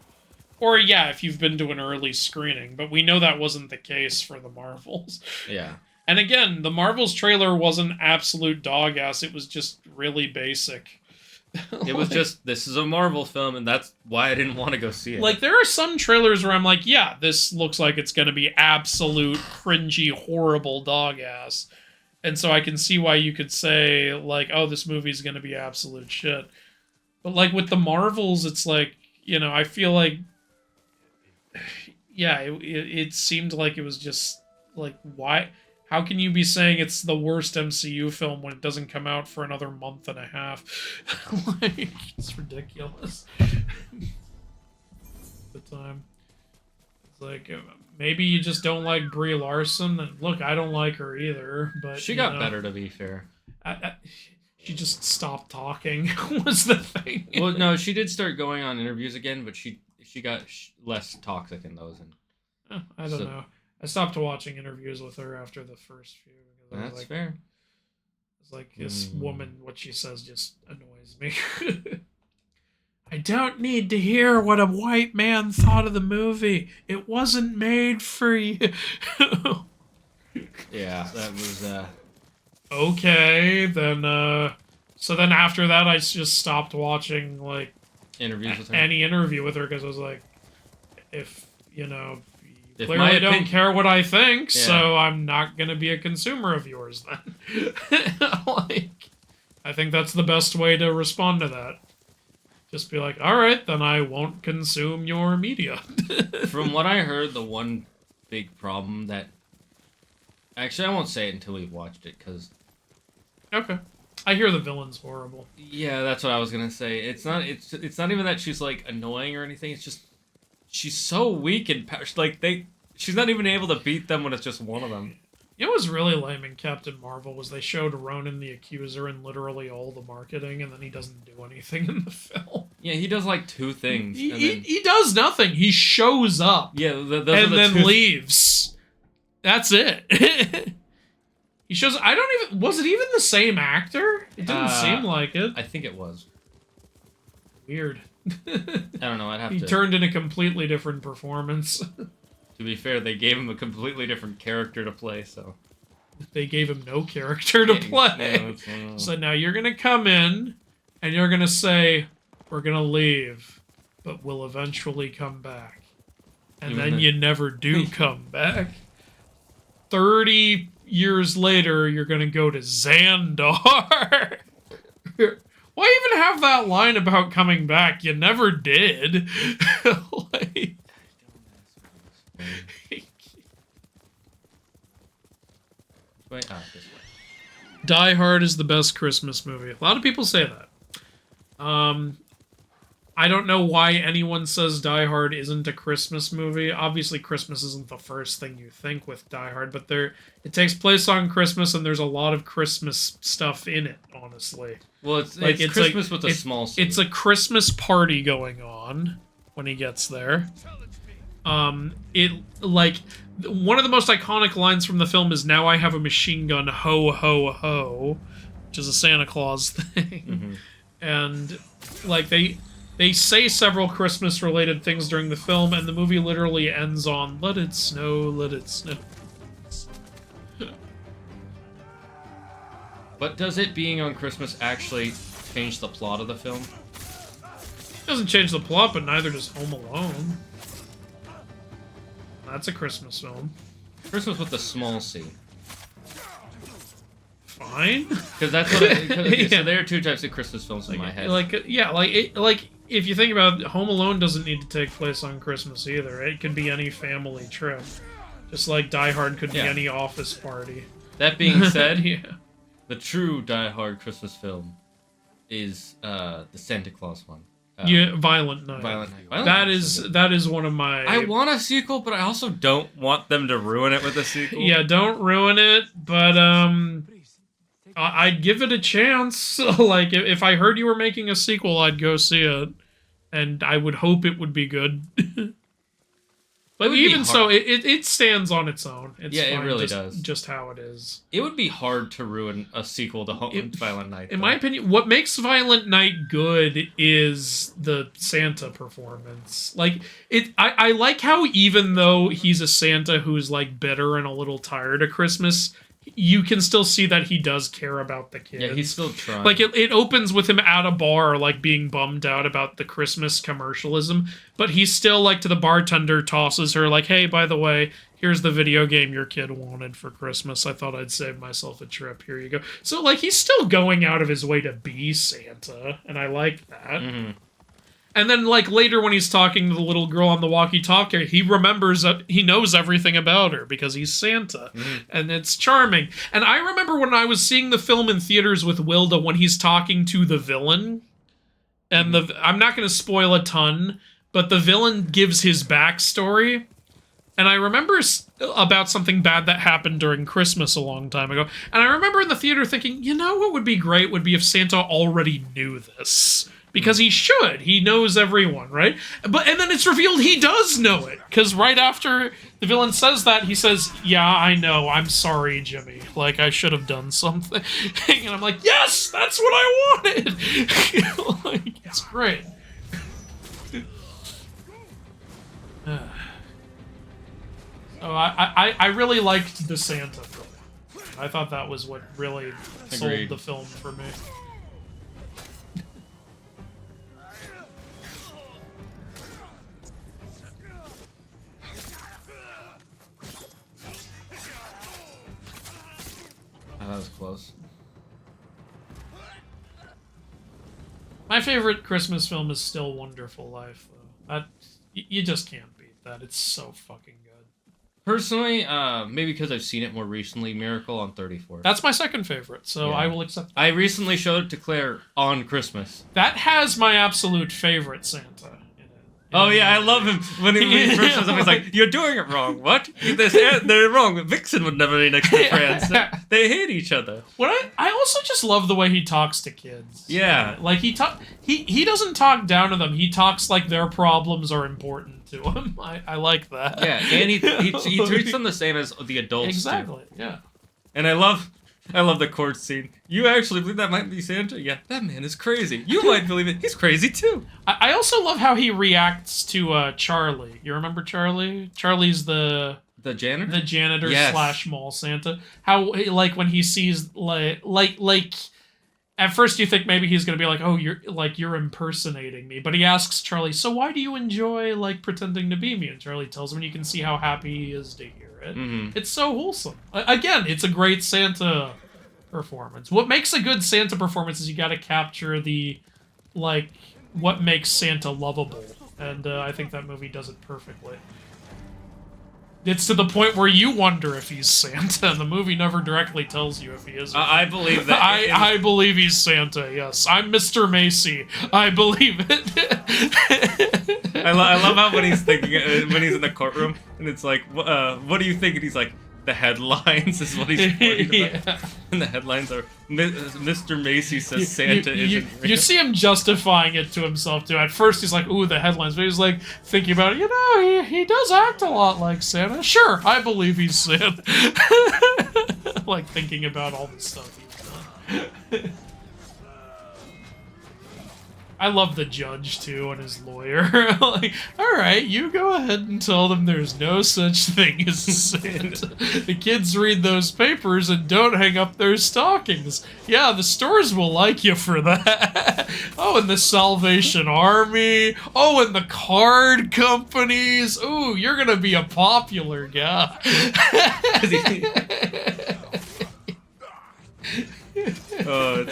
Or yeah, if you've been to an early screening, but we know that wasn't the case for the Marvels. Yeah. And again, the Marvels trailer wasn't absolute dog ass, it was just really basic. It was just, this is a Marvel film, and that's why I didn't want to go see it. Like, there are some trailers where I'm like, yeah, this looks like it's going to be absolute cringy, horrible dog ass. And so I can see why you could say, like, oh, this movie's going to be absolute shit. But, like, with the Marvels, it's like, you know, I feel like, yeah, it seemed like it was just, like, why... How can you be saying it's the worst MCU film when it doesn't come out for another month and a half? Like, it's ridiculous. The time. It's like, maybe you just don't like Brie Larson. And look, I don't like her either, but... She got better, to be fair. She just stopped talking, was the thing. Well, no, she did start going on interviews again, but she got less toxic in those. And I don't know. I stopped watching interviews with her after the first few. That's like, fair. It's like, this woman, what she says just annoys me. I don't need to hear what a white man thought of the movie. It wasn't made for you. Yeah, that was... Okay, then, so then after that, I just stopped watching, like... Interviews with her? Any interview with her, because I was like, if, you know... If Clearly don't care what I think, so I'm not going to be a consumer of yours then. Like, I think that's the best way to respond to that. Just be like, alright, then I won't consume your media. From what I heard, the one big problem that... Actually, I won't say it until we've watched it, because... Okay. I hear the villain's horrible. Yeah, that's what I was going to say. It's not even that she's, like, annoying or anything, it's just... She's so weak and like she's not even able to beat them when it's just one of them. You know what was really lame in Captain Marvel was they showed Ronan the Accuser in literally all the marketing, and then he doesn't do anything in the film. Yeah, he does like two things. He does nothing. He shows up. Yeah, and then leaves. That's it. He shows. I don't even. Was it even the same actor? It didn't seem like it. I think it was. Weird. I don't know. I'd have to. He turned in a completely different performance. To be fair, they gave him a completely different character to play, so. They gave him no character to play. So now you're gonna come in, and you're gonna say, "We're gonna leave, but we'll eventually come back," and then you never do come back. 30 years later, you're gonna go to Xandar. Why even have that line about coming back? You never did. Like... Wait, this way. Die Hard is the best Christmas movie. A lot of people say that. I don't know why anyone says Die Hard isn't a Christmas movie. Obviously, Christmas isn't the first thing you think with Die Hard, but it takes place on Christmas, and there's a lot of Christmas stuff in it, honestly. Well, it's Christmas with a small city. It's a Christmas party going on when he gets there. One of the most iconic lines from the film is, "Now I have a machine gun, ho, ho, ho," which is a Santa Claus thing. Mm-hmm. And, like, they say several Christmas-related things during the film, and the movie literally ends on, "Let it snow, let it snow." But does it being on Christmas actually change the plot of the film? It doesn't change the plot, but neither does Home Alone. That's a Christmas film. Christmas with a small C. Fine. Because that's what. So there are two types of Christmas films in my head. If you think about it, Home Alone doesn't need to take place on Christmas either. It could be any family trip, just like Die Hard could be any office party. That being said, the true Die Hard Christmas film is the Santa Claus one. Violent Night. That is one of my... I want a sequel, but I also don't want them to ruin it with a sequel. Yeah, don't ruin it, but I'd give it a chance. Like, if I heard you were making a sequel, I'd go see it. And I would hope it would be good. But even so, it stands on its own. It's fine, it really does. Just how it is. It would be hard to ruin a sequel to Violent Night. In my opinion, what makes Violent Night good is the Santa performance. Like, I like how even though he's a Santa who's, like, bitter and a little tired of Christmas, you can still see that he does care about the kids. Yeah, he's still trying. Like, it opens with him at a bar, like, being bummed out about the Christmas commercialism, but he's still, like, to the bartender, tosses her, like, hey, by the way, here's the video game your kid wanted for Christmas. I thought I'd save myself a trip. Here you go. So, like, he's still going out of his way to be Santa, and I like that. Mm-hmm. And then, like, later when he's talking to the little girl on the walkie-talkie, he remembers that he knows everything about her because he's Santa. Mm-hmm. And it's charming. And I remember when I was seeing the film in theaters with Wilda, when he's talking to the villain, and I'm not going to spoil a ton, but the villain gives his backstory. And I remember about something bad that happened during Christmas a long time ago. And I remember in the theater thinking, you know what would be great would be if Santa already knew this. Because he should. He knows everyone, right? And then it's revealed he does know it. Because right after the villain says that, he says, yeah, I know. I'm sorry, Jimmy. Like, I should have done something. And I'm like, yes! That's what I wanted! Like, it's great. Oh, I really liked the Santa film. I thought that was what really sold the film for me. That was close. My favorite Christmas film is still Wonderful Life, though. You just can't beat that. It's so fucking good. Personally, maybe because I've seen it more recently, Miracle on 34th. That's my second favorite, so I will accept that. I recently showed it to Claire on Christmas. That has my absolute favorite Santa in it. Oh yeah, I love him when he first shows up. He's like, "You're doing it wrong. What? They're wrong. Vixen would never be next to friends. They hate each other." I also just love the way he talks to kids. Yeah, like he doesn't talk down to them. He talks like their problems are important to him. I like that. Yeah, and he treats them the same as the adults. Exactly. Do. Yeah. And I love the court scene. You actually believe that might be Santa? Yeah, that man is crazy. You might believe it. He's crazy too. I also love how he reacts to Charlie. You remember Charlie? Charlie's the janitor? The janitor / mall Santa. How, like, when he sees, like, at first you think maybe he's going to be like, oh, you're impersonating me. But he asks Charlie, so why do you enjoy, like, pretending to be me? And Charlie tells him, and you can see how happy he is to hear it. Mm-hmm. It's so wholesome. Again, it's a great Santa performance. What makes a good Santa performance is you got to capture the, like, what makes Santa lovable. And I think that movie does it perfectly. It's to the point where you wonder if he's Santa, and the movie never directly tells you if he is. I believe that. I believe he's Santa, yes. I'm Mr. Macy. I believe it. I love how when he's thinking, when he's in the courtroom, and it's like, what do you think? And he's like, the headlines is what he's worried about. Yeah. And the headlines are, Mr. Macy says Santa isn't real. You see him justifying it to himself, too. At first, he's like, ooh, the headlines. But he's like, thinking about it, you know, he does act a lot like Santa. Sure, I believe he's Santa. Like, thinking about all the stuff he's done. I love the judge, too, and his lawyer. Like, all right, you go ahead and tell them there's no such thing as Santa. The kids read those papers and don't hang up their stockings. Yeah, the stores will like you for that. Oh, and the Salvation Army. Oh, and the card companies. Ooh, you're going to be a popular guy. Oh,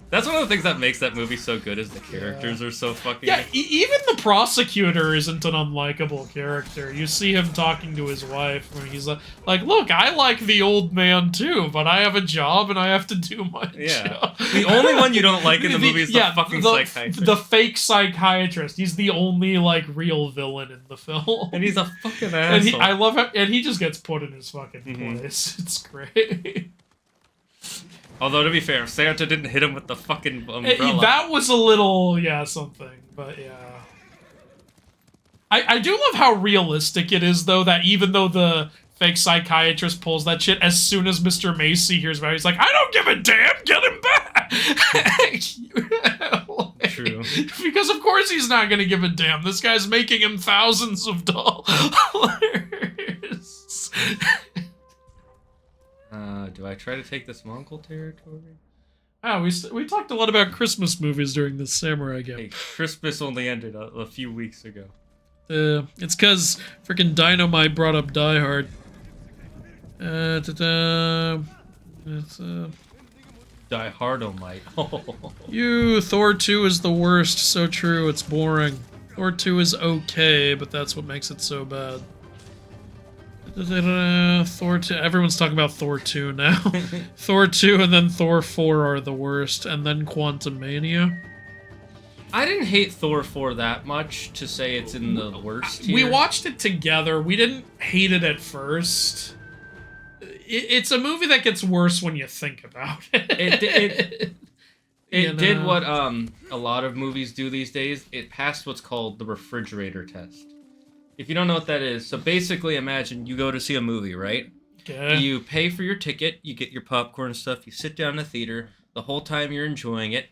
that's one of the things that makes that movie so good is the characters are so fucking... Yeah, even the prosecutor isn't an unlikable character. You see him talking to his wife when he's like, look, I like the old man too, but I have a job and I have to do my job. The only one you don't like in the movie is the fucking psychiatrist. The fake psychiatrist. He's the only, like, real villain in the film. And he's a fucking asshole. I love how, and he just gets put in his fucking place. It's great. Although, to be fair, Santa didn't hit him with the fucking umbrella. That was a little, something. But, yeah. I do love how realistic it is, though, that even though the fake psychiatrist pulls that shit, as soon as Mr. Macy hears about it, he's like, I don't give a damn, get him back! True. Because, of course, he's not going to give a damn. This guy's making him thousands of dollars. Do I try to take this Mongol territory? Ah, we talked a lot about Christmas movies during this Samurai game. Hey, Christmas only ended a few weeks ago. It's because freaking Dynamite brought up Die Hard. It's Die Hardomite. You, Thor 2 is the worst. So true, it's boring. Thor 2 is okay, but that's what makes it so bad. Thor 2, everyone's talking about Thor 2 now. Thor 2 and then Thor 4 are the worst, and then Quantum Mania. I didn't hate Thor 4 that much to say it's in the worst tier. We watched it together. We didn't hate it at first. It's a movie that gets worse when you think about it. It did what a lot of movies do these days. It passed what's called the refrigerator test. If you don't know what that is, so basically imagine you go to see a movie, right? Okay. You pay for your ticket, you get your popcorn and stuff, you sit down in the theater, the whole time you're enjoying it,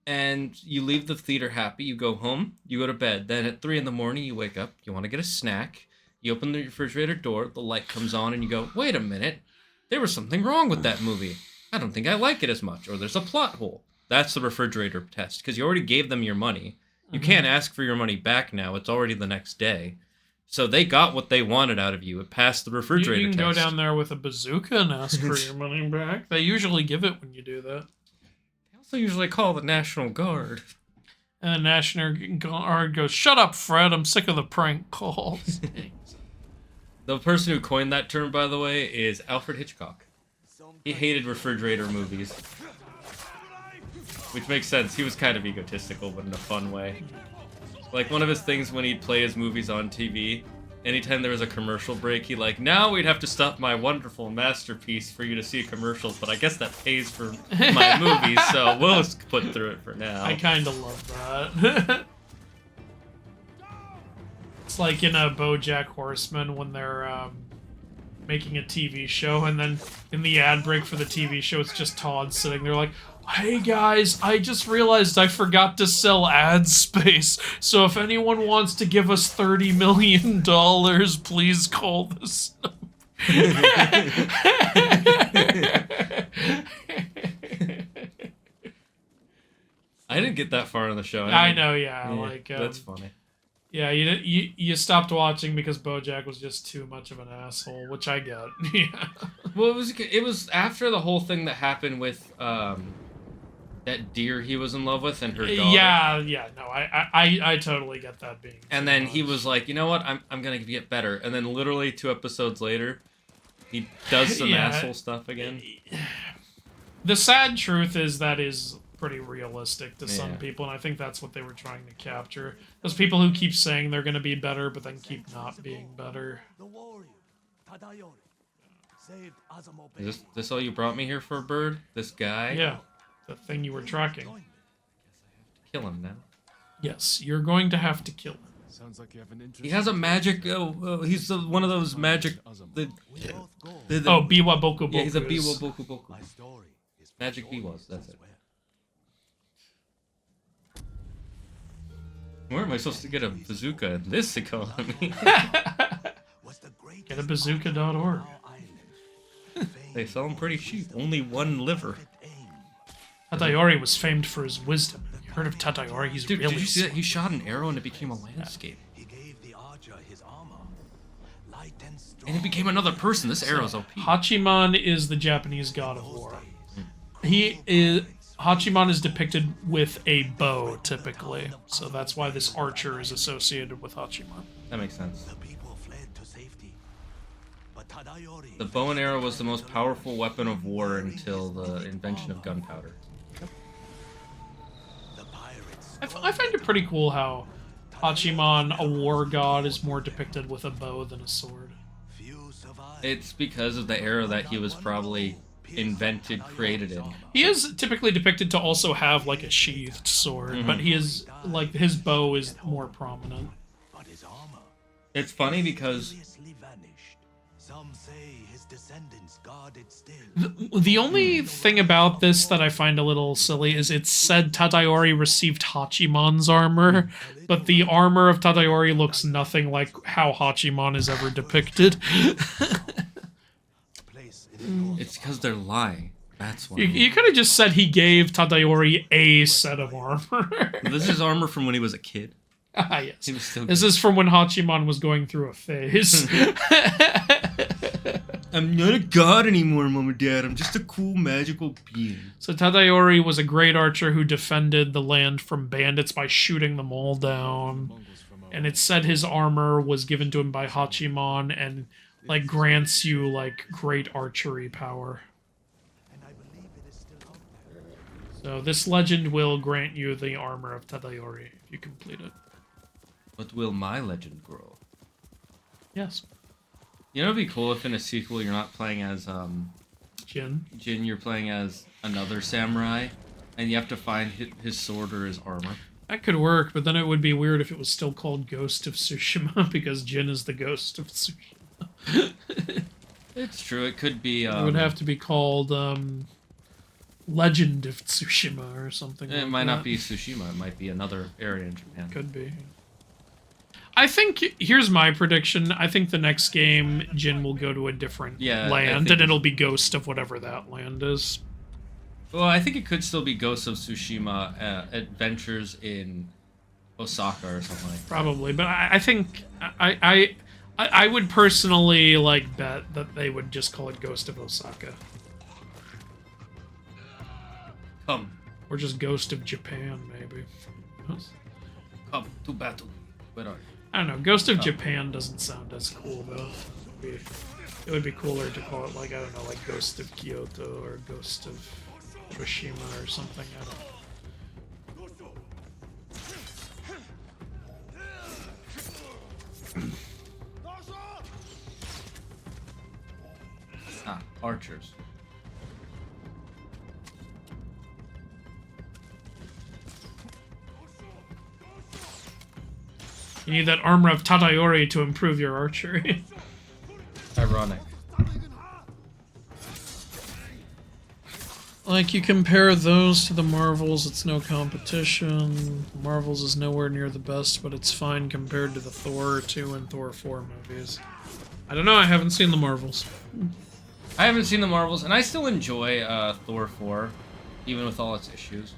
and you leave the theater happy, you go home, you go to bed, then at 3 in the morning you wake up, you want to get a snack, you open the refrigerator door, the light comes on, and you go, wait a minute, there was something wrong with that movie. I don't think I like it as much, or there's a plot hole. That's the refrigerator test, because you already gave them your money. You can't ask for your money back now, it's already the next day. So they got what they wanted out of you. It passed the refrigerator You can test. go down there with a bazooka and ask for your money back. They usually give it when you do that. They also usually call the National Guard. And the National Guard goes, "Shut up, Fred. I'm sick of the prank calls." The person who coined that term, by the way, is Alfred Hitchcock. He hated refrigerator movies. Which makes sense. He was kind of egotistical, but in a fun way. Like, one of his things when he'd play his movies on TV, anytime there was a commercial break, he'd like, now we'd have to stop my wonderful masterpiece for you to see commercials, but I guess that pays for my movies, so we'll just put through it for now. I kind of love that. It's like in a BoJack Horseman when they're making a TV show, and then in the ad break for the TV show, it's just Todd sitting there like, "Hey guys, I just realized I forgot to sell ad space, so if anyone wants to give us $30 million, please call this number." I didn't get that far in the show. I know, yeah, like that's funny. Yeah, you stopped watching because BoJack was just too much of an asshole, which I get. Yeah. Well, it was after the whole thing that happened with that deer he was in love with and her daughter. Yeah, no, I totally get that being. And then he was like, you know what, I'm gonna get better. And then literally 2 episodes later, he does some asshole stuff again. The sad truth is that is pretty realistic to some people, and I think that's what they were trying to capture. Those people who keep saying they're gonna be better, but then keep not being better. Is this all you brought me here for, Bird? This guy? Yeah, the thing you were tracking. Guess I have to kill him now. Yes, you're going to have to kill him. Sounds like you have an interest. He has a magic. He's one of those magic. Biwa Boku Boku. Yeah, he's a Biwa Boku Boku. Magic Biwas. That's it. Where am I supposed to get a bazooka in this economy? Get a bazooka.org. They sell them pretty cheap. Only 1 liver. Tadayori was famed for his wisdom. You heard of Tadayori? He's Dude, really did you see that? He shot an arrow and it became a landscape. And it became another person. This arrow's OP. Hachiman is the Japanese god of war. Hachiman is depicted with a bow, typically. So that's why this archer is associated with Hachiman. That makes sense. The bow and arrow was the most powerful weapon of war until the invention of gunpowder. I find it pretty cool how Hachiman, a war god, is more depicted with a bow than a sword. It's because of the era that he was probably created in. He is typically depicted to also have like a sheathed sword, but he is like his bow is more prominent. It's funny because the only thing about this that I find a little silly is it said Tadayori received Hachiman's armor, but the armor of Tadayori looks nothing like how Hachiman is ever depicted. It's because they're lying. That's why. You could have just said he gave Tadayori a set of armor. This is armor from when he was a kid. Ah, yes. He was still This good. is from when Hachiman was going through a phase. I'm not a god anymore, Mom and Dad. I'm just a cool magical being. So Tadayori was a great archer who defended the land from bandits by shooting them all down. And it said his armor was given to him by Hachiman and like grants you like great archery power. So this legend will grant you the armor of Tadayori if you complete it. But will my legend grow? Yes. You know, it'd be cool if in a sequel you're not playing as Jin. Jin, you're playing as another samurai, and you have to find his sword or his armor. That could work, but then it would be weird if it was still called Ghost of Tsushima because Jin is the ghost of Tsushima. It's true. It could be. It would have to be called Legend of Tsushima or something. It like might that. not be Tsushima. It might be another area in Japan. Could be. I think, here's my prediction. I think the next game, Jin will go to a different land, and it'll be Ghost of whatever that land is. Well, I think it could still be Ghost of Tsushima Adventures in Osaka or something like that. Probably, but I think I would personally like bet that they would just call it Ghost of Osaka. Come. Or just Ghost of Japan, maybe. Come to battle. Where are you? I don't know. Ghost of Japan doesn't sound as cool, though. It would be cooler to call it, like, I don't know, like Ghost of Kyoto or Ghost of Tsushima or something. I don't know. Archers. You need that armor of Tadayori to improve your archery. Ironic. Like, you compare those to the Marvels, it's no competition. Marvels is nowhere near the best, but it's fine compared to the Thor 2 and Thor 4 movies. I don't know, I haven't seen the Marvels. I haven't seen the Marvels, and I still enjoy Thor 4, even with all its issues.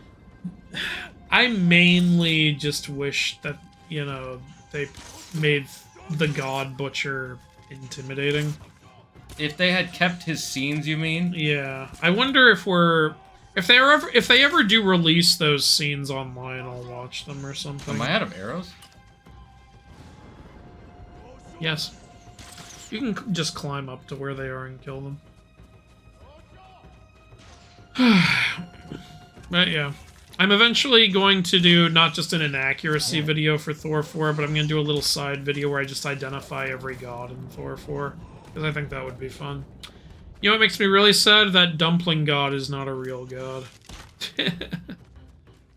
I mainly just wish that, you know, they made the God Butcher intimidating. If they had kept his scenes, you mean? Yeah. I wonder if if they ever do release those scenes online, I'll watch them or something. Am I out of arrows? Yes. You can just climb up to where they are and kill them. But yeah. I'm eventually going to do not just an inaccuracy video for Thor 4, but I'm going to do a little side video where I just identify every god in Thor 4. Because I think that would be fun. You know what makes me really sad? That dumpling god is not a real god.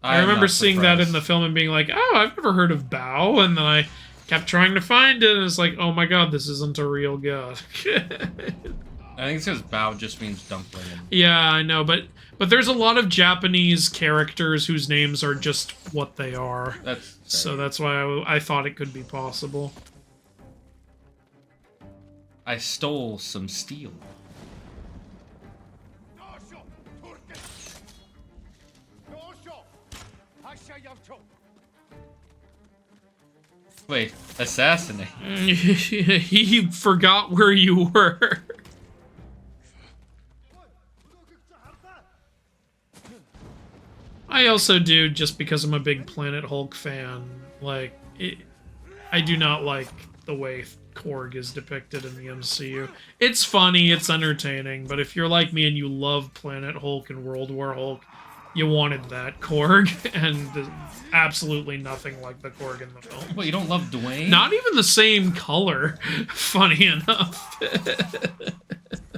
I remember seeing that in the film and being like, oh, I've never heard of Bao, and then I kept trying to find it, and it's like, oh my god, this isn't a real god. I think it says Bao just means dumpling. Yeah, I know, but there's a lot of Japanese characters whose names are just what they are. So that's why I thought it could be possible. I stole some steel. Wait, assassinate? He forgot where you were. I also do, just because I'm a big Planet Hulk fan, like, I do not like the way Korg is depicted in the MCU. It's funny, it's entertaining, but if you're like me and you love Planet Hulk and World War Hulk, you wanted that Korg, and absolutely nothing like the Korg in the film. Well, you don't love Dwayne? Not even the same color, funny enough.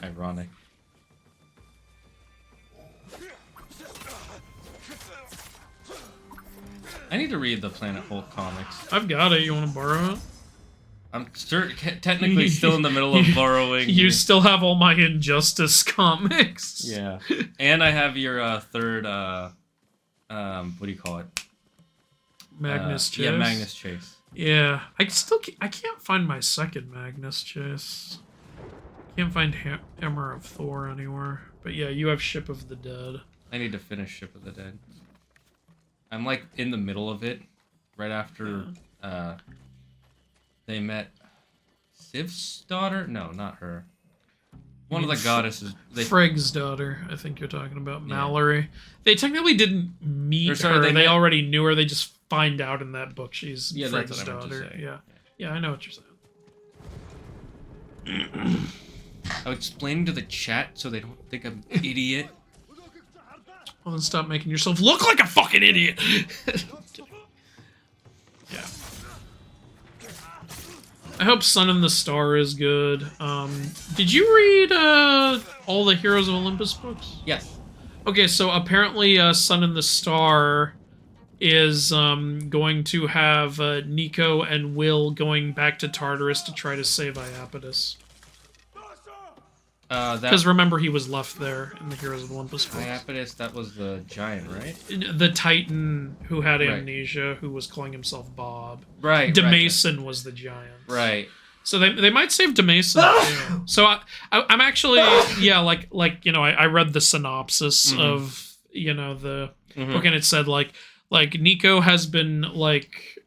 Ironic. I need to read the Planet Hulk comics. I've got it. You want to borrow it? I'm technically still in the middle of borrowing. You still have all my Injustice comics. Yeah. And I have your third, what do you call it? Magnus Chase? Yeah, Magnus Chase. Yeah. I can't find my second Magnus Chase. Can't find Hammer of Thor anywhere. But yeah, you have Ship of the Dead. I need to finish Ship of the Dead. I'm like in the middle of it, right after they met Siv's daughter. No, not her. One of the goddesses. Fregg's daughter, I think you're talking about. Yeah. Mallory. They technically didn't meet her. They already knew her. They just find out in that book she's Fregg's daughter. Yeah, I know what you're saying. I'm explaining to the chat so they don't think I'm an idiot. Well, then stop making yourself look like a fucking idiot. Yeah. I hope Sun and the Star is good. Did you read all the Heroes of Olympus books? Yes. Okay, so apparently Sun and the Star is going to have Nico and Will going back to Tartarus to try to save Iapetus. Because remember, he was left there in the Heroes of Olympus books. Iapetus, that was the giant, right? The Titan who had amnesia, who was calling himself Bob. Right. DeMason was the giant. Right. So they might save DeMason. Too. So I'm actually like you know I read the synopsis of the book, and it said like Nico has been like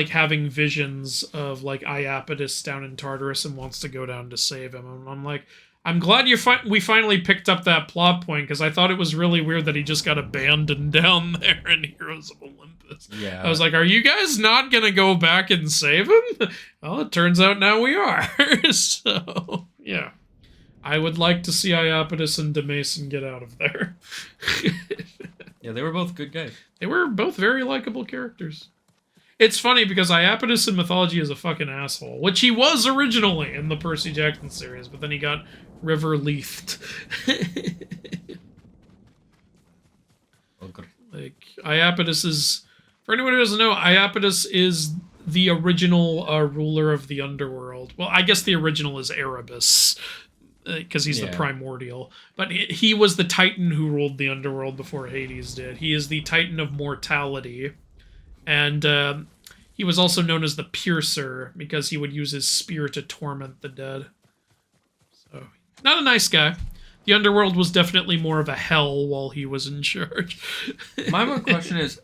having visions of like Iapetus down in Tartarus and wants to go down to save him. And I'm like, I'm glad we finally picked up that plot point, because I thought it was really weird that he just got abandoned down there in Heroes of Olympus. Yeah. I was like, are you guys not gonna go back and save him? Well, it turns out now we are. So, yeah. I would like to see Iapetus and DeMason get out of there. Yeah, they were both good guys. They were both very likable characters. It's funny because Iapetus in Mythology is a fucking asshole, which he was originally in the Percy Jackson series, but then he got river leafed. Like, Iapetus is, for anyone who doesn't know, Iapetus is the original ruler of the underworld. Well, I guess the original is Erebus, because he's the primordial. But he was the Titan who ruled the underworld before Hades did. He is the Titan of mortality. And he was also known as the Piercer, because he would use his spear to torment the dead. So, not a nice guy. The underworld was definitely more of a hell while he was in charge. My one question is,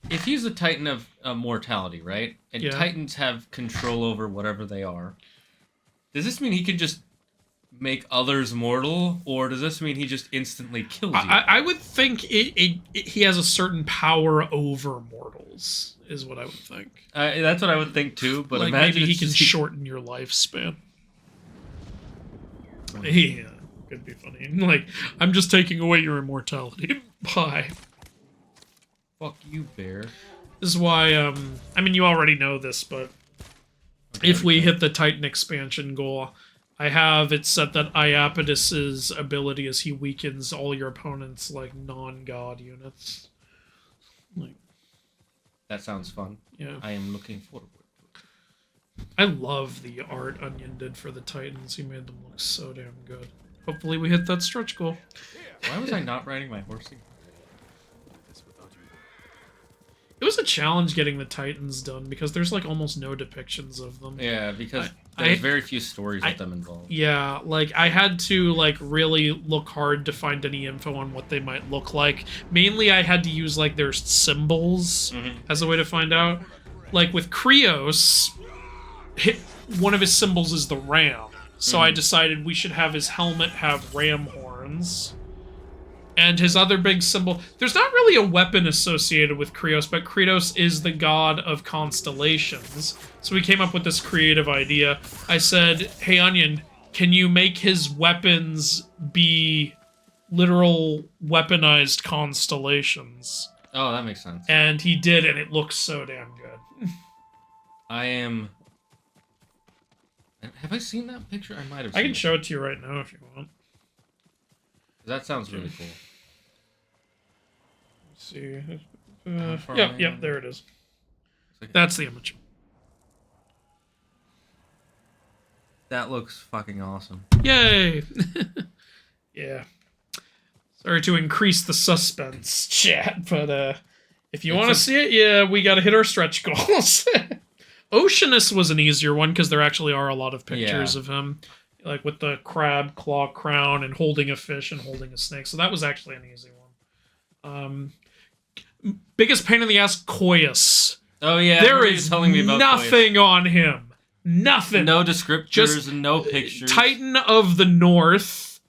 if he's the Titan of mortality, right? And Titans have control over whatever they are, does this mean he can just make others mortal, or does this mean he just instantly kills you? I would think he has a certain power over mortals, is what I would think. That's what I would think too, but like imagine maybe he can shorten your lifespan. Yeah, could be funny. Like, I'm just taking away your immortality. Bye. Fuck you, bear. This is why, I mean, you already know this, but if we hit the Titan expansion goal, I have it set that Iapetus's ability is he weakens all your opponents' like non-god units. Like, that sounds fun. Yeah. I am looking forward to it. I love the art Onion did for the Titans. He made them look so damn good. Hopefully we hit that stretch goal. Why was I not riding my horse again? It was a challenge getting the Titans done because there's like almost no depictions of them. Yeah, because there's very few stories with them involved. Yeah, like I had to like really look hard to find any info on what they might look like. Mainly I had to use like their symbols as a way to find out. Like with Krios, one of his symbols is the ram. So I decided we should have his helmet have ram horns. And his other big symbol... There's not really a weapon associated with Krios, but Krios is the god of constellations. So we came up with this creative idea. I said, hey, Onion, can you make his weapons be literal weaponized constellations? Oh, that makes sense. And he did, and it looks so damn good. I am... Have I seen that picture? I might have seen I can show it to you right now if you want. That sounds really cool. Let's see. Yep, there it is. That's the image. That looks fucking awesome. Yay! Yeah. Sorry to increase the suspense, chat, but if you want to see it, yeah, we gotta hit our stretch goals. Oceanus was an easier one, because there actually are a lot of pictures of him. like with the crab claw crown and holding a fish and holding a snake. So that was actually an easy one. Biggest pain in the ass, Koyus. Oh yeah, There everybody's is telling me about nothing on him. Nothing. No descriptors, Just no pictures. Titan of the North,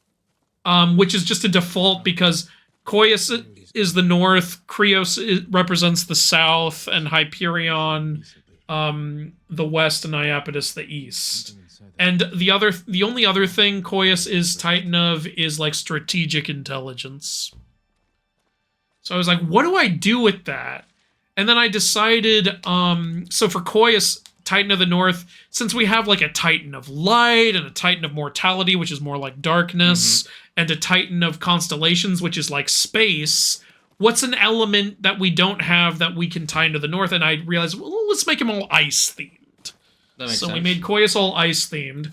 which is just a default because Koyus is the North, Krios represents the South, and Hyperion the West, and Iapetus the East. And the only other thing Koyus is Titan of is like strategic intelligence. So I was like, what do I do with that? And then I decided, so for Koyus, Titan of the North, since we have like a Titan of Light and a Titan of Mortality, which is more like darkness, and a Titan of Constellations, which is like space, what's an element that we don't have that we can tie into the North? And I realized, well, let's make them all ice-themed. That makes So sense. we made Koyus all ice-themed.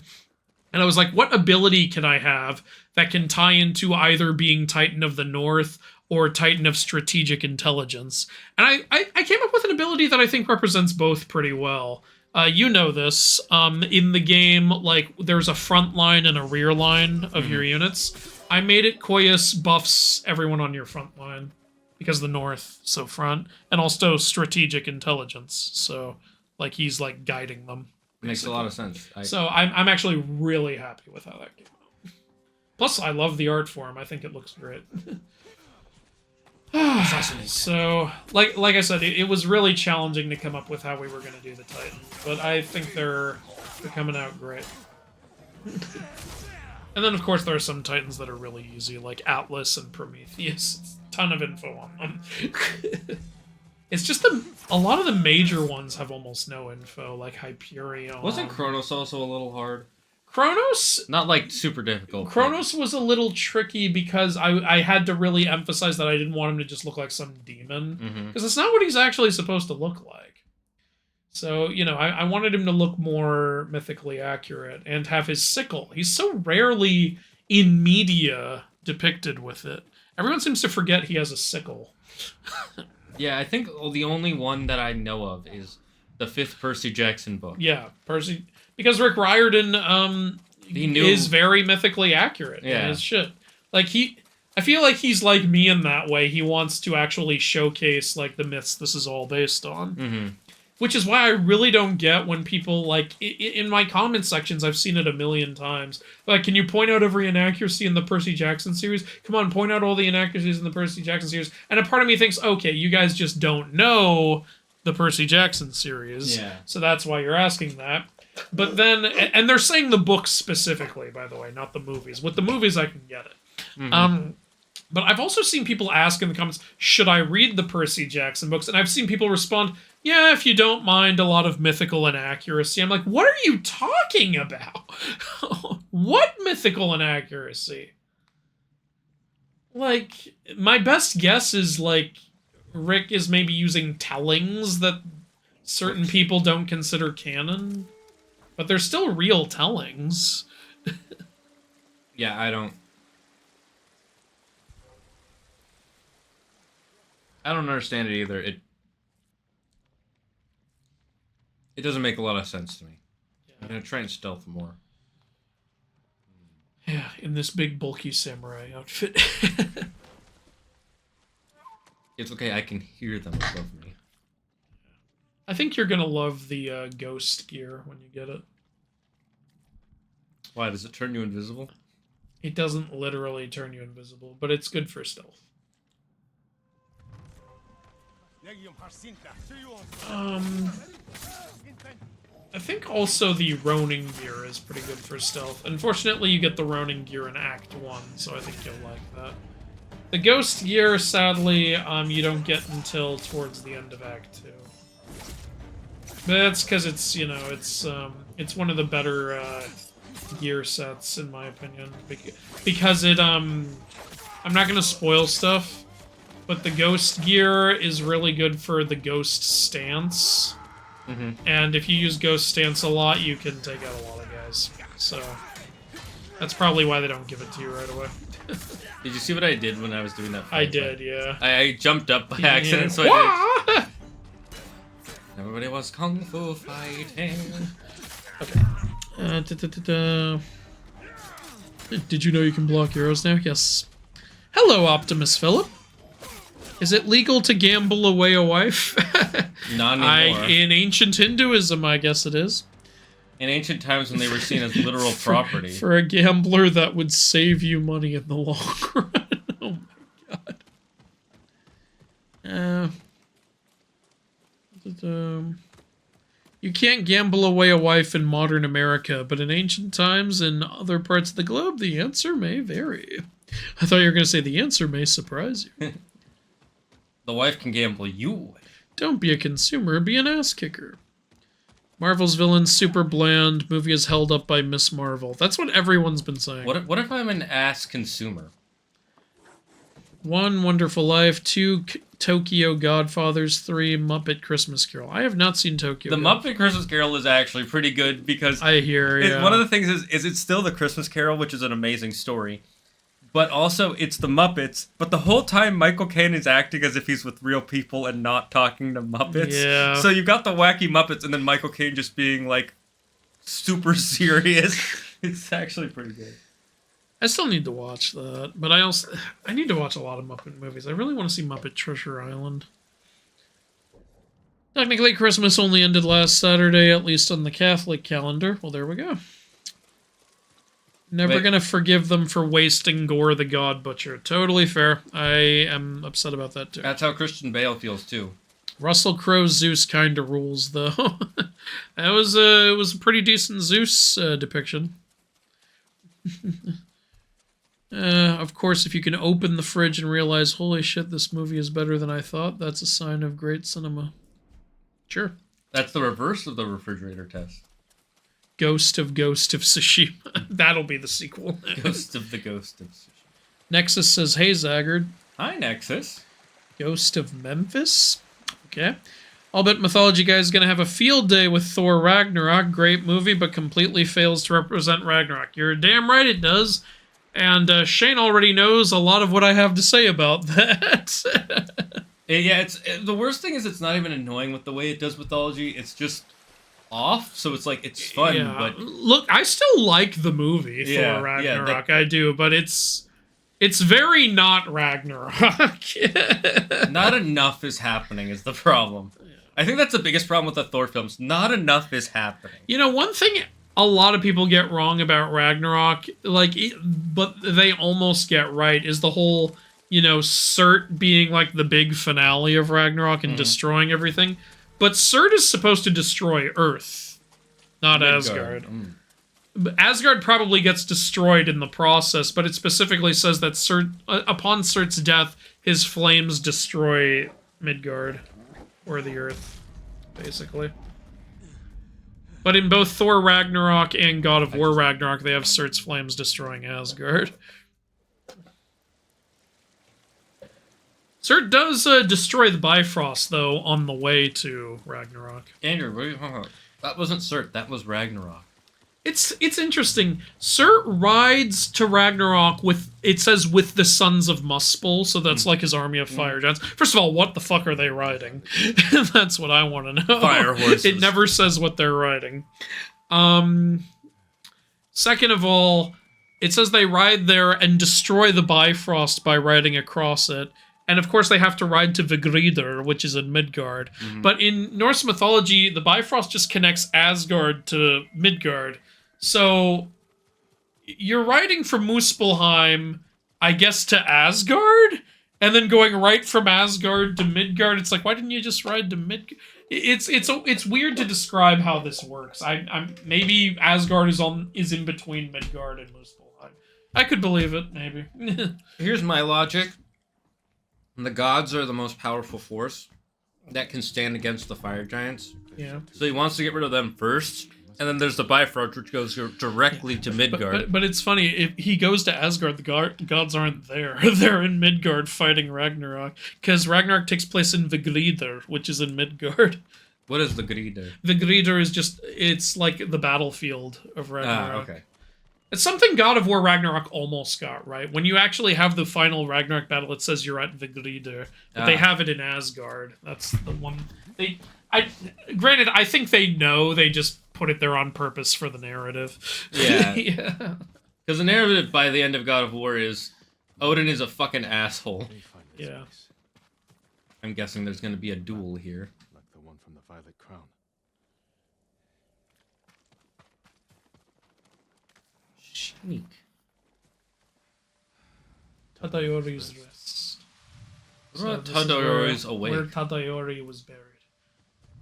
And I was like, what ability can I have that can tie into either being Titan of the North or Titan of Strategic Intelligence? And I came up with an ability that I think represents both pretty well. You know this. In the game, like, there's a front line and a rear line of your units. I made it Koyus buffs everyone on your front line because the North, so front, and also Strategic Intelligence. So, like, he's, like, guiding them. Makes a lot of sense. So I'm actually really happy with how that came out. Plus, I love the art for him. I think it looks great. So, like I said, it was really challenging to come up with how we were going to do the Titans, but I think they're coming out great. And then, of course, there are some Titans that are really easy, like Atlas and Prometheus. It's a ton of info on them. It's just a lot of the major ones have almost no info, like Hyperion. Wasn't Kronos also a little hard? Kronos? Not like super difficult. Kronos was a little tricky because I had to really emphasize that I didn't want him to just look like some demon. Because it's not what he's actually supposed to look like. So, you know, I wanted him to look more mythically accurate and have his sickle. He's so rarely in media depicted with it. Everyone seems to forget he has a sickle. Yeah, I think the only one that I know of is the 5th Percy Jackson book. Yeah, Percy... Because Rick Riordan is very mythically accurate in his shit. Like, I feel like he's like me in that way. He wants to actually showcase, like, the myths this is all based on. Which is why I really don't get when people, like, in my comment sections, I've seen it a million times. Like, can you point out every inaccuracy in the Percy Jackson series? Come on, point out all the inaccuracies in the Percy Jackson series. And a part of me thinks, okay, you guys just don't know the Percy Jackson series. Yeah. So that's why you're asking that. But then, and they're saying the books specifically, by the way, not the movies. With the movies, I can get it. But I've also seen people ask in the comments, should I read the Percy Jackson books? And I've seen people respond, yeah, if you don't mind a lot of mythical inaccuracy. I'm like, what are you talking about? What mythical inaccuracy? Like, my best guess is, like, Rick is maybe using tellings that certain people don't consider canon. But they're still real tellings. Yeah, I don't understand it either. It doesn't make a lot of sense to me. I'm gonna try and stealth more. Yeah, in this big bulky samurai outfit. It's okay, I can hear them above me. I think you're gonna love the ghost gear when you get it. Why, does it turn you invisible? It doesn't literally turn you invisible, but it's good for stealth. I think also the Ronin gear is pretty good for stealth. Unfortunately, you get the Ronin gear in Act 1, so I think you'll like that. The ghost gear, sadly, you don't get until towards the end of Act 2. But that's because it's, you know, it's one of the better gear sets, in my opinion. Because it, I'm not gonna spoil stuff, but the ghost gear is really good for the ghost stance. And if you use ghost stance a lot, you can take out a lot of guys. So, that's probably why they don't give it to you right away. Did you see what I did when I was doing that fight? I did, yeah. I jumped up by accident, so I did. Everybody was kung fu fighting. Okay. Did you know you can block arrows now? Yes. Hello, Optimus Philip. Is it legal to gamble away a wife? Not anymore. In ancient Hinduism, I guess it is. In ancient times when they were seen as literal property. For a gambler, that would save you money in the long run. Oh my god. You can't gamble away a wife in modern America, but in ancient times in other parts of the globe, the answer may vary. I thought you were going to say the answer may surprise you. The wife can gamble you away. Don't be a consumer, be an ass kicker. Marvel's villain's super bland. Movie is held up by Miss Marvel. That's what everyone's been saying. What if I'm an ass consumer? 1, Wonderful Life. 2, Tokyo Godfathers. 3, Muppet Christmas Carol. I have not seen Tokyo. The Muppet Christmas Carol is actually pretty good because I hear. Yeah. One of the things is it's still the Christmas Carol, which is an amazing story, but also it's the Muppets. But the whole time Michael Caine is acting as if he's with real people and not talking to Muppets. Yeah. So you've got the wacky Muppets and then Michael Caine just being like super serious. It's actually pretty good. I still need to watch that, but I need to watch a lot of Muppet movies. I really want to see Muppet Treasure Island. Technically, Christmas only ended last Saturday, at least on the Catholic calendar. Well, there we go. Never gonna forgive them for wasting Gore the God Butcher. Totally fair. I am upset about that too. That's how Christian Bale feels too. Russell Crowe's Zeus kind of rules, though. It was a pretty decent Zeus depiction. Of course, if you can open the fridge and realize, holy shit, this movie is better than I thought, that's a sign of great cinema. Sure. That's the reverse of the refrigerator test. Ghost of Tsushima. That'll be the sequel. Ghost of Tsushima. Nexus says, hey, Zaggard. Hi, Nexus. Ghost of Memphis. Okay. I'll bet Mythology Guy is going to have a field day with Thor Ragnarok. Great movie, but completely fails to represent Ragnarok. You're damn right it does. And Shane already knows a lot of what I have to say about that. Yeah, the worst thing is it's not even annoying with the way it does mythology. It's just off, so it's like it's fun. Yeah. But look, I still like the movie Thor Ragnarok. I do, but it's very not Ragnarok. Not enough is happening is the problem. Yeah. I think that's the biggest problem with the Thor films. Not enough is happening. You know, one thing a lot of people get wrong about Ragnarok, but they almost get right, is the whole, Surt being like the big finale of Ragnarok and destroying everything. But Surt is supposed to destroy Earth, not Asgard. Asgard probably gets destroyed in the process, but it specifically says that upon Surt's death, his flames destroy Midgard, or the Earth, basically. But in both Thor Ragnarok and God of War Ragnarok, they have Surt's flames destroying Asgard. Surt does destroy the Bifrost, though, on the way to Ragnarok. Andrew, that wasn't Surt, that was Ragnarok. It's interesting. Surt rides to Ragnarok with the sons of Muspel, so that's like his army of fire giants. First of all, what the fuck are they riding? That's what I want to know. Fire horses. It never says what they're riding. Second of all, it says they ride there and destroy the Bifrost by riding across it. And of course they have to ride to Vigridr, which is in Midgard. But in Norse mythology, the Bifrost just connects Asgard to Midgard. So you're riding from Muspelheim, I guess, to Asgard, and then going right from Asgard to Midgard. It's like, why didn't you just ride to Midgard? It's weird to describe how this works. Maybe Asgard is in between Midgard and Muspelheim. I could believe it, maybe. Here's my logic. The gods are the most powerful force that can stand against the fire giants. Yeah. So he wants to get rid of them first. And then there's the Bifrost, which goes directly to Midgard. But it's funny, if he goes to Asgard, the gods aren't there. They're in Midgard fighting Ragnarok. Because Ragnarok takes place in Vigridr, which is in Midgard. What is the Vigridr? Vigridr is it's like the battlefield of Ragnarok. Okay. It's something God of War Ragnarok almost got right. When you actually have the final Ragnarok battle, it says you're at Vigridr. But they have it in Asgard. That's the one. Granted, I think they know, they just put it there on purpose for the narrative. Yeah. Yeah. Because the narrative by the end of God of War is Odin is a fucking asshole. They find this Yeah. place, I'm guessing there's going to be a duel here. like the one from the Violet Crown. Sneak. Tadayori's rest. What about this is Tadayori's where awake? Tadayori was buried.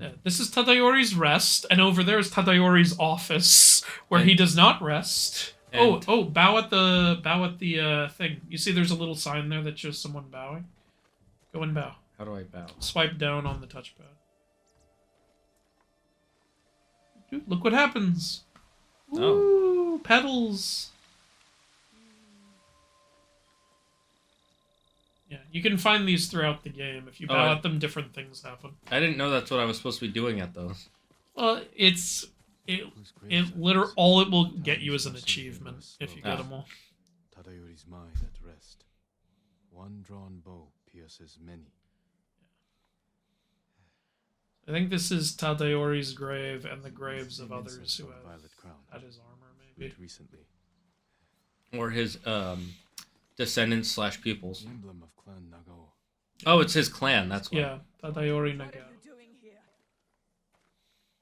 Yeah, this is Tadayori's rest, and over there is Tadayori's office, where he does not rest. And- Oh, bow at the thing. You see, there's a little sign there that shows someone bowing. Go and bow. How do I bow? Swipe down on the touchpad. Dude, look what happens. Oh. Ooh, pedals. Yeah, you can find these throughout the game. If you bow at them, different things happen. I didn't know that's what I was supposed to be doing at those. Well, it all it will get you is an achievement if you get them all. Tadayori's mind at rest. One drawn bow pierces many. I think this is Tadayori's grave and the graves of others who have Violet Crown. had his armor, maybe. Read recently. Or his descendants slash pupils. The emblem of Clan Nagao. Oh, it's his clan, that's why. Yeah, Tadayori Nagao.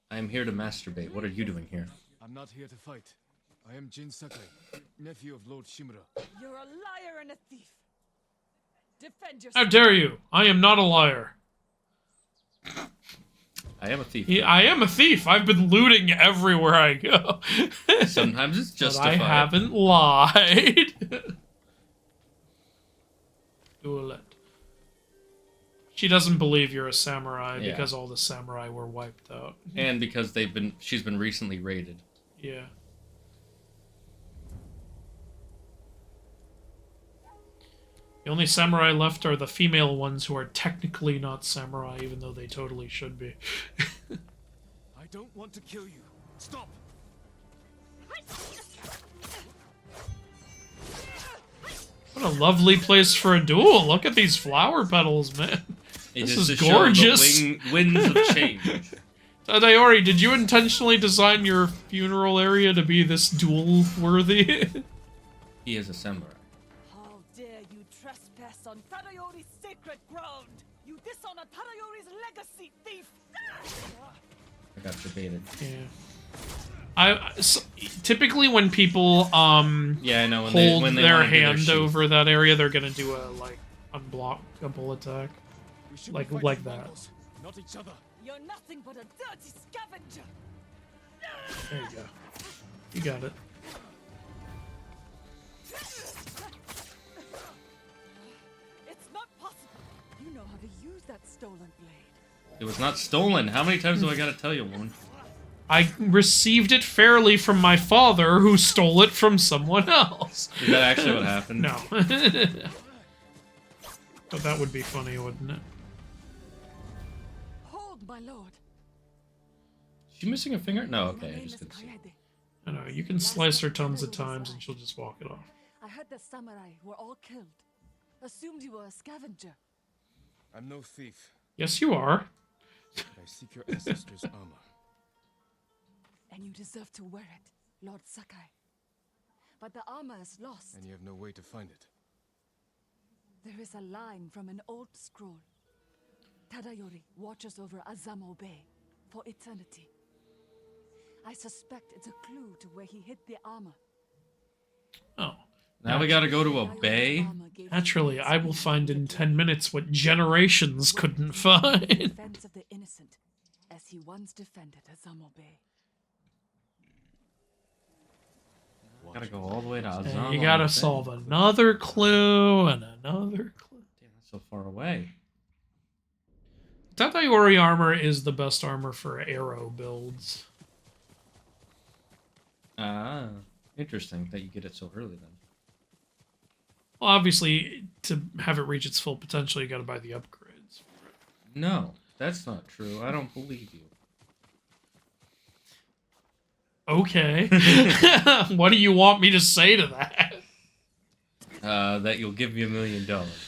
I am here to masturbate. What are you doing here? I'm not here to fight. I am Jin Sakai, nephew of Lord Shimura. You're a liar and a thief. Defend How yourself. dare you? I am not a liar. I am a thief. I am a thief. I've been looting everywhere I go. Sometimes it's But justified. I haven't lied. Duelet. She doesn't believe you're a samurai Yeah. because all the samurai were wiped out. And because she's been recently raided. Yeah. The only samurai left are the female ones who are technically not samurai, even though they totally should be. I don't want to kill you. Stop! What a lovely place for a duel. Look at these flower petals, man. This is to show the gorgeous. winds of change. Tadayori, did you intentionally design your funeral area to be this duel worthy? He is a samurai. How dare you trespass on Tadayori's sacred ground? You dishonor Tadayori's legacy, thief! I got debated. Yeah. Typically when people Yeah, I know. hold when they their wanna do their hand sheath. over that area, they're gonna do a unblockable attack. We should Like- be fighting like that. Mongols, not each other. You're nothing but a dirty scavenger! There you go. You got it. It's not possible! You know how to use that stolen blade. It was not stolen. How many times do I gotta tell you, woman? I received it fairly from my father, who stole it from someone else. Is that actually what happened? No. But that would be funny, wouldn't it? Hold, my lord. Is she missing a finger? No, okay, My I name just is couldn't see. Kaede. I know, you can slice her tons of times and she'll just walk it off. I heard the samurai were all killed. Assumed you were a scavenger. I'm no thief, Yes, you are. but I seek your ancestors' armor. And you deserve to wear it, Lord Sakai. But the armor is lost. And you have no way to find it. There is a line from an old scroll. Tadayori watches over Azamo Bay for eternity. I suspect it's a clue to where he hid the armor. Oh. Now we gotta go to a Tadayori's bay? armor gave Naturally, defense I will against find in the 10 minutes what generations couldn't find. defense of the innocent, as he once defended Azamo Bay. Gotta go all the way to And Azamo. you gotta Bay. solve another clue and another clue. Damn, that's so far away. Tadayori armor is the best armor for arrow builds. Ah, interesting that you get it so early then. Well, obviously, to have it reach its full potential, you gotta buy the upgrades. No, that's not true. I don't believe you. Okay. What do you want me to say to that? That you'll give me $1 million.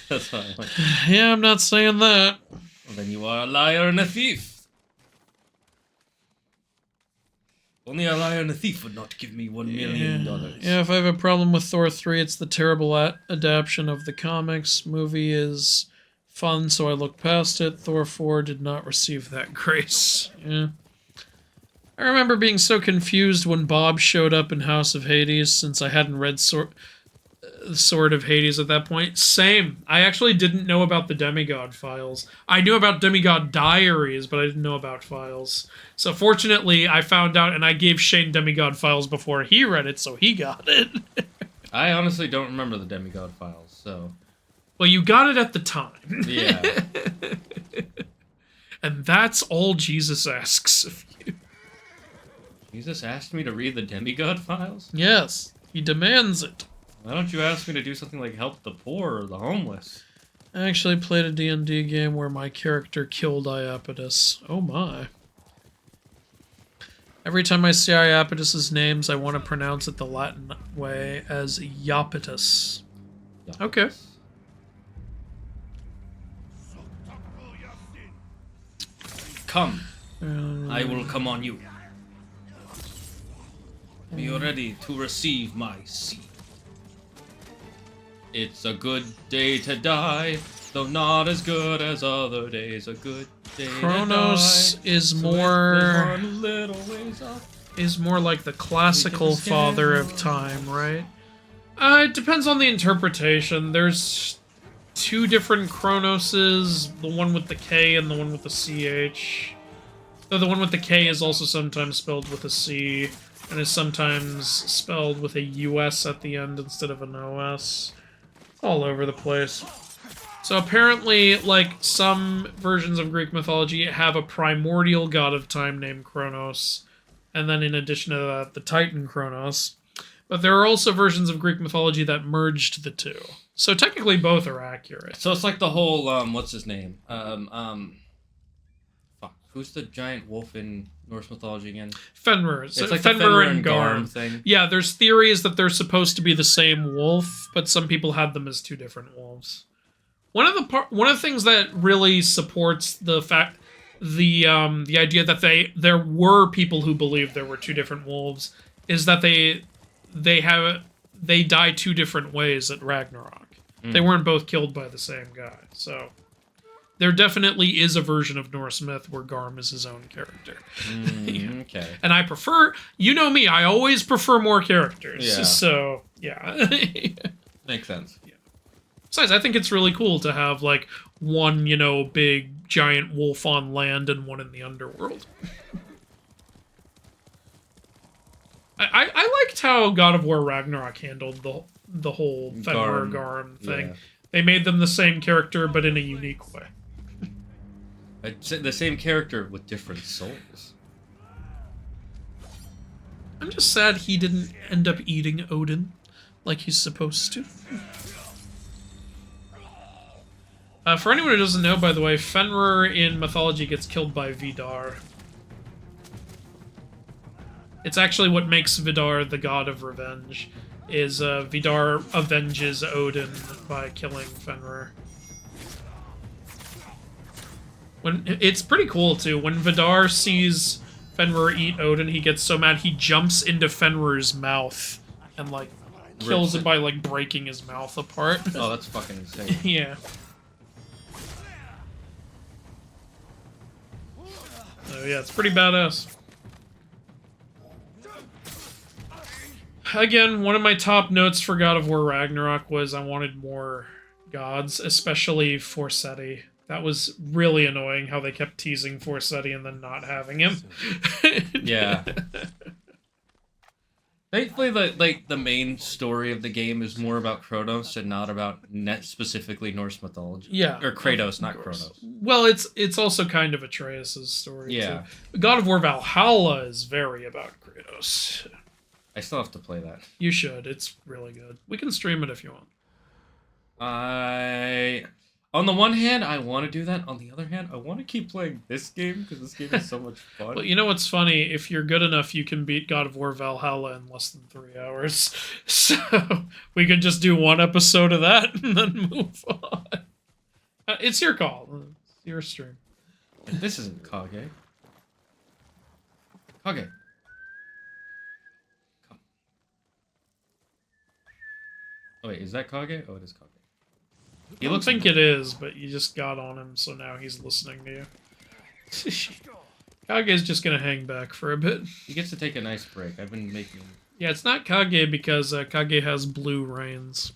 That's what I like. Yeah, I'm not saying that. Well, then you are a liar and a thief. Only a liar and a thief would not give me $1 million. Yeah, if I have a problem with Thor 3, it's the terrible adaptation of the comics. Movie is fun, so I look past it. Thor 4 did not receive that grace. Yeah. I remember being so confused when Bob showed up in House of Hades, since I hadn't read Sword of Hades at that point. Same. I actually didn't know about the Demigod files. I knew about Demigod Diaries, but I didn't know about files. So fortunately, I found out, and I gave Shane Demigod files before he read it, so he got it. I honestly don't remember the Demigod files, so... Well, you got it at the time. Yeah. And that's all Jesus asks of you. Jesus asked me to read the Demigod files? Yes, he demands it. Why don't you ask me to do something like help the poor or the homeless? I actually played a D&D game where my character killed Iapetus. Oh my. Every time I see Iapetus's names, I want to pronounce it the Latin way as Iapetus. Okay. Come. I will come on you. Be ready to receive my seed. It's a good day to die, though not as good as other days. A good day Kronos to die. is more like the classical father of time, right? It depends on the interpretation. There's two different Cronoses, the one with the K and the one with the CH. Though the one with the K is also sometimes spelled with a C, and is sometimes spelled with a US at the end instead of an OS. All over the place. So apparently, like, some versions of Greek mythology have a primordial god of time named Kronos, and then in addition to that, the Titan Kronos. But there are also versions of Greek mythology that merged the two. So technically both are accurate. So it's like the whole, what's his name? Fuck, who's the giant wolf in Norse mythology again? Fenrir. It's like Fenrir the and Garm thing. Yeah, there's theories that they're supposed to be the same wolf, but some people had them as two different wolves. One of the things that really supports the idea that there were people who believed there were two different wolves is that they die two different ways at Ragnarok. They weren't both killed by the same guy, so there definitely is a version of Norse myth where Garm is his own character. Okay. And I prefer, you know me, I always prefer more characters. Yeah. So, yeah. Makes sense. Yeah. Besides, I think it's really cool to have, like, one, big giant wolf on land and one in the underworld. I liked how God of War Ragnarok handled the whole Fenrir Garm thing. Yeah. They made them the same character, but in a unique way. The same character with different souls. I'm just sad he didn't end up eating Odin like he's supposed to. For anyone who doesn't know, by the way, Fenrir in mythology gets killed by Vidar. It's actually what makes Vidar the god of revenge, is Vidar avenges Odin by killing Fenrir. It's pretty cool, too. When Vidar sees Fenrir eat Odin, he gets so mad he jumps into Fenrir's mouth and, like, kills him by, like, breaking his mouth apart. Oh, that's fucking insane. Yeah. Oh, yeah, it's pretty badass. Again, one of my top notes for God of War Ragnarok was I wanted more gods, especially Forseti. That was really annoying how they kept teasing Forseti and then not having him. Yeah. Thankfully, the main story of the game is more about Kronos and not about specifically Norse mythology. Yeah. Or Kratos, not Kronos. Well, it's also kind of Atreus' story, yeah. too. God of War Valhalla is very about Kratos. I still have to play that. You should. It's really good. We can stream it if you want. On the one hand, I want to do that. On the other hand, I want to keep playing this game because this game is so much fun. Well, you know what's funny? If you're good enough, you can beat God of War Valhalla in less than 3 hours. So we could just do one episode of that and then move on. It's your call. It's your stream. This isn't Kage. Kage. Oh wait, is that Kage? Oh, it is Kage. I don't think it is, but you just got on him, so now he's listening to you. Kage's just gonna hang back for a bit. He gets to take a nice break. I've been making... Yeah, it's not Kage because Kage has blue reins.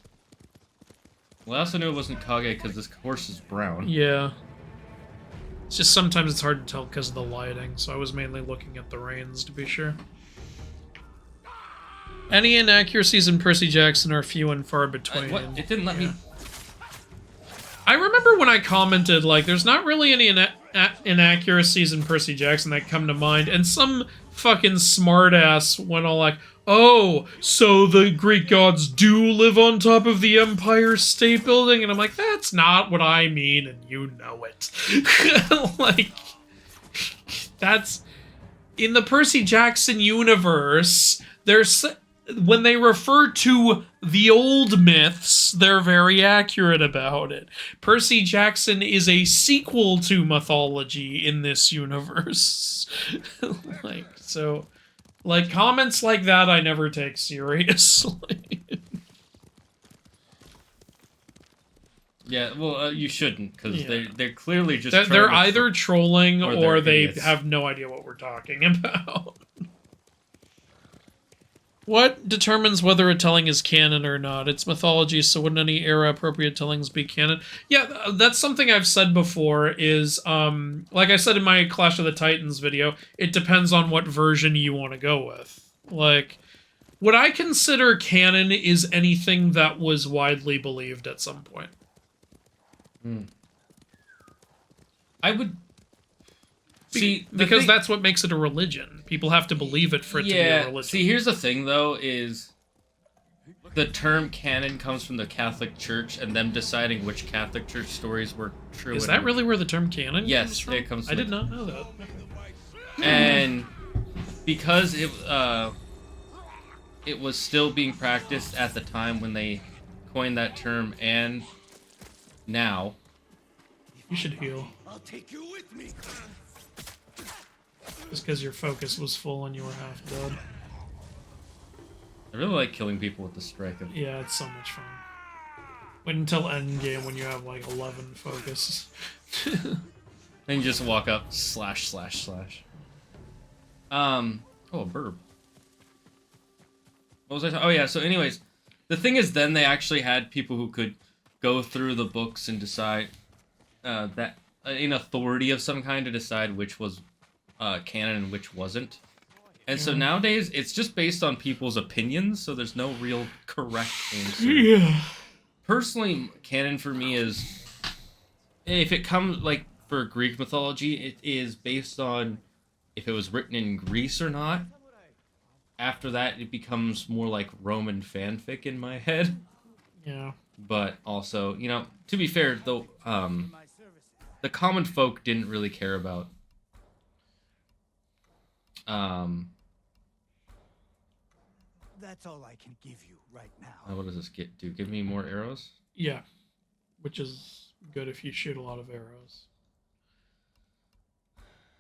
Well, I also knew it wasn't Kage because this horse is brown. Yeah. It's just sometimes it's hard to tell because of the lighting, so I was mainly looking at the reins to be sure. Any inaccuracies in Percy Jackson are few and far between. What? It didn't let me... I remember when I commented, like, there's not really any inaccuracies in Percy Jackson that come to mind, and some fucking smartass went all like, oh, so the Greek gods do live on top of the Empire State Building? And I'm like, that's not what I mean, and you know it. Like, that's... In the Percy Jackson universe, there's... When they refer to the old myths, they're very accurate about it. Percy Jackson is a sequel to mythology in this universe. Like, comments like that I never take seriously. Yeah, well, you shouldn't, because they're clearly just They're either trolling or they idiots. have no idea what we're talking about. What determines whether a telling is canon or not? It's mythology, so wouldn't any era-appropriate tellings be canon? Yeah, that's something I've said before, is, like I said in my Clash of the Titans video, it depends on what version you want to go with. Like, what I consider canon is anything that was widely believed at some point. I would... See, because that's what makes it a religion. People have to believe it for it to be a religion. See, here's the thing, though, is the term canon comes from the Catholic Church and them deciding which Catholic Church stories were true. Is that really where the term canon comes from? It comes from... I did not know that. And because it was still being practiced at the time when they coined that term, and now... You should heal. I'll take you with me. Just because your focus was full and you were half dead. I really like killing people with the strike. Yeah, it's so much fun. Wait until endgame when you have like 11 focus. Then you just walk up, slash. Oh, a burb. What was I talking? Oh yeah, so anyways, the thing is then they actually had people who could go through the books and decide that in authority of some kind to decide which was canon and which wasn't. And so nowadays, it's just based on people's opinions, so there's no real correct answer. Yeah. Personally, canon for me is, if it comes, like, for Greek mythology, it is based on if it was written in Greece or not. After that, it becomes more like Roman fanfic in my head. Yeah. But also, you know, to be fair, though, the common folk didn't really care about That's all I can give you right now. what does this do? Give me more arrows? Yeah. Which is good if you shoot a lot of arrows.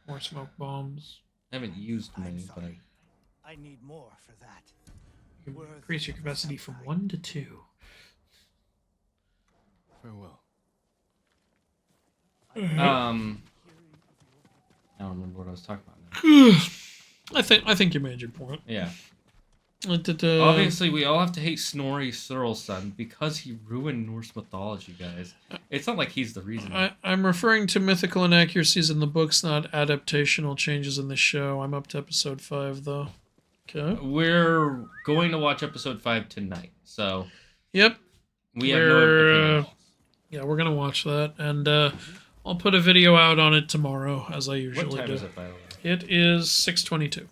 More smoke bombs. I haven't used many, but I need more for that. You can increase your capacity from 1 to 2. Farewell. I don't remember what I was talking about now. I think you made your point. Yeah. Obviously, we all have to hate Snorri Sturluson because he ruined Norse mythology, guys. It's not like he's the reason. I'm referring to mythical inaccuracies in the books, not adaptational changes in the show. I'm up to episode 5, though. Okay. We're going to watch episode 5 tonight, so... Yep. We have no opinion. Yeah, we're going to watch that, and I'll put a video out on it tomorrow, as I usually do. What time is it, by the way? It is 6:22.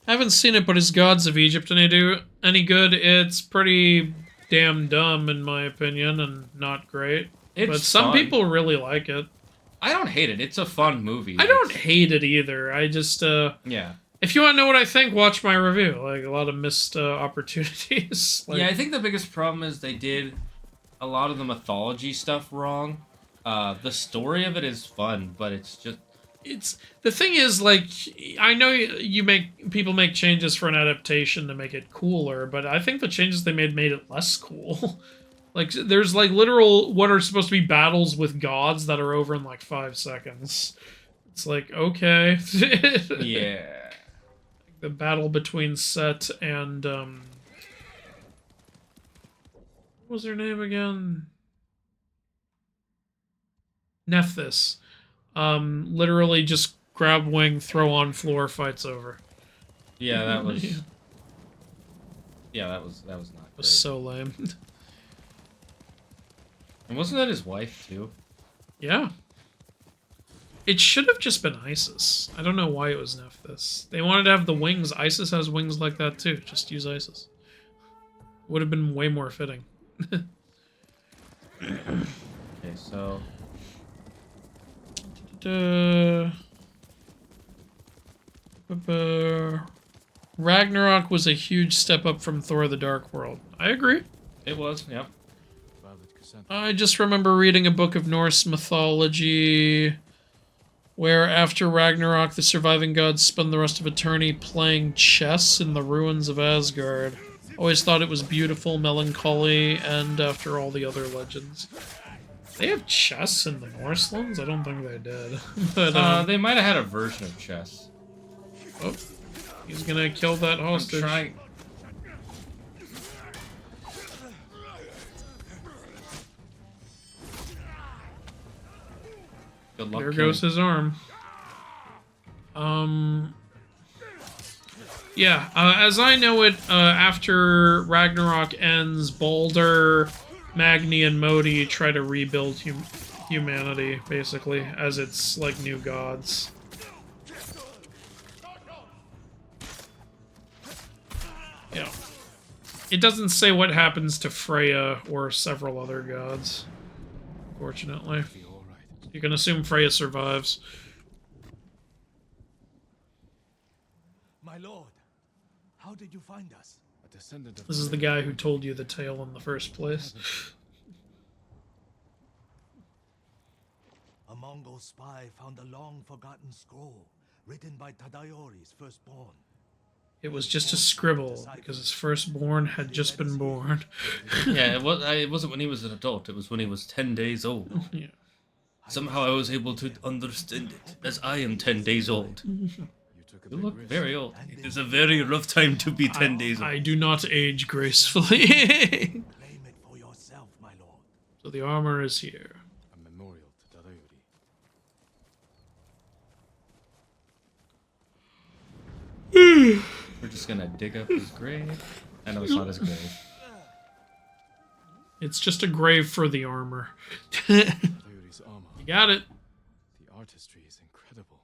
I haven't seen it, but is Gods of Egypt any good? It's pretty damn dumb, in my opinion, and not great. But some people really like it. I don't hate it. It's a fun movie. I don't hate it either. I just, yeah. If you want to know what I think, watch my review. Like, a lot of missed opportunities. Like, yeah, I think the biggest problem is they did a lot of the mythology stuff wrong. The story of it is fun, but it's just... it's the thing is, like, I know people make changes for an adaptation to make it cooler, but I think the changes they made it less cool. Like, there's like literal what are supposed to be battles with gods that are over in like 5 seconds. It's like, okay. Yeah. The battle between Set and what was her name again? Nephthys. Literally just grab wing, throw on floor, fights over. Yeah, that was. Yeah, that was not It great. was so lame. And wasn't that his wife too? Yeah. It should have just been Isis. I don't know why it was Nephthys. They wanted to have the wings. Isis has wings like that too. Just use Isis. Would have been way more fitting. Okay, so. Ragnarok was a huge step up from Thor: The Dark World. I agree. It was, yep. I just remember reading a book of Norse mythology where after Ragnarok, the surviving gods spend the rest of eternity playing chess in the ruins of Asgard. Always thought it was beautiful, melancholy, and after all the other legends. They have chess in the Norselands? I don't think they did. But, They might have had a version of chess. Oh, he's gonna kill that hostage. I'm trying. Good luck. There goes his arm. Yeah, as I know it, after Ragnarok ends, Baldur, Magni, and Modi try to rebuild humanity, basically, as its, like, new gods. Yeah. It doesn't say what happens to Freya or several other gods, fortunately. You can assume Freya survives. My lord, how did you find us? A descendant of This is the guy who told you the tale in the first place. A Mongol spy found a long-forgotten scroll written by Tadayori's firstborn. It was just a scribble, because his firstborn had just been born. Yeah, it wasn't when he was an adult. It was when he was 10 days old. Yeah. Somehow I was able to understand it, as I am 10 days old. You took a You big look risk. very old. It is a very rough time to be 10 days old. I do not age gracefully. Claim it for yourself, my lord. So the armor is here. A memorial to Tadayori. We're just gonna dig up his grave. I know it's not his grave. It's just a grave for the armor. Tadayori's armor. You got it. The artistry is incredible.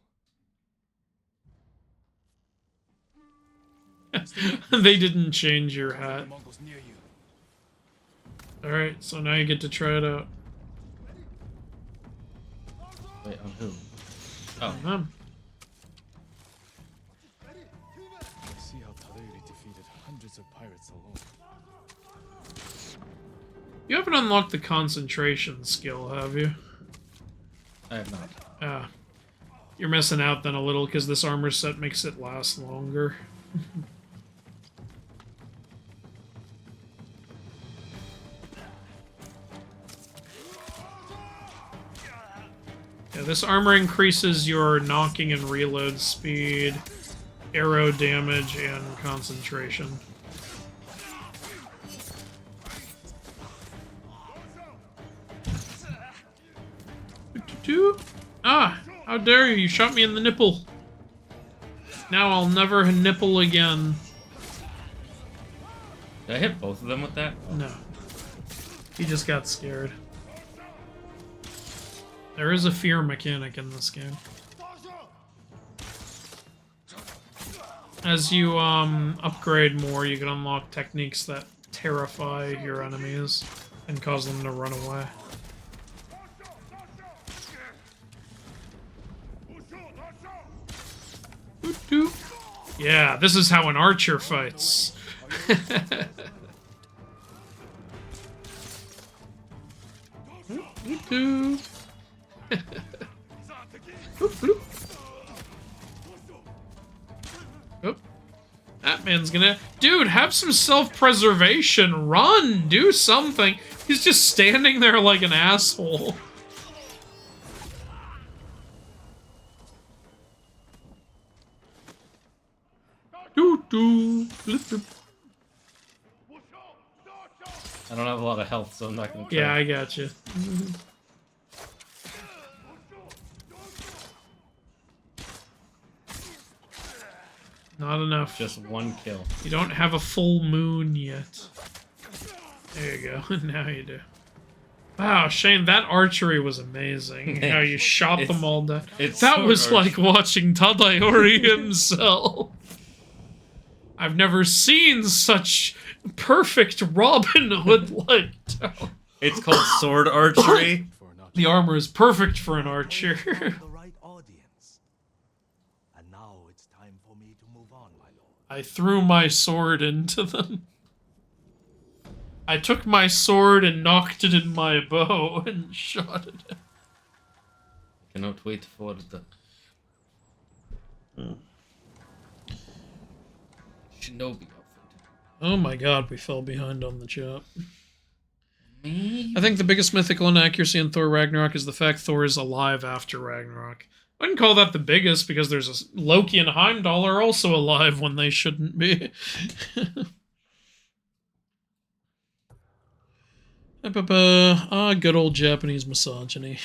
They didn't change your hat. Mongols near you. Alright, so now you get to try it out. Wait, on who? Oh, I see how Tadayori defeated hundreds of pirates alone. You haven't unlocked the concentration skill, have you? I have not. Ah. You're missing out then a little, because this armor set makes it last longer. Yeah, this armor increases your knocking and reload speed, arrow damage, and concentration. Ah! How dare you! You shot me in the nipple! Now I'll never nipple again. Did I hit both of them with that? Oh. No. He just got scared. There is a fear mechanic in this game. As you upgrade more, you can unlock techniques that terrify your enemies and cause them to run away. Yeah, this is how an archer fights. That man's gonna... Dude, have some self-preservation. Run! Do something. He's just standing there like an asshole. Doo-doo. I don't have a lot of health, so I'm not gonna try. Yeah, I got you. Not enough. Just one kill. You don't have a full moon yet. There you go. Now you do. Wow, Shane, that archery was amazing. How you shot them all down. That was like watching Tadayori himself. I've never seen such perfect Robin Hood like. It's called sword archery. The armor is perfect for an archer. The right audience. And now it's time for me to move on, my lord. I threw my sword into them. I took my sword and knocked it in my bow and shot it. Cannot wait for the Shinobi outfit. Oh my god, we fell behind on the chat. I think the biggest mythical inaccuracy in Thor Ragnarok is the fact Thor is alive after Ragnarok. I wouldn't call that the biggest, because there's a Loki and Heimdall are also alive when they shouldn't be. Good old Japanese misogyny.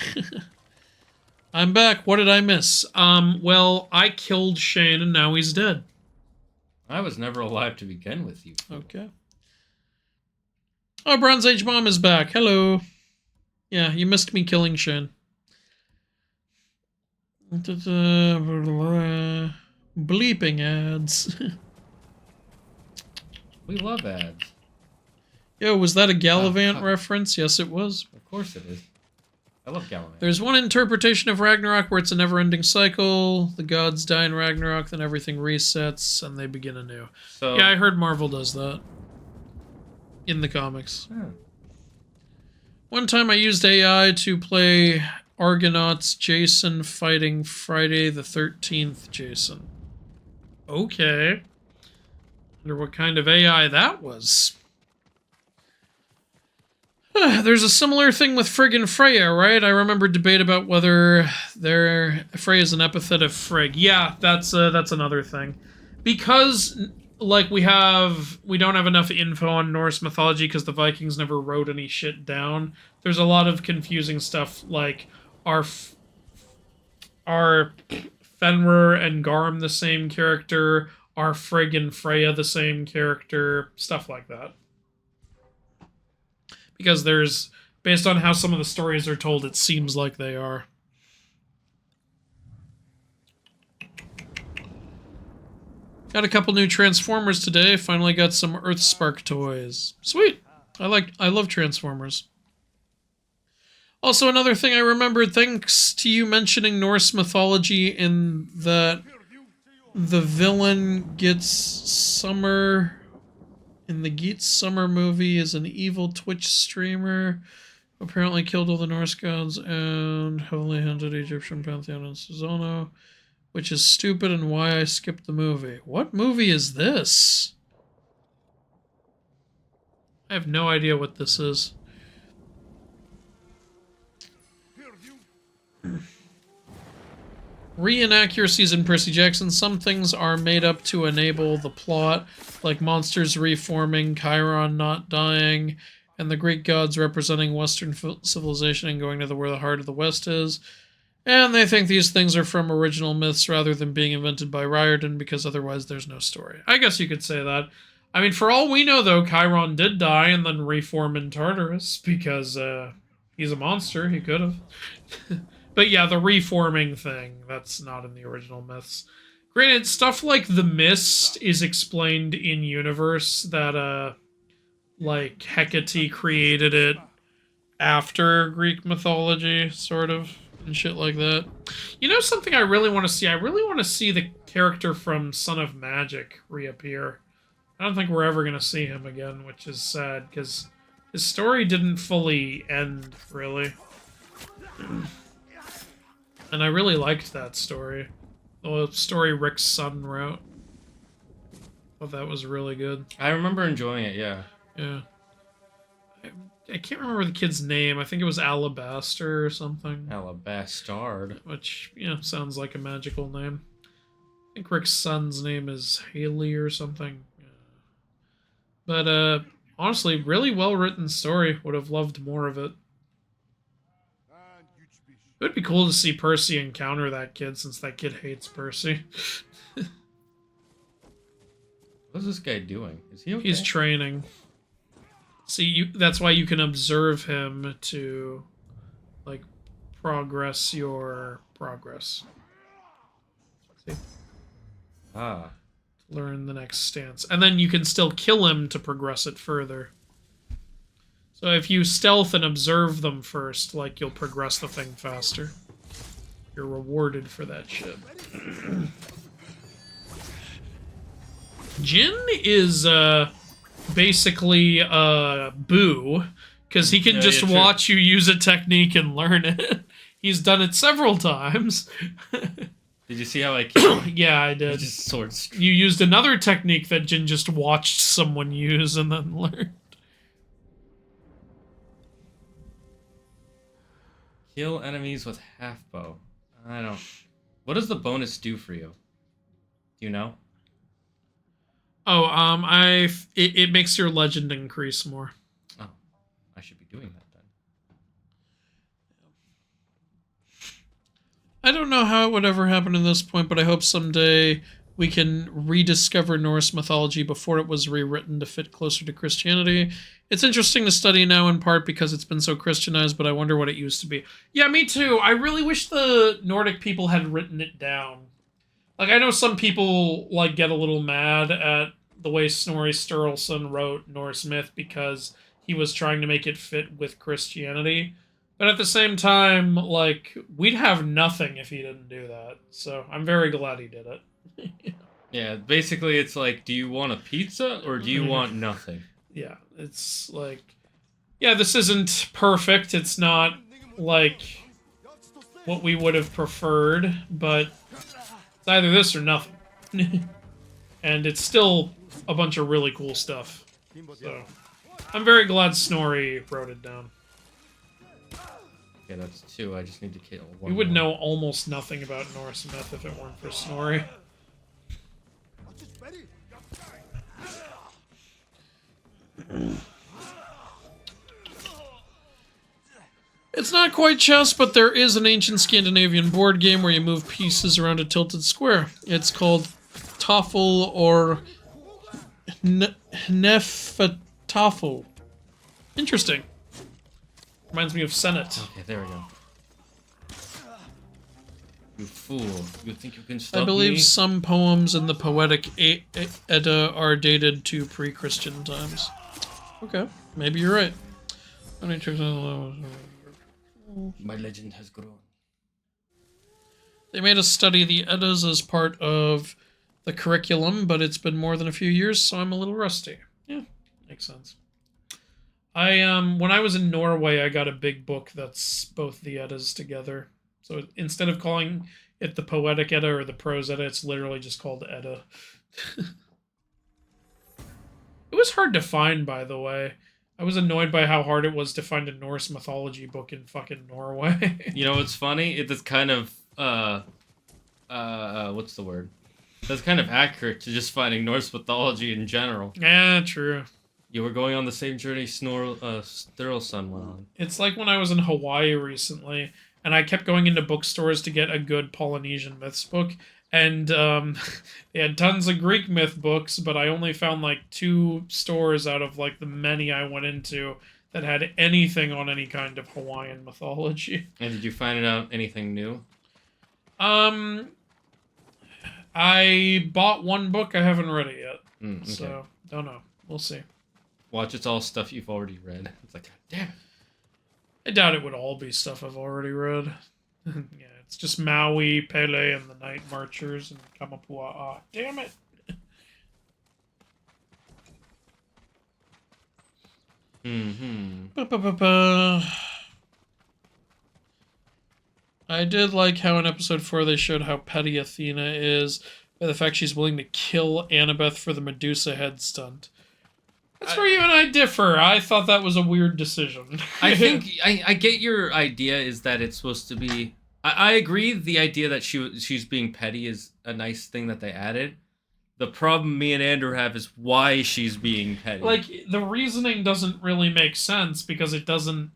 I'm back. What did I miss? Well, I killed Shane and now he's dead. I was never alive to begin with, you. Okay. Oh, Bronze Age Mom is back. Hello. Yeah, you missed me killing Shane. Bleeping ads. We love ads. Yo, was that a Gallivant reference? Yes, it was. Of course it is. I love Gallivant. There's one interpretation of Ragnarok where it's a never-ending cycle. The gods die in Ragnarok, then everything resets, and they begin anew. So, yeah, I heard Marvel does that. In the comics. Yeah. One time I used AI to play Argonauts Jason fighting Friday the 13th Jason. Okay. Wonder what kind of AI that was. There's a similar thing with friggin' Freya, right? I remember debate about whether Freya is an epithet of Frigg. Yeah, that's another thing. Because, like, we don't have enough info on Norse mythology because the Vikings never wrote any shit down. There's a lot of confusing stuff, like, are Fenrir and Garm the same character? Are Frigg and Freya the same character? Stuff like that. Because based on how some of the stories are told, it seems like they are. Got a couple new Transformers today. Finally got some Earthspark toys. Sweet. I love Transformers. Also, another thing I remembered, thanks to you mentioning Norse mythology in that the villain gets Summer... in the Geet Summer movie is an evil Twitch streamer who apparently killed all the Norse gods and heavily hinted Egyptian pantheon in Susanoo, which is stupid and why I skipped the movie. What movie is this? I have no idea what this is. Re-inaccuracies in Percy Jackson. Some things are made up to enable the plot, like monsters reforming, Chiron not dying, and the Greek gods representing Western civilization and going to where the heart of the West is. And they think these things are from original myths rather than being invented by Riordan because otherwise there's no story. I guess you could say that. I mean, for all we know, though, Chiron did die and then reform in Tartarus because he's a monster. He could have. But yeah, the reforming thing, that's not in the original myths. Granted, stuff like the Mist is explained in universe that, like, Hecate created it after Greek mythology, sort of, and shit like that. You know something I really want to see? I really want to see the character from Son of Magic reappear. I don't think we're ever going to see him again, which is sad, because his story didn't fully end, really. And I really liked that story. The story Rick's son wrote. Thought that was really good. I remember enjoying it, yeah. Yeah. I can't remember the kid's name. I think it was Alabaster or something. Alabastard. Which, sounds like a magical name. I think Rick's son's name is Haley or something. But, honestly, really well-written story. Would have loved more of it. It would be cool to see Percy encounter that kid, since that kid hates Percy. What's this guy doing? Is he okay? He's training. See, that's why you can observe him to, like, progress your progress. See? Ah. Learn the next stance. And then you can still kill him to progress it further. So if you stealth and observe them first, like, you'll progress the thing faster. You're rewarded for that shit. Jin is, basically, Boo, because he can just watch you use a technique and learn it. He's done it several times. Did you see how I killed? Yeah, I did. Just sword. You used another technique that Jin just watched someone use and then learned. Kill enemies with half bow. I don't... What does the bonus do for you? Do you know? Oh, it makes your legend increase more. Oh, I should be doing that then. I don't know how it would ever happen at this point, but I hope someday we can rediscover Norse mythology before it was rewritten to fit closer to Christianity. It's interesting to study now in part because it's been so Christianized, but I wonder what it used to be. Yeah, me too. I really wish the Nordic people had written it down. Like, I know some people, like, get a little mad at the way Snorri Sturluson wrote Norse myth because he was trying to make it fit with Christianity. But at the same time, like, we'd have nothing if he didn't do that. So I'm very glad he did it. Yeah, basically it's like, do you want a pizza or do you want nothing? Yeah, it's like, yeah, this isn't perfect. It's not, like, what we would have preferred, but it's either this or nothing. And it's still a bunch of really cool stuff. So I'm very glad Snorri wrote it down. Yeah, that's two. I just need to kill one. We would more. know almost nothing about Norse myth if it weren't for Snorri. It's not quite chess, but there is an ancient Scandinavian board game where you move pieces around a tilted square. It's called Toffel or Nefatafel. Interesting. Reminds me of Senate. Okay, there we go. You fool. You think you can stop me? I believe some poems in the Poetic Edda are dated to pre-Christian times. Okay, maybe you're right. My legend has grown. They made us study the Eddas as part of the curriculum, but it's been more than a few years, so I'm a little rusty. Yeah, makes sense. When I was in Norway, I got a big book that's both the Eddas together. So instead of calling it the Poetic Edda or the Prose Edda, it's literally just called Edda. It was hard to find, by the way. I was annoyed by how hard it was to find a Norse mythology book in fucking Norway. You know what's funny? It's kind of, what's the word? That's kind of accurate to just finding Norse mythology in general. Yeah, true. You were going on the same journey Sturluson went on. It's like when I was in Hawaii recently, and I kept going into bookstores to get a good Polynesian myths book, and they had tons of Greek myth books, but I only found like 2 stores out of like the many I went into that had anything on any kind of Hawaiian mythology. And did you find out anything new? I bought one book, I haven't read it yet. Okay. So, don't know. We'll see. Watch, it's all stuff you've already read. It's like, God damn it. I doubt it would all be stuff I've already read. Yeah, it's just Maui, Pele, and the Night Marchers, and Kamapua'a. Damn it! I did like how in episode 4 they showed how petty Athena is, By the fact she's willing to kill Annabeth for the Medusa head stunt. That's where you and I differ. I thought that was a weird decision. I think I get your idea is that it's supposed to be. I agree. The idea that she's being petty is a nice thing that they added. The problem me and Andrew have is why she's being petty. Like, the reasoning doesn't really make sense because it doesn't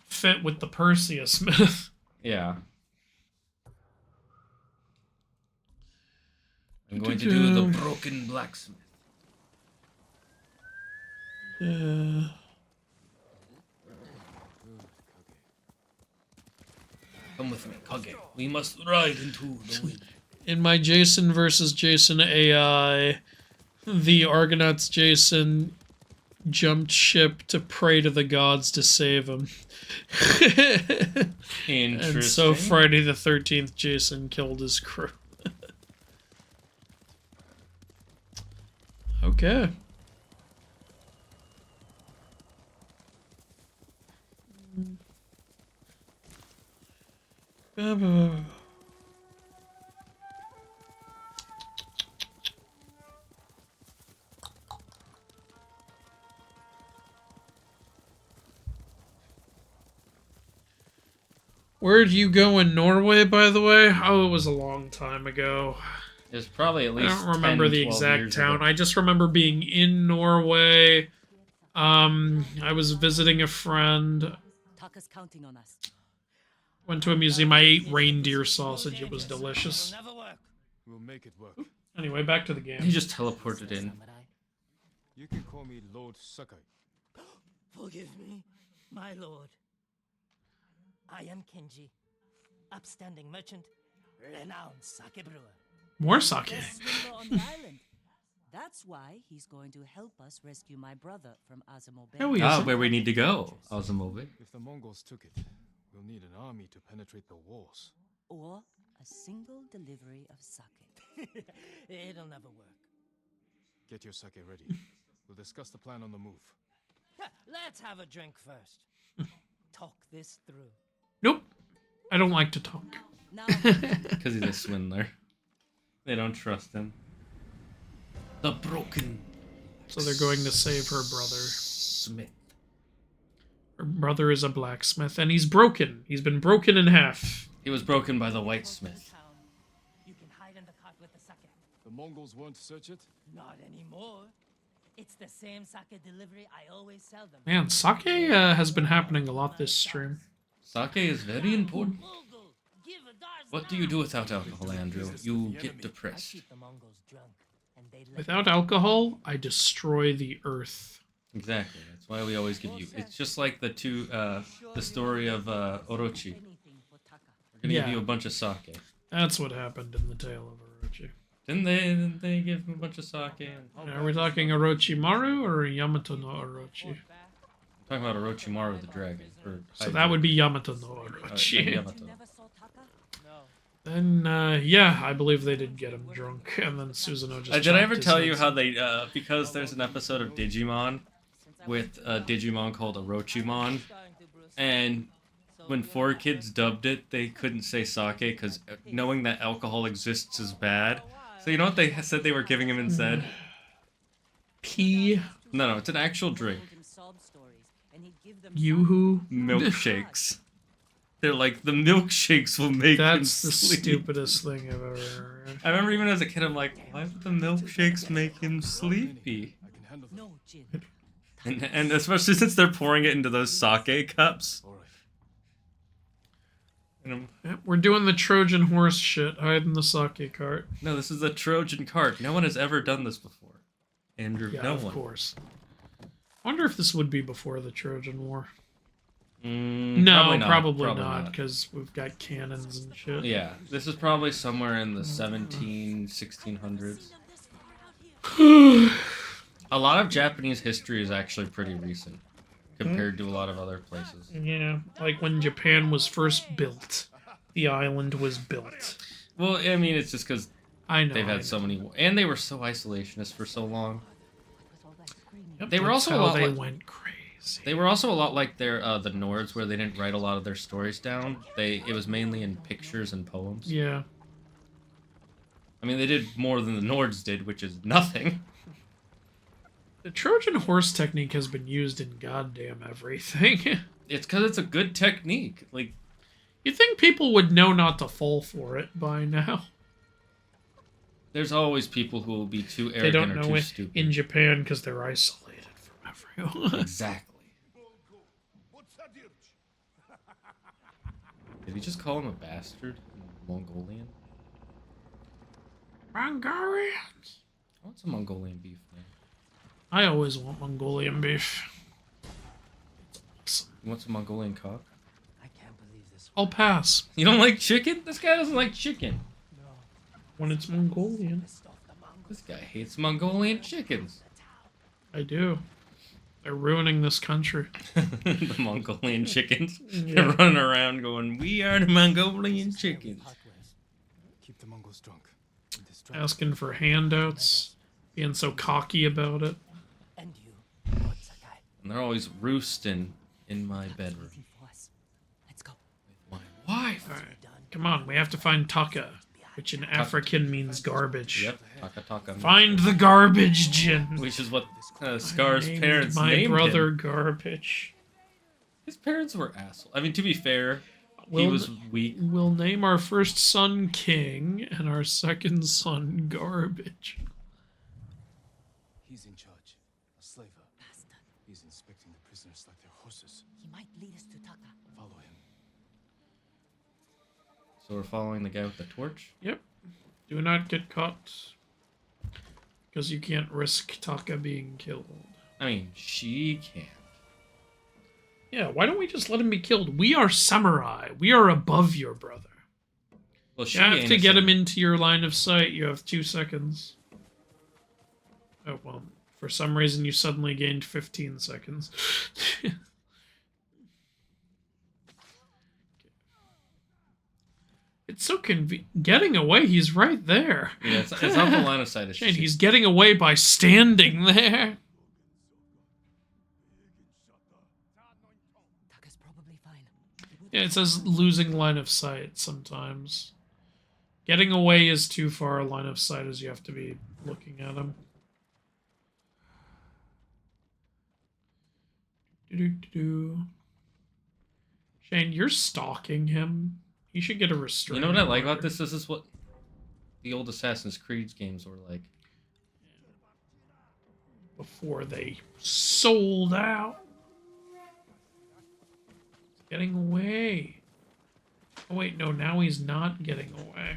fit with the Perseus myth. Yeah. I'm going to do the broken blacksmith. Come with me, Kage. We must ride into the wind. In my Jason versus Jason AI, the Argonauts Jason jumped ship to pray to the gods to save him. Interesting. And so Friday the 13th Jason killed his crew. Okay. Where'd you go in Norway, by the way? Oh, it was a long time ago. It was probably at least I don't remember 10, the 12 exact years town. ago. I just remember being in Norway. I was visiting a friend. Taka's counting on us. Went to a museum. I ate reindeer sausage. It was delicious. We'll make it work. Anyway, back to the game. He just teleported in. You can call me Lord Sakai. Forgive me, my lord. I am Kenji, upstanding merchant, renowned sake brewer. More sake. Best swindler on the island. That's why he's going to help us rescue my brother from Azamo Bay. No, he Ah, isn't. where we need to go. Azumobe. If the Mongols took it, we'll need an army to penetrate the walls. Or a single delivery of sake. It'll never work. Get your sake ready. We'll discuss the plan on the move. Let's have a drink first. Talk this through. Nope. I don't like to talk. Now, Because he's a swindler. They don't trust him. The broken So they're going to save her brother. smith. Her brother is a blacksmith, and he's broken. He's been broken in half. He was broken by the white smith. You can hide in the cart with the sake. The Mongols won't search it? Not anymore. It's the same sake delivery I always sell them. Man, sake has been happening a lot this stream. Sake is very important. Mongol, give a dar's What do you do without alcohol, Andrew? You get depressed. keep the Mongols drunk, and they let Without alcohol, I destroy the earth. Exactly. That's why we always give you. It's just like the story of Orochi. anything for Taka. We're gonna give Yeah. you a bunch of sake. That's what happened in the tale of Orochi. Didn't they give him a bunch of sake? And... Are we talking Orochimaru or Yamato no Orochi? I'm talking about Orochimaru the dragon. Or So that would be Yamato no Orochi. Yamato. never saw Taka? Then, yeah, I believe they did get him drunk, and then Susanoo just. Did I chopped ever his tell head. you how they because there's an episode of Digimon with a Digimon called Orochimon, and when 4Kids dubbed it, they couldn't say sake because knowing that alcohol exists is bad. So you know what they said they were giving him instead? Pee No, it's an actual drink. Told him sob stories, and he'd give them Yoo-hoo? Milkshakes. They're like, the milkshakes will make him That's the sleep. stupidest thing I've ever heard. I remember even as a kid, I'm like, why would the milkshakes make him sleepy? I can handle them. No, Jin. And especially since they're pouring it into those sake cups. All right. And I'm, Yep, we're doing the Trojan horse shit, hiding the sake cart. no, this is a Trojan cart. No one has ever done this before. Andrew, Yeah, no of one. course. I wonder if this would be before the Trojan War. Mm, No, probably probably not. not, because we've got cannons and shit. Yeah, this is probably somewhere in the 1600s. A lot of Japanese history is actually pretty recent compared to a lot of other places. Yeah, like when Japan was first built, the island was built. Well, I mean, it's just because I know. they've I had so many, and they were so isolationist for so long. Yep, They were that's also a how lot they like- went crazy. They were also a lot like their the Nords, where they didn't write a lot of their stories down. It was mainly in pictures and poems. Yeah. I mean, they did more than the Nords did, which is nothing. The Trojan horse technique has been used in goddamn everything. It's because it's a good technique. Like, You'd think people would know not to fall for it by now. there's always people who will be too They don't arrogant or know too it stupid. in Japan because they're isolated from everyone. Exactly. Did he just call him a bastard in Mongolian? Mongolians. I want some Mongolian beef, man. I always want Mongolian beef. You want some Mongolian cock? I can't believe this. I'll pass. You don't like chicken? This guy doesn't like chicken. When it's Mongolian. This guy hates Mongolian chickens. I do. They're ruining this country. The Mongolian chickens. Yeah. They're running around going, "We are the Mongolian chickens." Keep the Mongols drunk. and distract Asking for handouts. Being so cocky about it. And you, Lord Sakai. And they're always roosting in my bedroom. Looking for us. Let's go. My wife. Alright. Come on, we have to find Taka. Which in African means garbage. Yep. Taka taka. Find the garbage Jin. Which is what Scar's Named parents my named brother him. Garbage. His parents were assholes. I mean, to be fair, he We'll- was weak. We'll name our first son King and our second son Garbage. He's in charge. A slaver. Bastard. He's inspecting the prisoners like they're horses. He might lead us to Taka. Follow him. So we're following the guy with the torch? Yep. Do not get caught. Because you can't risk Taka being killed. I mean, she can't. Yeah, why don't we just let him be killed? We are samurai. We are above your brother. Well, she You have ain't to a get him samurai. into your line of sight. You have 2 seconds. Oh, well, for some reason you suddenly gained 15 seconds. It's so convenient. Getting away, he's right there. Yeah, it's not the line of sight. It's Shane, just he's getting away by standing there. Taka's probably fine. Yeah, it says losing line of sight sometimes. Getting away is too far a line of sight as you have to be looking at him. Do-do-do-do. Shane, you're stalking him. You should get a You restraining know what I like about order. this? This is what the old Assassin's Creed games were like. Before they sold out. Getting away. Oh wait, no, now he's not getting away.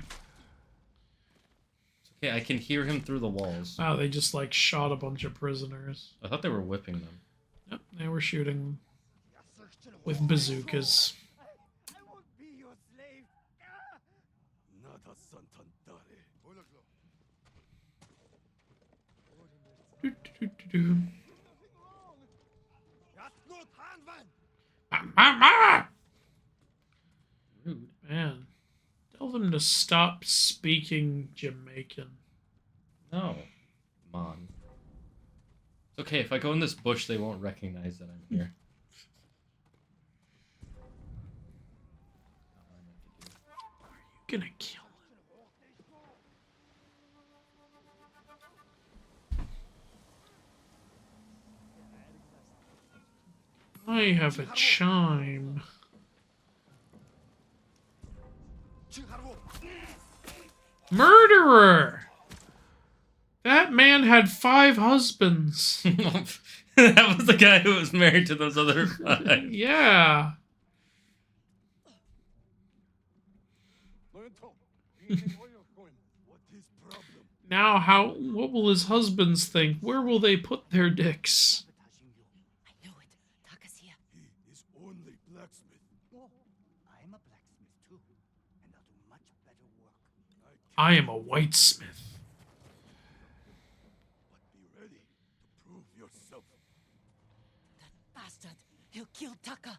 Okay, I can hear him through the walls. Wow, they just like shot a bunch of prisoners. I thought they were whipping them. Yep, they were shooting with bazookas. I won't be your slave. Nada Santandare. Do-do-do-do-do. Rude. Man, tell them to stop speaking Jamaican. No. Come on. It's okay, if I go in this bush, they won't recognize that I'm here. You're gonna kill him. I have a chime. Murderer! That man had 5 husbands. That was the guy who was married to those other 5. Yeah. Now, what will his husbands think? Where will they put their dicks? I know it. Taka's here. He is only blacksmith. Oh, I'm a blacksmith too, and I'll do much better work. I am a whitesmith. But be ready to prove yourself. That bastard. He'll kill Taka.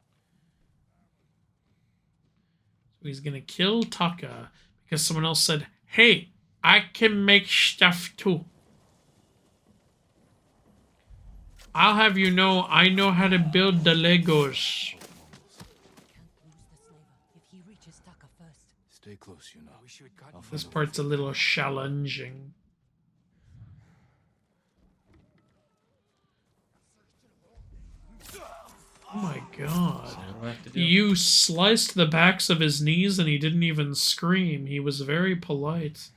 So he's gonna kill Taka because someone else said, "Hey, I can make stuff too. I'll have you know I know how to build the Legos." Can't lose the slaver if he reaches Taka first. Stay close, you know. wish you had gotten This part's a little challenging. Oh my god. So what do I have to do? You sliced the backs of his knees and he didn't even scream. He was very polite.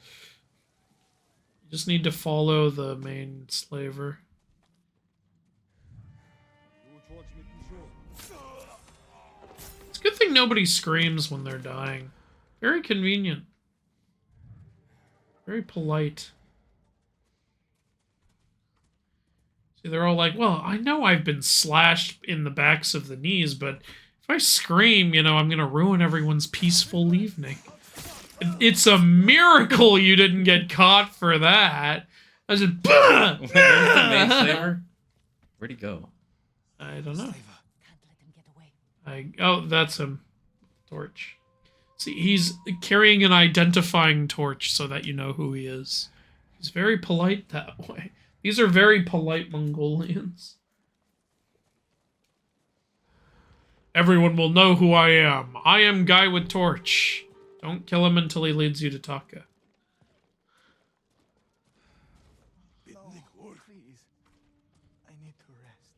You just need to follow the main slaver. It's a good thing nobody screams when they're dying. Very convenient. Very polite. See, they're all like, well, I know I've been slashed in the backs of the knees, but if I scream, you know, I'm going to ruin everyone's peaceful evening. It's a miracle you didn't get caught for that. I was just, bah! Where's the main slaver? Where'd he go? I don't know. Can't let him get away. Oh, that's him. Torch. See, he's carrying an identifying torch so that you know who he is. He's very polite that way. These are very polite Mongolians. Everyone will know who I am. I am Guy with Torch. Don't kill him until he leads you to Taka. Please. I need to rest.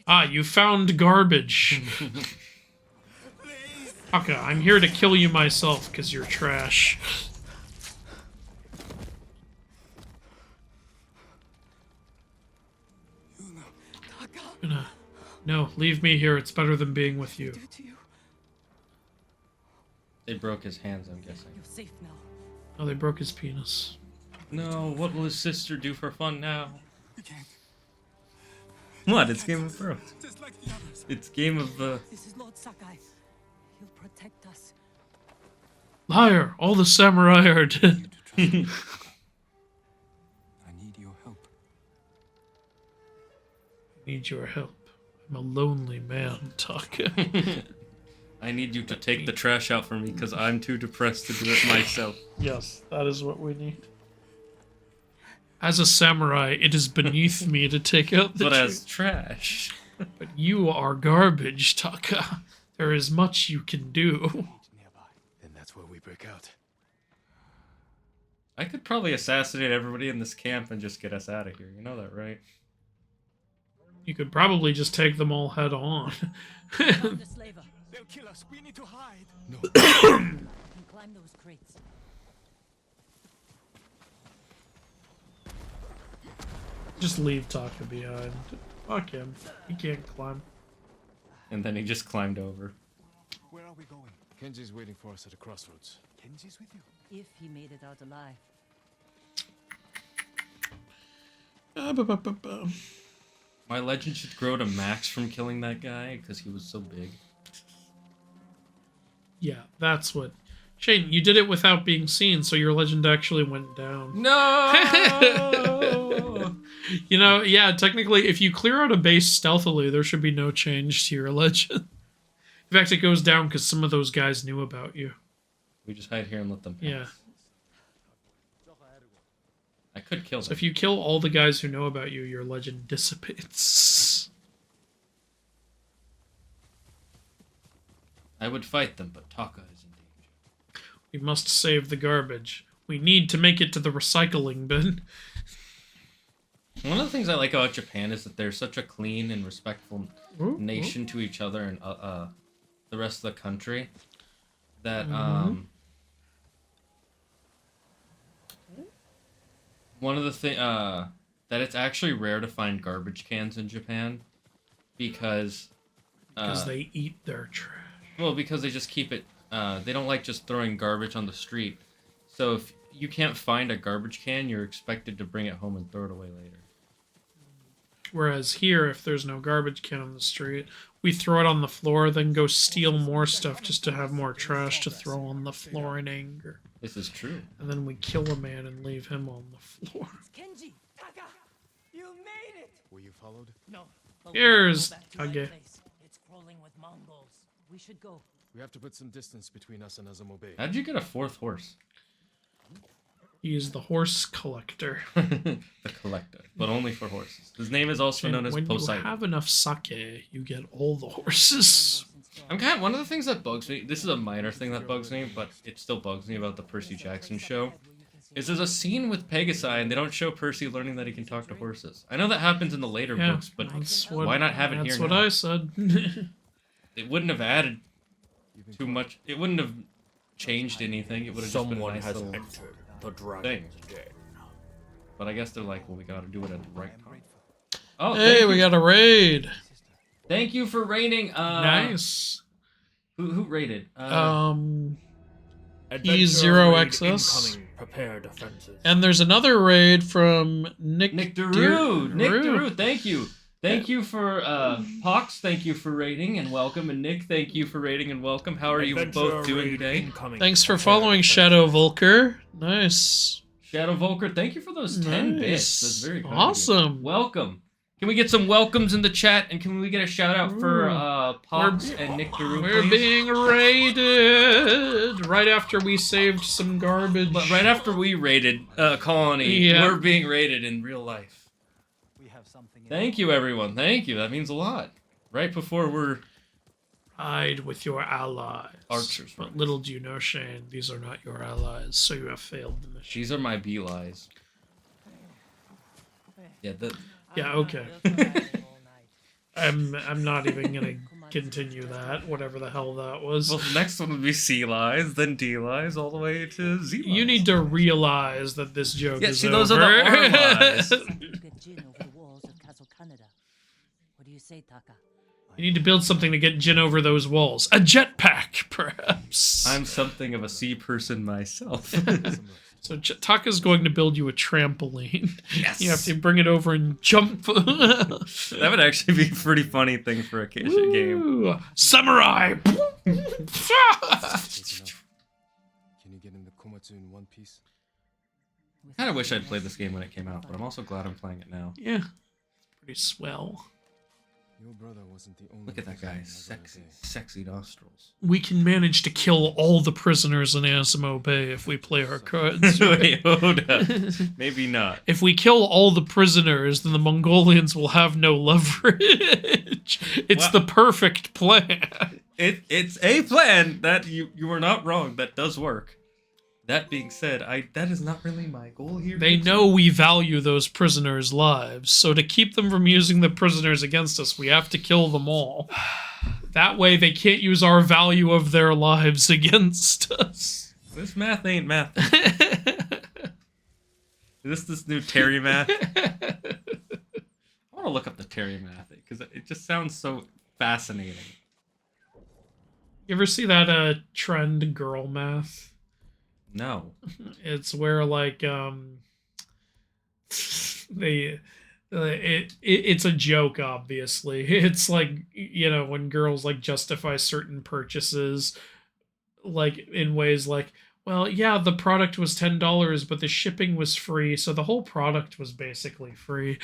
Ah, you found garbage. Taka, I'm here to kill you myself because you're trash. No, leave me here. It's better than being with you. They broke his hands, I'm guessing. You're safe now. Oh, they broke his penis. No, what will his sister do for fun now? What? It's Game of Thrones. It's Game of the... This is Lord Sakai. He'll protect us. Liar! All the samurai are dead. I need your help. I need your help. I'm a lonely man, Taka. I need you to take the trash out for me because I'm too depressed to do it myself. Yes, that is what we need. As a samurai, it is beneath me to take out the But trash. as trash. But you are garbage, Taka. There is much you can do. Then that's where we break out. I could probably assassinate everybody in this camp and just get us out of here. You know that, right? You could probably just take them all head on. Found the slaver. They'll kill us. We need to hide. You can climb those crates. Just leave Taka behind. Fuck him. He can't climb. And then he just climbed over. Where are we going? Kenji's waiting for us at a crossroads. Kenji's with you? If he made it out alive. My legend should grow to max from killing that guy because he was so big. Yeah, that's what... Shane, you did it without being seen, so your legend actually went down. No! You know, yeah, technically, if you clear out a base stealthily, there should be no change to your legend. In fact, it goes down because some of those guys knew about you. We just hide here and let them pass. Yeah. I could kill So them. if you kill all the guys who know about you, your legend dissipates. I would fight them, but Taka is in danger. We must save the garbage. We need to make it to the recycling bin. One of the things I like about Japan is that they're such a clean and respectful Ooh, nation to each other and the rest of the country. That one of the that it's actually rare to find garbage cans in Japan because they eat their trash. well, because they just keep it. They don't like just throwing garbage on the street. So if you can't find a garbage can, you're expected to bring it home and throw it away later. Whereas here, if there's no garbage can on the street, we throw it on the floor, then go steal more stuff just to have more trash to throw on the floor in anger. This is true. And then we kill a man and leave him on the floor. Kenji! Taka! You made it! Were you followed? No. but Here's go back to my Kage. place. It's crawling with Mongols. We should go. We have to put some distance between us and Azamo Bay. How did you get a fourth horse? He's the horse collector. The collector, but only for horses. His name is also known as And when you Poseidon. have enough sake, you get all the horses. One of the things that bugs me. This is a minor thing that bugs me, but it still bugs me about the Percy Jackson show. Is there's a scene with Pegasi and they don't show Percy learning that he can talk to horses. I know that happens in the later books, but why not have it here? That's what I said. It wouldn't have added too much. It wouldn't have changed anything. It would have just been a Someone nice has little entered the thing. dragon's den. But I guess they're like, well, we gotta do it at the right time. Oh, Hey, we got a raid. Thank you for raiding. Nice. Who raided? He's Adventurer raid Zero-XS. incoming. Prepare defenses. And there's another raid from Nick Daru. Nick Daru, thank you. Thank you for Pox, thank you for raiding and welcome. And Nick, thank you for raiding and welcome. How are you both doing today? Thanks for following Shadow Volker. Nice. Shadow Volker, thank you for those 10 Nice. bits. That's very kind of awesome. you. Welcome. Can we get some welcomes in the chat and can we get a shout out for Pox and Nick Daru, We're please? being raided right after we saved some garbage. But right after we raided Colony, we're being raided in real life. Thank you, everyone. Thank you. That means a lot. Right before we're... Hide with your allies. Archers. But little do you know, Shane, these are not your allies, so you have failed the mission. These are my bee-lies. Yeah, Yeah, okay. I'm not even gonna continue that, whatever the hell that was. Well, the next one would be C-lies, then D-lies, all the way to Z-lies. You need to realize that this joke is over. Those are the R-lies. What do you say, Taka? You need to build something to get Jin over those walls. A jetpack, perhaps. I'm something of a sea person myself. So Taka's going to build you a trampoline. Yes. You have to bring it over and jump. That would actually be a pretty funny thing for a game. Samurai! Can you get in the Komatsu in one piece? I kind of wish I'd played this game when it came out, but I'm also glad I'm playing it now. Yeah. It's pretty swell. Your brother wasn't the only Look at that guy. Sexy nostrils. We can manage to kill all the prisoners in Asimo Bay if we play our cards. Wait, hold up. Maybe not. If we kill all the prisoners, then the Mongolians will have no leverage. It's the perfect plan. It's a plan that you were not wrong. That does work. That being said, that is not really my goal here. They know we value those prisoners' lives, so to keep them from using the prisoners against us, we have to kill them all. That way they can't use our value of their lives against us. This math ain't math. Is this new Terry math? I want to look up the Terry math because it just sounds so fascinating. You ever see that trend girl math? No. It's where like it's a joke, obviously. It's like, you know, when girls like justify certain purchases like in ways like, well, yeah, the product was $10, but the shipping was free, so the whole product was basically free.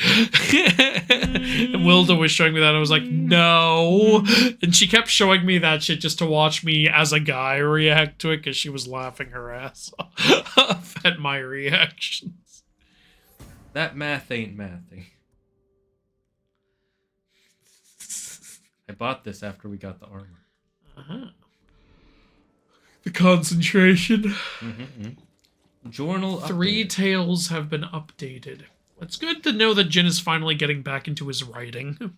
And Wilda was showing me that, and I was like, no. And she kept showing me that shit just to watch me as a guy react to it, because she was laughing her ass off at my reactions. That math ain't mathy. I bought this after we got the armor. Uh-huh. The concentration. Journal 3 updated. tales have been updated. It's good to know that Jin is finally getting back into his writing.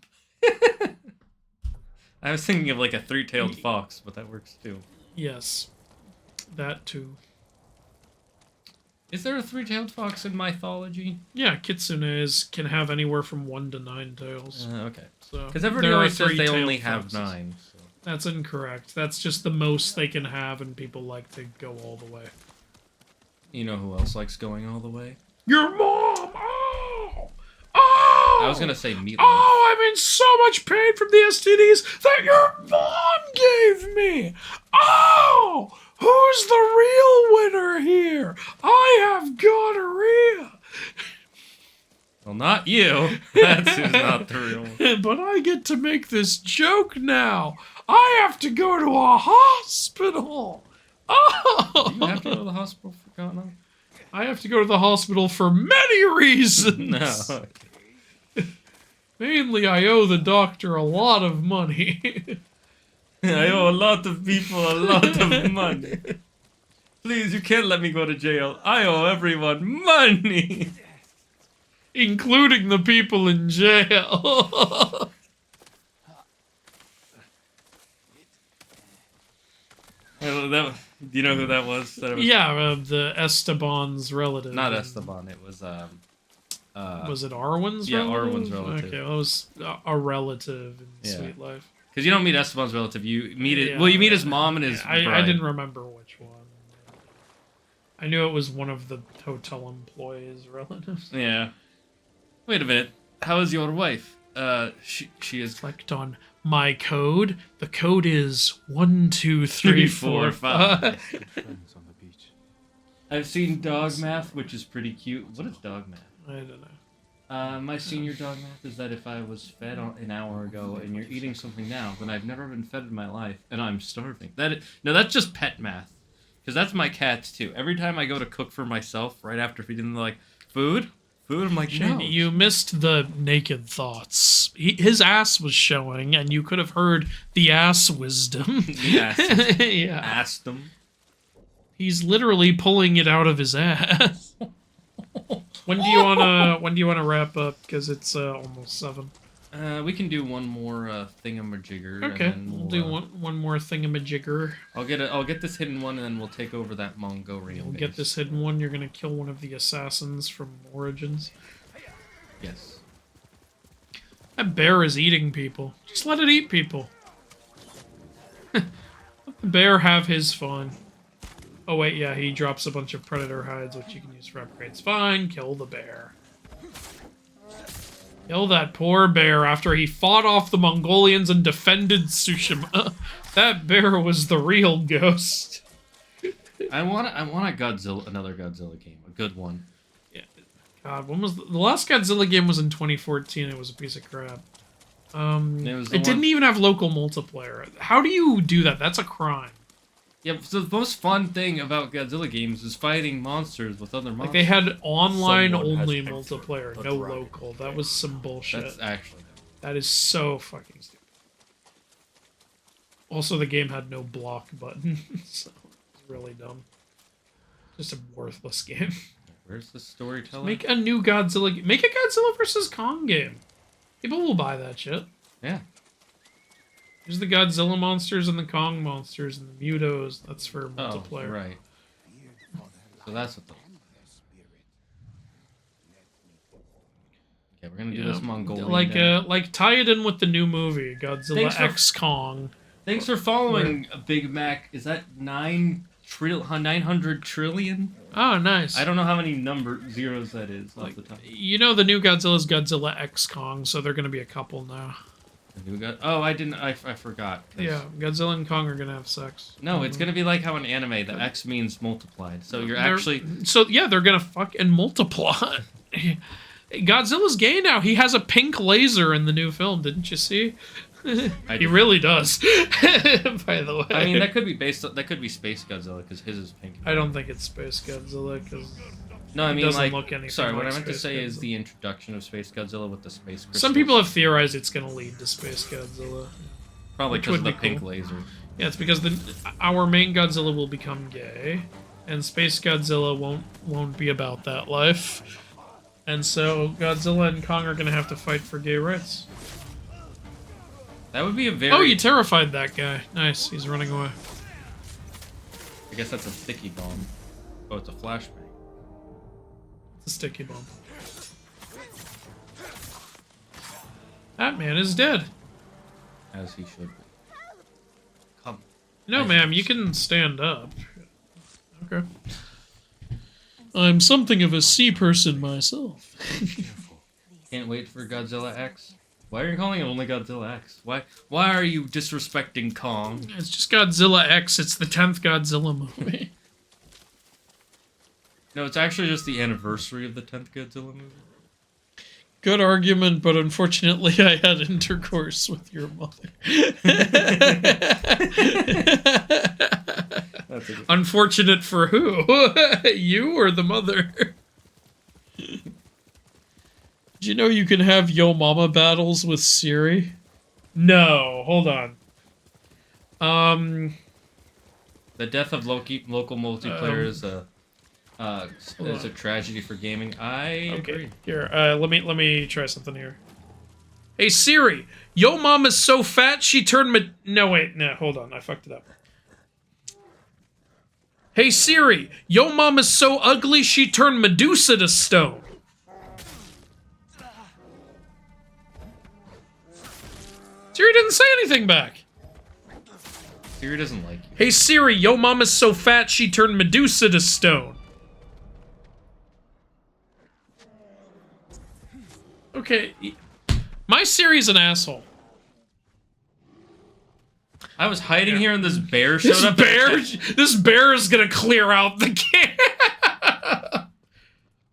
I was thinking of like a 3-tailed fox, but that works too. Yes. That too. Is there a 3-tailed fox in mythology? Yeah, kitsunes can have anywhere from 1 to 9 tails. Okay. So because everybody there are always says they 3-tailed only have foxes. 9. So. That's incorrect. That's just the most they can have, and people like to go all the way. You know who else likes going all the way? Your mom! Oh! Oh! I was gonna say meatloaf. Oh, I'm in so much pain from the STDs that your mom gave me! Oh! Who's the real winner here? I have gonorrhea! Well, not you. That's who's not the real one. But I get to make this joke now. I have to go to a hospital. Oh! You have to go to the hospital for gonorrhea? I have to go to the hospital for many reasons. No. Mainly, I owe the doctor a lot of money. I owe a lot of people a lot of money. Please, you can't let me go to jail. I owe everyone money. Including the people in jail. Do you know who that was? Yeah, the Esteban's relative. Not Esteban. It was Was it Arwen's yeah, relative? Arwen's relative. Okay, well, it was a relative in Yeah. Sweet Life. Because you don't meet Esteban's relative. You meet it. Well, you meet his mom and his bride. I didn't remember which one. I knew it was one of the hotel employees' relatives. Yeah. Wait a minute. How is your wife? She is. Reflect on my code. The code is 1, 2, 3, 4, 5. Friends on the beach. I've seen dog math, which is pretty cute. What is dog math? I don't know. My senior dog math is that if I was fed an hour ago and you're eating something now, then I've never been fed in my life and I'm starving. No, that's just pet math. Because that's my cats too. Every time I go to cook for myself, right after feeding them, they're like, food? I'm like, Shane, no. you missed the naked thoughts. His ass was showing, and you could have heard the ass wisdom. Yes. Yeah. Asked them. He's literally pulling it out of his ass. When do you wanna wrap up? Because it's almost 7. We can do one more thingamajigger. Okay, and then we'll do one more thingamajigger. I'll get this hidden one, and then we'll take over that Mongolian We'll base. get this hidden one. You're gonna kill one of the assassins from Origins. Yes. That bear is eating people. Just let it eat people. Let the bear have his fun. Oh wait, yeah, he drops a bunch of predator hides, which you can use for upgrades. Fine, kill the bear. Kill that poor bear after he fought off the Mongolians and defended Tsushima. That bear was the real ghost. I want another Godzilla game, a good one. Yeah. God, when was the last Godzilla game? Was in 2014. It was a piece of crap. It didn't even have local multiplayer. How do you do that? That's a crime. Yeah, so the most fun thing about Godzilla games is fighting monsters with other monsters. Like, they had online Someone only has multiplayer, entered no the dragon. local. That was some bullshit. That's actually. That is so fucking stupid. Also, the game had no block button, so it's really dumb. Just a worthless game. Where's the storytelling? Make a new Godzilla. Make a Godzilla vs. Kong game. People will buy that shit. Yeah. There's the Godzilla monsters and the Kong monsters and the Mutos. That's for multiplayer. Oh, right. So that's what the... Okay, we're gonna do this Mongolian. Like tie it in with the new movie, Godzilla Thanks for- X Kong. Thanks for following, Big Mac. Is that 900 trillion? Oh, nice. I don't know how many number zeros that is off the top. You know the new Godzilla's Godzilla X Kong, so they're gonna be a couple now. I forgot. Yeah, Godzilla and Kong are gonna have sex. No, it's gonna be like how in anime the X means multiplied. So you're actually... So yeah, they're gonna fuck and multiply. Godzilla's gay now. He has a pink laser in the new film. Didn't you see? He really does. By the way, I mean, that could be Space Godzilla because his is pink. I don't think it's Space Godzilla because no, I mean doesn't look anything sorry, what like I meant to Space say Godzilla. is the introduction of Space Godzilla with the space crystals. Some people have theorized it's gonna lead to Space Godzilla. Probably which because of would the be pink cool. laser. Yeah, it's because our main Godzilla will become gay, and Space Godzilla won't be about that life. And so Godzilla and Kong are gonna have to fight for gay rights. That would be a very... Oh, you terrified that guy. Nice, he's running away. I guess that's a sticky bomb. Oh, it's a flashbang. It's a sticky bomb. That man is dead. As he should be. Come. No, ma'am, you can stand up. Okay. I'm something of a sea person myself. Can't wait for Godzilla X. Why are you calling it only Godzilla X? Why are you disrespecting Kong? It's just Godzilla X. It's the 10th Godzilla movie. No, it's actually just the anniversary of the 10th Godzilla movie. Good argument, but unfortunately I had intercourse with your mother. Unfortunate for who? You or the mother? Did you know you can have Yo Mama battles with Siri? No, hold on. Um, The death of local multiplayer is a tragedy for gaming. I agree. Here, let me try something here. Hey Siri, yo mama's so fat she turned no wait, no, hold on, I fucked it up. Hey Siri, yo mama's so ugly she turned Medusa to stone. Siri didn't say anything back. Siri doesn't like you. Hey Siri, yo mama's so fat she turned Medusa to stone. Okay, my Siri's an asshole. I was hiding here and this bear showed up. This bear is gonna clear out the camp.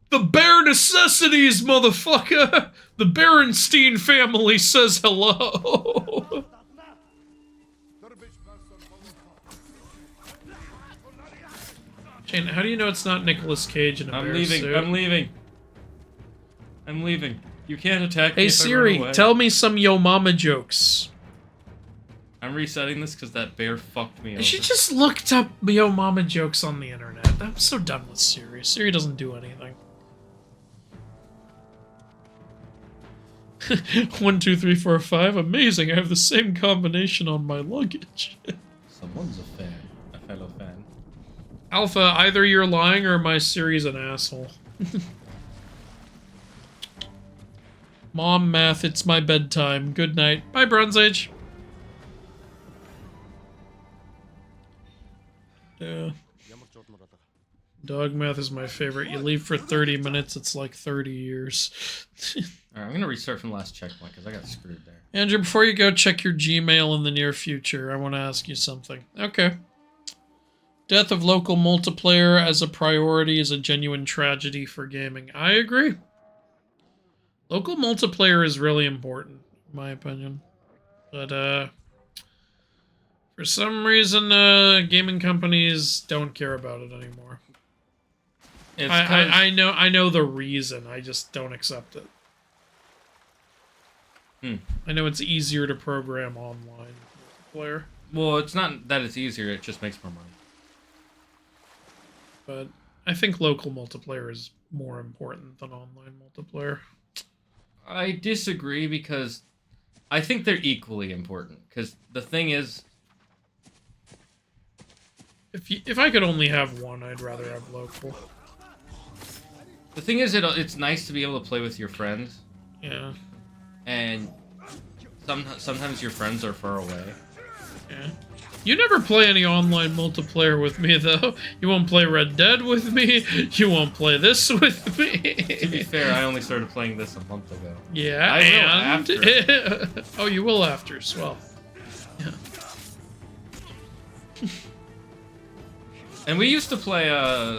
The bare necessities, motherfucker. The Berenstein family says hello. Shane, how do you know it's not Nicolas Cage in a bear suit? I'm leaving. I'm leaving. You can't attack me. Hey if I run Siri, away. tell me some yo mama jokes. I'm resetting this because that bear fucked me over. She just looked up yo mama jokes on the internet. I'm so done with Siri. Siri doesn't do anything. 1, 2, 3, 4, 5. Amazing. I have the same combination on my luggage. Someone's a fan. A fellow fan. Alpha, either you're lying or my Siri's an asshole. Mom, math, it's my bedtime. Good night. Bye, Bronze Age. Dog math is my favorite. You leave for 30 minutes, it's like 30 years. Alright, I'm gonna restart from the last checkpoint because I got screwed there. Andrew, before you go, check your Gmail in the near future. I want to ask you something. Okay. Death of local multiplayer as a priority is a genuine tragedy for gaming. I agree. Local multiplayer is really important, in my opinion. But, for some reason, gaming companies don't care about it anymore. I know the reason, I just don't accept it. I know it's easier to program online multiplayer. Well, it's not that it's easier, it just makes more money. But I think local multiplayer is more important than online multiplayer. I disagree because I think they're equally important. Because the thing is, if I could only have one, I'd rather have local. The thing is, it's nice to be able to play with your friends. Yeah. And sometimes your friends are far away. Yeah. You never play any online multiplayer with me, though. You won't play Red Dead with me. You won't play this with me. To be fair, I only started playing this a month ago. Yeah, I will after. Oh, you will after as well. Yeah. And we used to play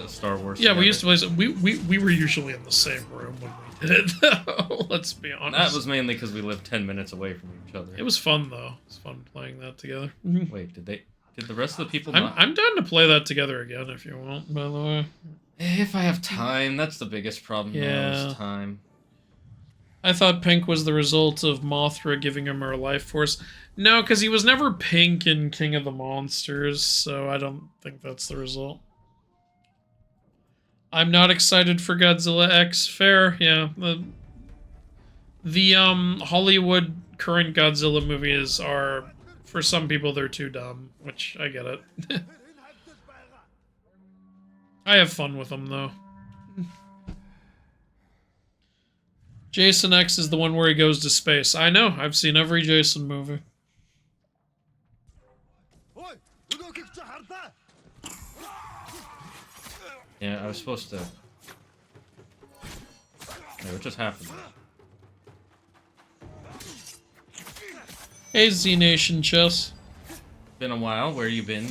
Star Wars. Yeah, together. we used to play. We were usually in the same room when we did it, though. Let's be honest. That was mainly because we lived 10 minutes away from each other. It was fun though. It was fun playing that together. Wait, did the rest of the people not? I'm down to play that together again if you want, by the way. If I have time, that's the biggest problem now Yeah. is time. I thought Pink was the result of Mothra giving him her life force. No, because he was never pink in King of the Monsters, so I don't think that's the result. I'm not excited for Godzilla X. Fair, yeah. The Hollywood current Godzilla movies are, for some people, they're too dumb, which I get it. I have fun with them, though. Jason X is the one where he goes to space. I know, I've seen every Jason movie. Yeah, I was supposed to... Hey, what just happened? Hey, Z-Nation Chess. Been a while, where you been?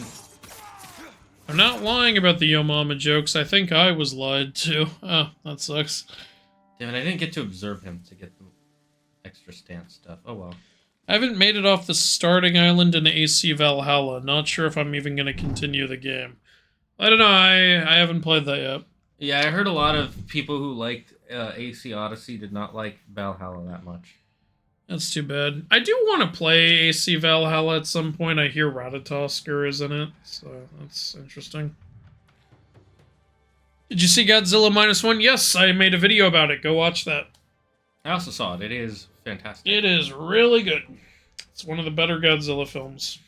I'm not lying about the Yo Mama jokes. I think I was lied to. Oh, that sucks. Damn it, I didn't get to observe him to get the extra stance stuff. Oh well. I haven't made it off the starting island in AC Valhalla. Not sure if I'm even going to continue the game. I don't know, I haven't played that yet. Yeah, I heard a lot of people who liked AC Odyssey did not like Valhalla that much. That's too bad. I do want to play AC Valhalla at some point. I hear Ratatoskr is in it, so that's interesting. Did you see Godzilla -1? Yes, I made a video about it. Go watch that. I also saw it. It is fantastic. It is really good. It's one of the better Godzilla films.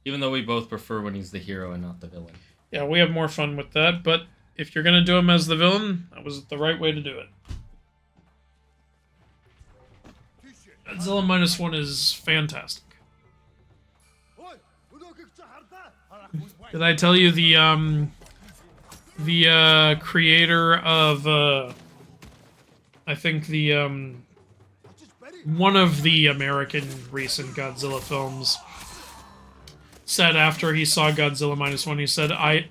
Even though we both prefer when he's the hero and not the villain. Yeah, we have more fun with that, but if you're going to do him as the villain, that was the right way to do it. Godzilla -1 is fantastic. Did I tell you the creator of I think the one of the American recent Godzilla films said after he saw Godzilla -1, he said, I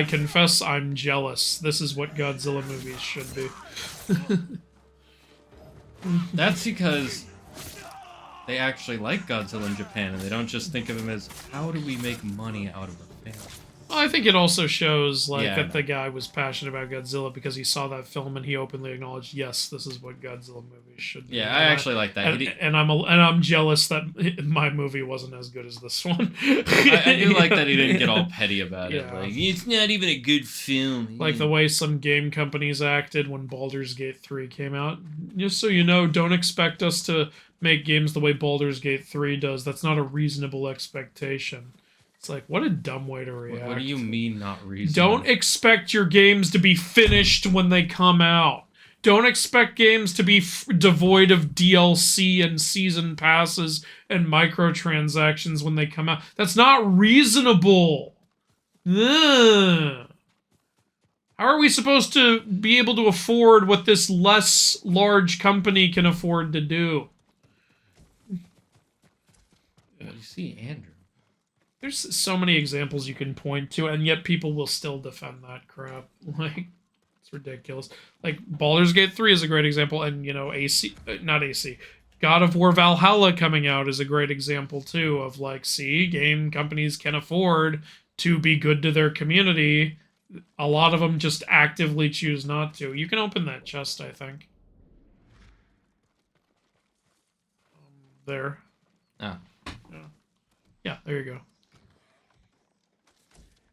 confess I'm jealous. This is what Godzilla movies should be. That's because they actually like Godzilla in Japan, and they don't just think of him as, how do we make money out of a film? Well, I think it also shows Yeah, that the guy was passionate about Godzilla because he saw that film and he openly acknowledged, yes, this is what Godzilla movies should be. Yeah, I actually like that. And I'm jealous that my movie wasn't as good as this one. I do like that he didn't get all petty about it. Yeah. Like, it's not even a good film. Like the way some game companies acted when Baldur's Gate 3 came out. Just so you know, don't expect us to make games the way Baldur's Gate 3 does. That's not a reasonable expectation. It's like, what a dumb way to react. What do you mean not reasonable? Don't expect your games to be finished when they come out. Don't expect games to be devoid of DLC and season passes and microtransactions when they come out. That's not reasonable. Ugh. How are we supposed to be able to afford what this less large company can afford to do? Well, you see, Andrew. There's so many examples you can point to, and yet people will still defend that crap. Like, it's ridiculous. Like, Baldur's Gate 3 is a great example, and, you know, not AC, God of War Valhalla coming out is a great example, too, of, like, see, game companies can afford to be good to their community. A lot of them just actively choose not to. You can open that chest, I think. There. Ah. Yeah, there you go.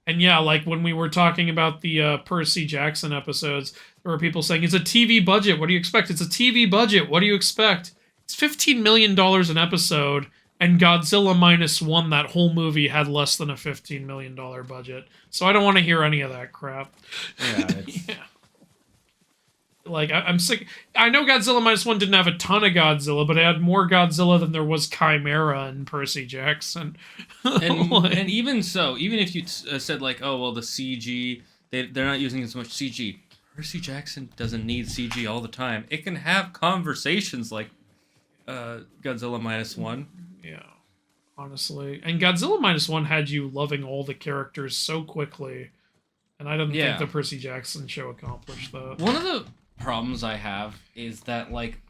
And yeah, like when we were talking about the Percy Jackson episodes, there were people saying, it's a TV budget. What do you expect? It's a TV budget. What do you expect? It's $15 million an episode, and Godzilla -1, that whole movie, had less than a $15 million budget. So I don't want to hear any of that crap. Yeah, it's... Yeah. Like, I'm sick. I know Godzilla -1 didn't have a ton of Godzilla, but it had more Godzilla than there was Chimera and Percy Jackson. and even so, even if you said, like, oh, well, the CG, they're not using as much CG. Percy Jackson doesn't need CG all the time. It can have conversations like Godzilla -1. Yeah, honestly. And Godzilla -1 had you loving all the characters so quickly, and I don't think the Percy Jackson show accomplished that. One of the problems I have is that, like,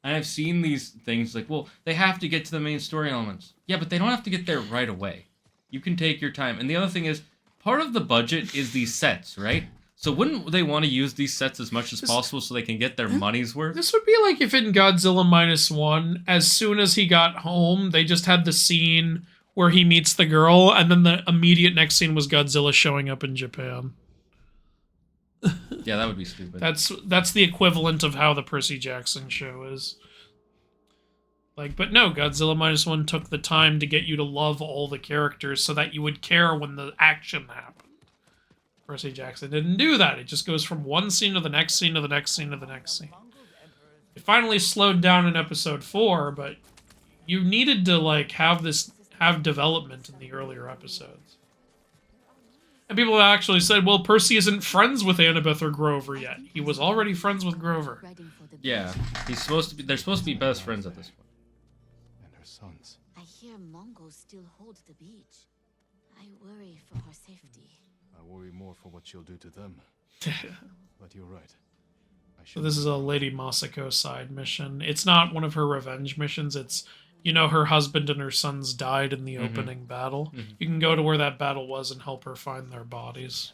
I've seen these things like, well, they have to get to the main story elements. Yeah, but they don't have to get there right away. You can take your time. And the other thing is, part of the budget is these sets, right? So wouldn't they want to use these sets as much as possible so they can get their money's worth? This would be like if in Godzilla -1, as soon as he got home, they just had the scene where he meets the girl, and then the immediate next scene was Godzilla showing up in Japan. Yeah, that would be stupid. That's the equivalent of how the Percy Jackson show is. Like, but no, Godzilla -1 took the time to get you to love all the characters so that you would care when the action happened. Percy Jackson didn't do that. It just goes from one scene to the next scene to the next scene to the next scene. It finally slowed down in episode 4, but you needed to, like, have development in the earlier episodes. And people have actually said, well, Percy isn't friends with Annabeth or Grover yet. He was already friends with Grover. Yeah, they're supposed to be best friends at this point. And her sons. I hear Mongols still hold the beach. I worry for her safety. I worry more for what she'll do to them. But you're right. So this is a Lady Masako side mission. It's not one of her revenge missions. It's, you know, her husband and her sons died in the opening battle. You can go to where that battle was and help her find their bodies.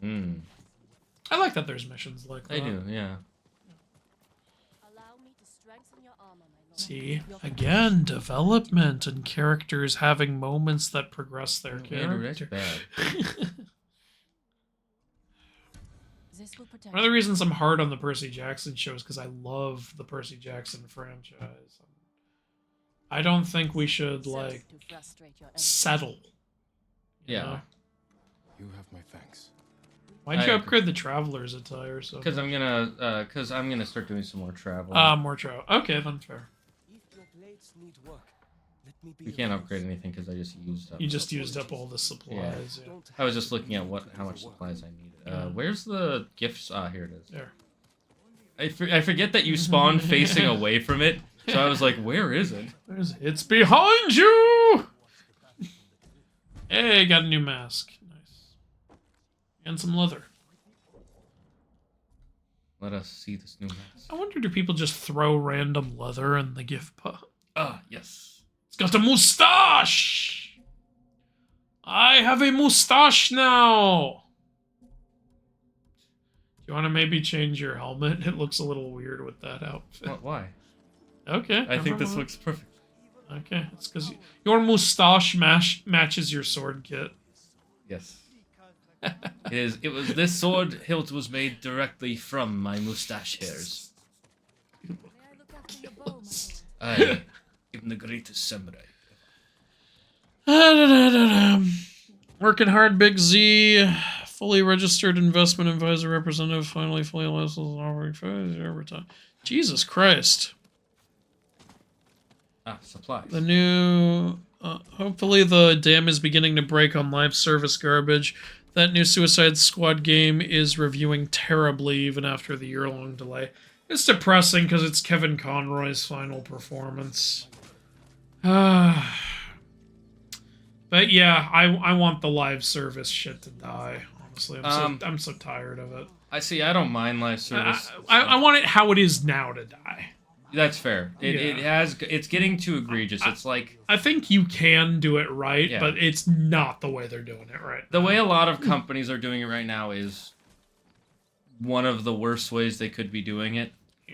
I like that there's missions like that. They do, yeah. See, again, development and characters having moments that progress their Andrew, that's character. bad. One of the reasons I'm hard on the Percy Jackson show is because I love the Percy Jackson franchise. I don't think we should, like, settle. Yeah. Know? You have my thanks. Why'd you upgrade the Traveler's attire? So because I'm gonna start doing some more travel. More travel. Okay, then fair. You can't upgrade anything because I just used up. You just used up all the supplies. Yeah. I was just looking at how much supplies I needed. Where's the gifts? Ah, here it is. There. I forget that you spawn facing away from it, so I was like, where is it? It's behind you! Hey, got a new mask. Nice. And some leather. Let us see this new mask. I wonder, do people just throw random leather in the gift pot? Ah, yes. It's got a mustache! I have a mustache now! Do you want to maybe change your helmet? It looks a little weird with that outfit. Why? Okay. I think this looks perfect. Okay, it's because your mustache matches your sword kit. Yes. It was this sword hilt was made directly from my mustache hairs. I am the greatest samurai. Working hard, Big Z. Fully registered investment advisor representative. Finally, fully licensed over time. Jesus Christ. Supplies. The new... hopefully the dam is beginning to break on live service garbage. That new Suicide Squad game is reviewing terribly even after the year-long delay. It's depressing because it's Kevin Conroy's final performance. But yeah, I want the live service shit to die, honestly. I'm so tired of it. I don't mind live service. I want it how it is now to die. That's fair. It's getting too egregious. It's like, I think you can do it right, but it's not the way they're doing it right. The way a lot of companies are doing it right now is one of the worst ways they could be doing it.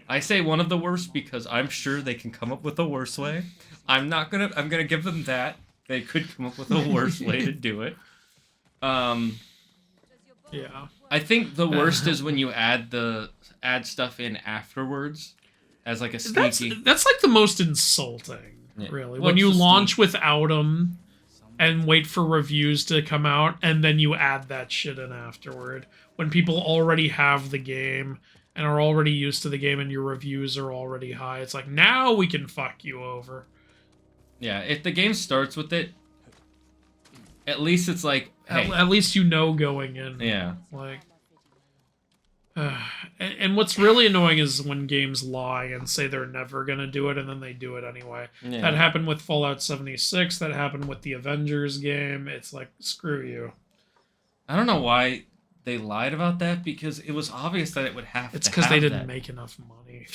I say one of the worst because I'm sure they can come up with a worse way. I'm gonna give them that. They could come up with a worse way to do it. Yeah. I think the worst is when you add stuff in afterwards. As like a sneaky... That's like the most insulting, really. When you launch without them and wait for reviews to come out, and then you add that shit in afterward. When people already have the game and are already used to the game and your reviews are already high, it's like, now we can fuck you over. Yeah, if the game starts with it, at least it's like, hey. At least you know going in. Yeah. Like... and what's really annoying is when games lie and say they're never going to do it, and then they do it anyway. Yeah. That happened with Fallout 76. That happened with the Avengers game. It's like, screw you. I don't know why they lied about that, because it was obvious that it would have to. It's because they didn't make enough money.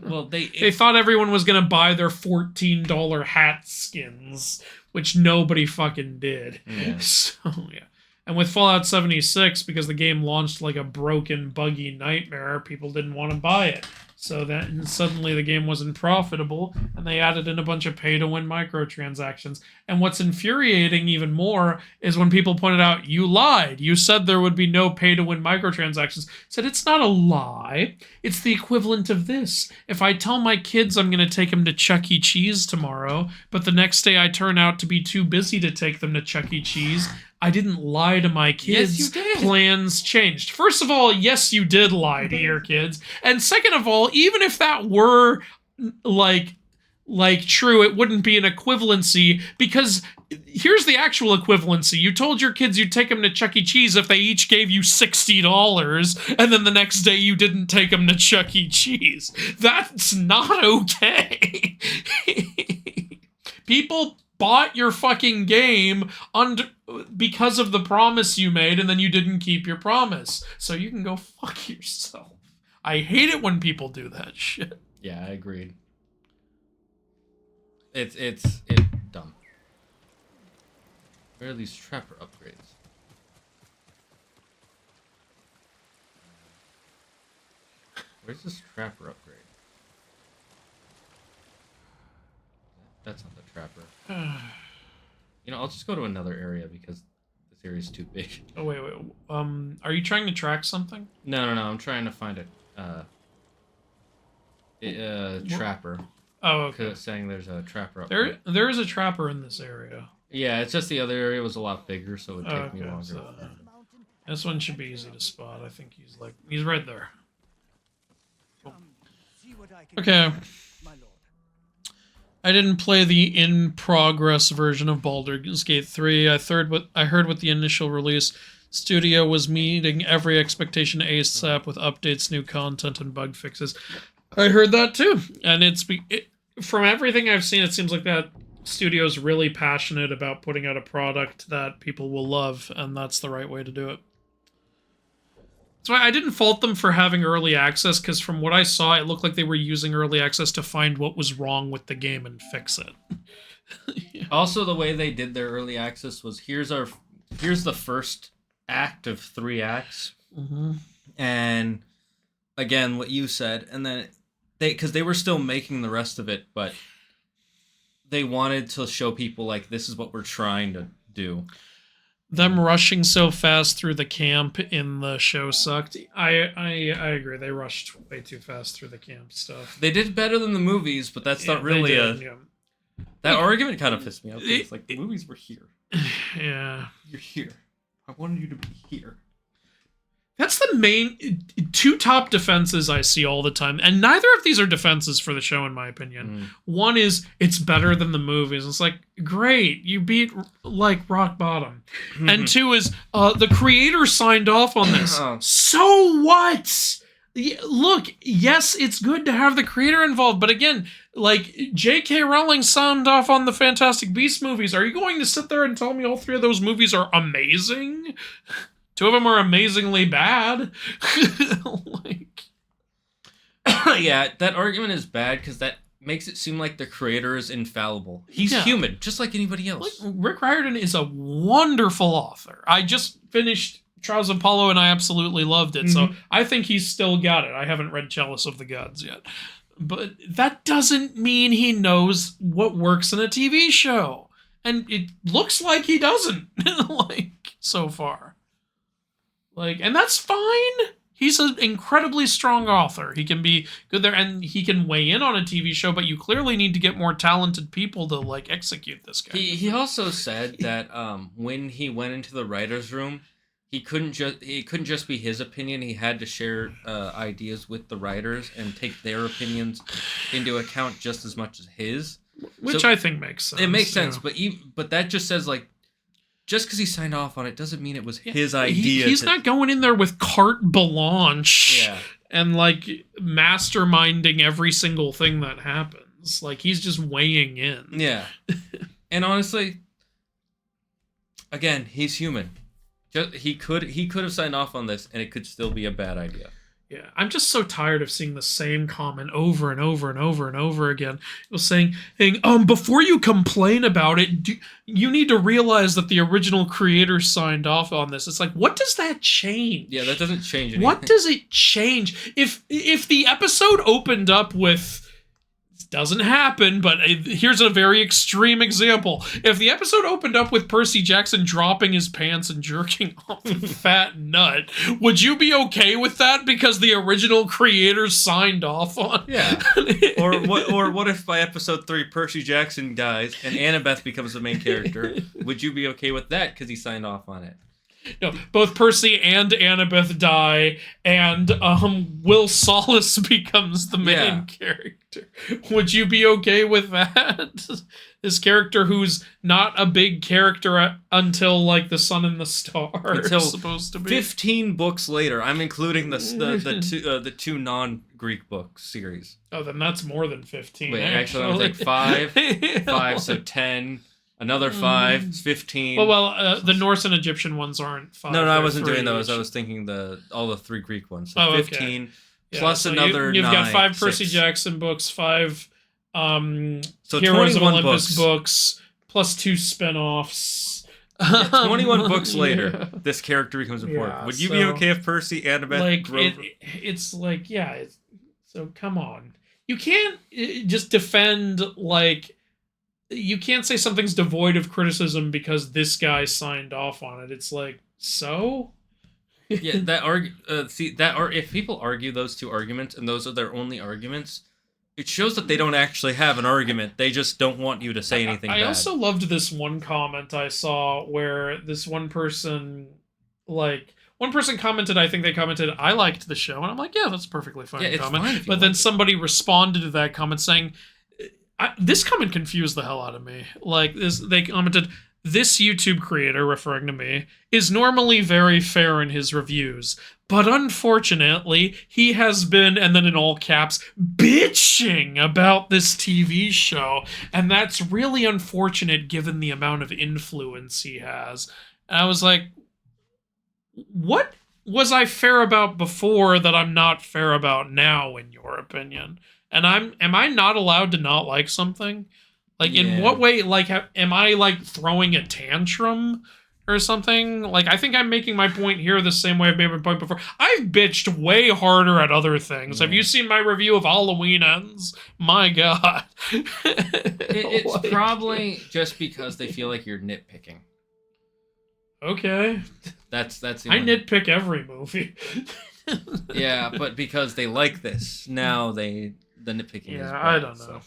Well, they thought everyone was going to buy their $14 hat skins, which nobody fucking did. Yeah. So, yeah. And with Fallout 76, because the game launched like a broken, buggy nightmare, people didn't want to buy it. So then suddenly the game wasn't profitable, and they added in a bunch of pay-to-win microtransactions. And what's infuriating even more is when people pointed out, you lied. You said there would be no pay-to-win microtransactions. I said, it's not a lie. It's the equivalent of this. If I tell my kids I'm going to take them to Chuck E. Cheese tomorrow, but the next day I turn out to be too busy to take them to Chuck E. Cheese, I didn't lie to my kids. Yes, you did. Plans changed. First of all, yes, you did lie to your kids. And second of all, even if that were like true, it wouldn't be an equivalency, because here's the actual equivalency. You told your kids you'd take them to Chuck E. Cheese if they each gave you $60, and then the next day you didn't take them to Chuck E. Cheese. That's not okay. People bought your fucking game because of the promise you made, and then you didn't keep your promise. So you can go fuck yourself. I hate it when people do that shit. Yeah, I agreed. It's dumb. Where are these trapper upgrades? Where's this trapper upgrade? That's not the trapper. You know, I'll just go to another area because this area is too big. Oh wait. Are you trying to track something? No. I'm trying to find a trapper. Oh, okay. Because it's saying there's a trapper up There is a trapper in this area. Yeah, it's just the other area was a lot bigger, so it would take me longer. So this one should be easy to spot. I think he's right there. Cool. Okay. I didn't play the in-progress version of Baldur's Gate 3. I heard with the initial release, studio was meeting every expectation ASAP with updates, new content, and bug fixes. I heard that too, and from everything I've seen, it seems like that studio's really passionate about putting out a product that people will love, and that's the right way to do it. That's why I didn't fault them for having early access, because from what I saw, it looked like they were using early access to find what was wrong with the game and fix it. Yeah. Also, the way they did their early access was here's the first act of 3 acts, and again, what you said, and then because they were still making the rest of it, but they wanted to show people like this is what we're trying to do. Them rushing so fast through the camp in the show sucked. I agree. They rushed way too fast through the camp stuff. They did better than the movies, but that's not really That argument kind of pissed me off. It's like the movies were here. Yeah. You're here. I wanted you to be here. That's the main 2 top defenses I see all the time, and neither of these are defenses for the show, in my opinion. One is it's better than the movies. It's like, great, you beat like rock bottom. And 2 is the creator signed off on this. So what? Look, yes, it's good to have the creator involved, but again, like J.K. Rowling signed off on the Fantastic Beasts movies. Are you going to sit there and tell me all 3 of those movies are amazing? 2 of them are amazingly bad. Yeah, that argument is bad because that makes it seem like the creator is infallible. He's human, just like anybody else. Rick Riordan is a wonderful author. I just finished Trials of Apollo and I absolutely loved it, so I think he's still got it. I haven't read Chalice of the Gods yet. But that doesn't mean he knows what works in a TV show. And it looks like he doesn't, so far. And that's fine. He's an incredibly strong author. He can be good there, and he can weigh in on a TV show, but you clearly need to get more talented people to, execute this guy. He also said that when he went into the writer's room, it couldn't just be his opinion. He had to share ideas with the writers and take their opinions into account just as much as his. Which I think makes sense. It makes sense, but that just says, just because he signed off on it doesn't mean it was his idea. He's not going in there with carte blanche and masterminding every single thing that happens. He's just weighing in. Yeah. And honestly, again, he's human. He could have signed off on this and it could still be a bad idea. Yeah, I'm just so tired of seeing the same comment over and over and over and over again. It was saying, before you complain about it, you need to realize that the original creator signed off on this. It's like, what does that change? Yeah, that doesn't change anything. What does it change? If the episode opened up with... Doesn't happen, but here's a very extreme example. If the episode opened up with Percy Jackson dropping his pants and jerking off a fat nut, would you be okay with that because the original creators signed off on it? Yeah. Or what if by episode 3 Percy Jackson dies and Annabeth becomes the main character? Would you be okay with that because he signed off on it? No, both Percy and Annabeth die, and Will Solace becomes the main character. Would you be okay with that? This character who's not a big character until The Sun and the Stars is supposed to be. 15 books later, I'm including the two non-Greek book series. Oh, then that's more than 15. Wait, actually, I was like 5, so 10. Another 5, 15. Well, the Norse and Egyptian ones aren't 5. No, I wasn't doing those. I was thinking all the 3 Greek ones. So 15 plus another 9. You've got 5 Percy Jackson books, 5 so Heroes of Olympus books, plus 2 spin-offs. 21 books later, this character becomes important. Would you be okay if Percy, Annabeth, so come on. You can't just defend, you can't say something's devoid of criticism because this guy signed off on it. It's like, so? Yeah, if people argue those two arguments and those are their only arguments, it shows that they don't actually have an argument. They just don't want you to say anything I bad. also loved this one comment I saw where this one person commented, I think they commented, I liked the show. And I'm like, yeah, that's a perfectly fine Yeah, it's comment. fine if you But then like it. somebody responded to that comment saying, this comment confused the hell out of me. Like, they commented, this YouTube creator, referring to me, is normally very fair in his reviews, but unfortunately, he has been, and then in all caps, bitching about this TV show, and that's really unfortunate given the amount of influence he has. And I was like, what was I fair about before that I'm not fair about now, in your opinion? And am I not allowed to not like something? Like, in what way, like, am I, like, throwing a tantrum or something? Like, I think I'm making my point here the same way I've made my point before. I've bitched way harder at other things. Have you seen my review of Halloween Ends? My God. It's Like, probably just because they feel like you're nitpicking. okay. That's the I only- nitpick every movie. Yeah, but because they like this, now the nitpicking is Yeah, bad, I don't know. so.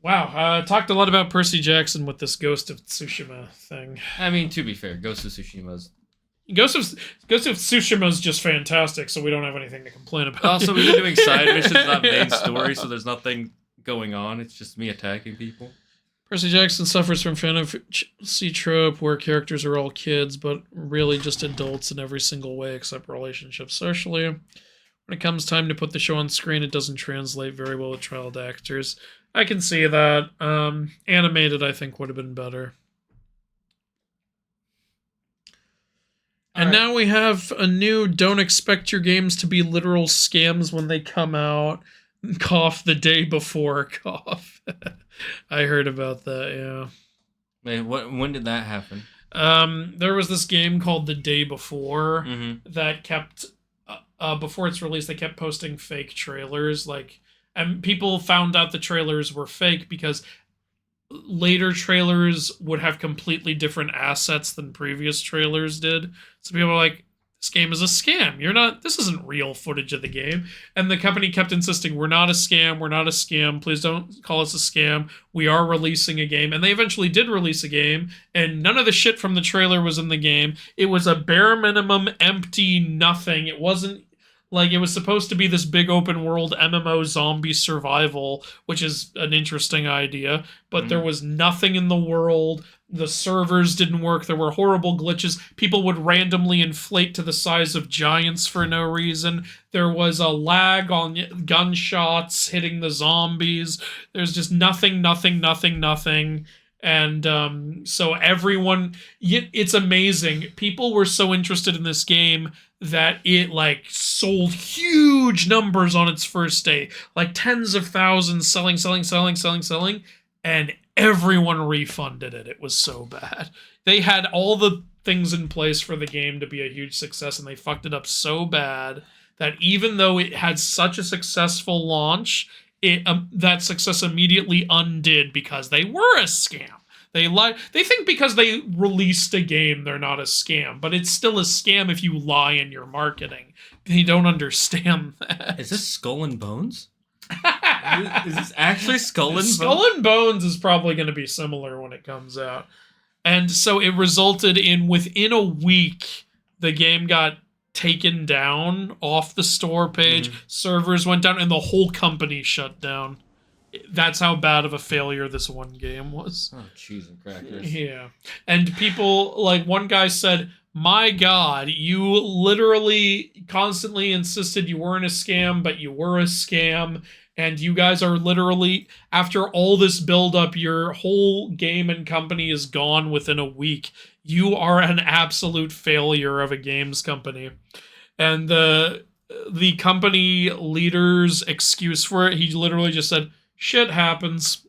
Wow, talked a lot about Percy Jackson with this Ghost of Tsushima thing. I mean, to be fair, Ghost of Tsushima's... Ghost of Tsushima's just fantastic, so we don't have anything to complain about. Also, we've been doing side missions, not main story, so there's nothing going on. It's just me attacking people. Percy Jackson suffers from fantasy trope where characters are all kids, but really just adults in every single way except relationships socially. When it comes time to put the show on screen, it doesn't translate very well with child actors. I can see that. Animated, I think, would have been better. And now we have a new don't expect your games to be literal scams when they come out. Cough the day before, cough. I heard about that, yeah. Wait, when did that happen? There was this game called The Day Before that kept, before its release, they kept posting fake trailers, like, and people found out the trailers were fake because later trailers would have completely different assets than previous trailers did. So people were like, this game is a scam. This isn't real footage of the game. And the company kept insisting, we're not a scam. Please don't call us a scam. We are releasing a game. And they eventually did release a game, and none of the shit from the trailer was in the game. It was a bare minimum, empty nothing. It wasn't, like, it was supposed to be this big open world MMO zombie survival, which is an interesting idea, but there was nothing in the world. The servers didn't work. There were horrible glitches. People would randomly inflate to the size of giants for no reason. There was a lag on gunshots hitting the zombies. There's just nothing. And so everyone, it's amazing. People were so interested in this game that it, like, sold huge numbers on its first day. Like, tens of thousands selling. And everyone refunded it. It was so bad. They had all the things in place for the game to be a huge success, and they fucked it up so bad that even though it had such a successful launch, that success immediately undid because they were a scam. They think because they released a game, they're not a scam, but it's still a scam if you lie in your marketing. They don't understand that. Is this Skull and Bones? Is this actually Skull and Bones? Skull and Bones is probably going to be similar when it comes out. And so it resulted in, within a week, the game got taken down off the store page, servers went down, and the whole company shut down. That's how bad of a failure this one game was. Oh, cheese and crackers. Yeah. And people, like, one guy said, my God, you literally constantly insisted you weren't a scam, but you were a scam. And you guys are literally, after all this buildup, your whole game and company is gone within a week. You are an absolute failure of a games company. And the company leader's excuse for it, he literally just said, shit happens.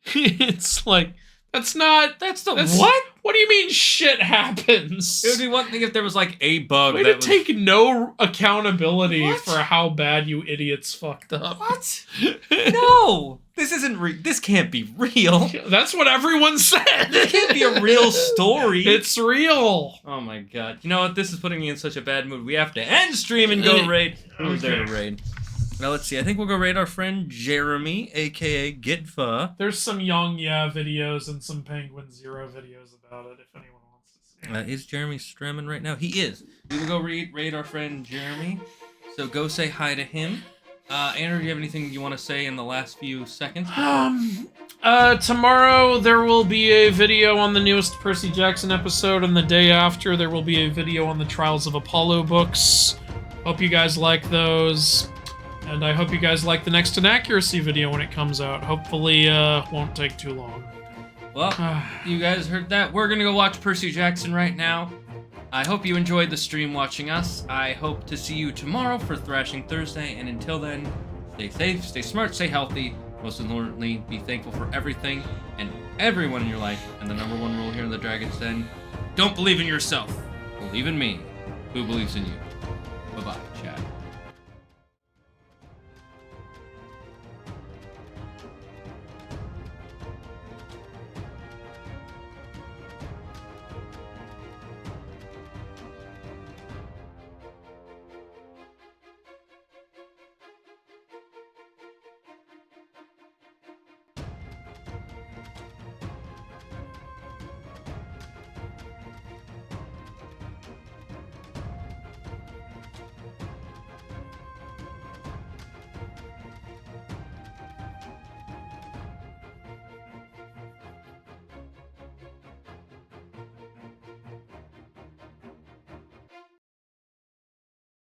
It's like, what? What do you mean shit happens? It would be one thing if there was, like, a bug Way to take no accountability for how bad you idiots fucked up. What? No! This isn't this can't be real. That's what everyone said. It can't be a real story. It's real. Oh my god. You know what? This is putting me in such a bad mood. We have to end stream and go raid. Who's there to raid? Now let's see. I think we'll go raid our friend Jeremy, aka GetFa. There's some Young Yeah videos and some Penguin Zero videos about it if anyone wants to see. Is Jeremy streaming right now? He is. We will go raid our friend Jeremy. So go say hi to him. Andrew, do you have anything you want to say in the last few seconds? Tomorrow there will be a video on the newest Percy Jackson episode, and the day after there will be a video on the Trials of Apollo books. Hope you guys like those. And I hope you guys like the Next Inaccuracy video when it comes out. Hopefully, won't take too long. Well, you guys heard that. We're gonna go watch Percy Jackson right now. I hope you enjoyed the stream watching us. I hope to see you tomorrow for Thrashing Thursday, and until then, stay safe, stay smart, stay healthy. Most importantly, be thankful for everything and everyone in your life. And the number one rule here in the Dragon's Den, don't believe in yourself. Believe in me, who believes in you. Bye-bye.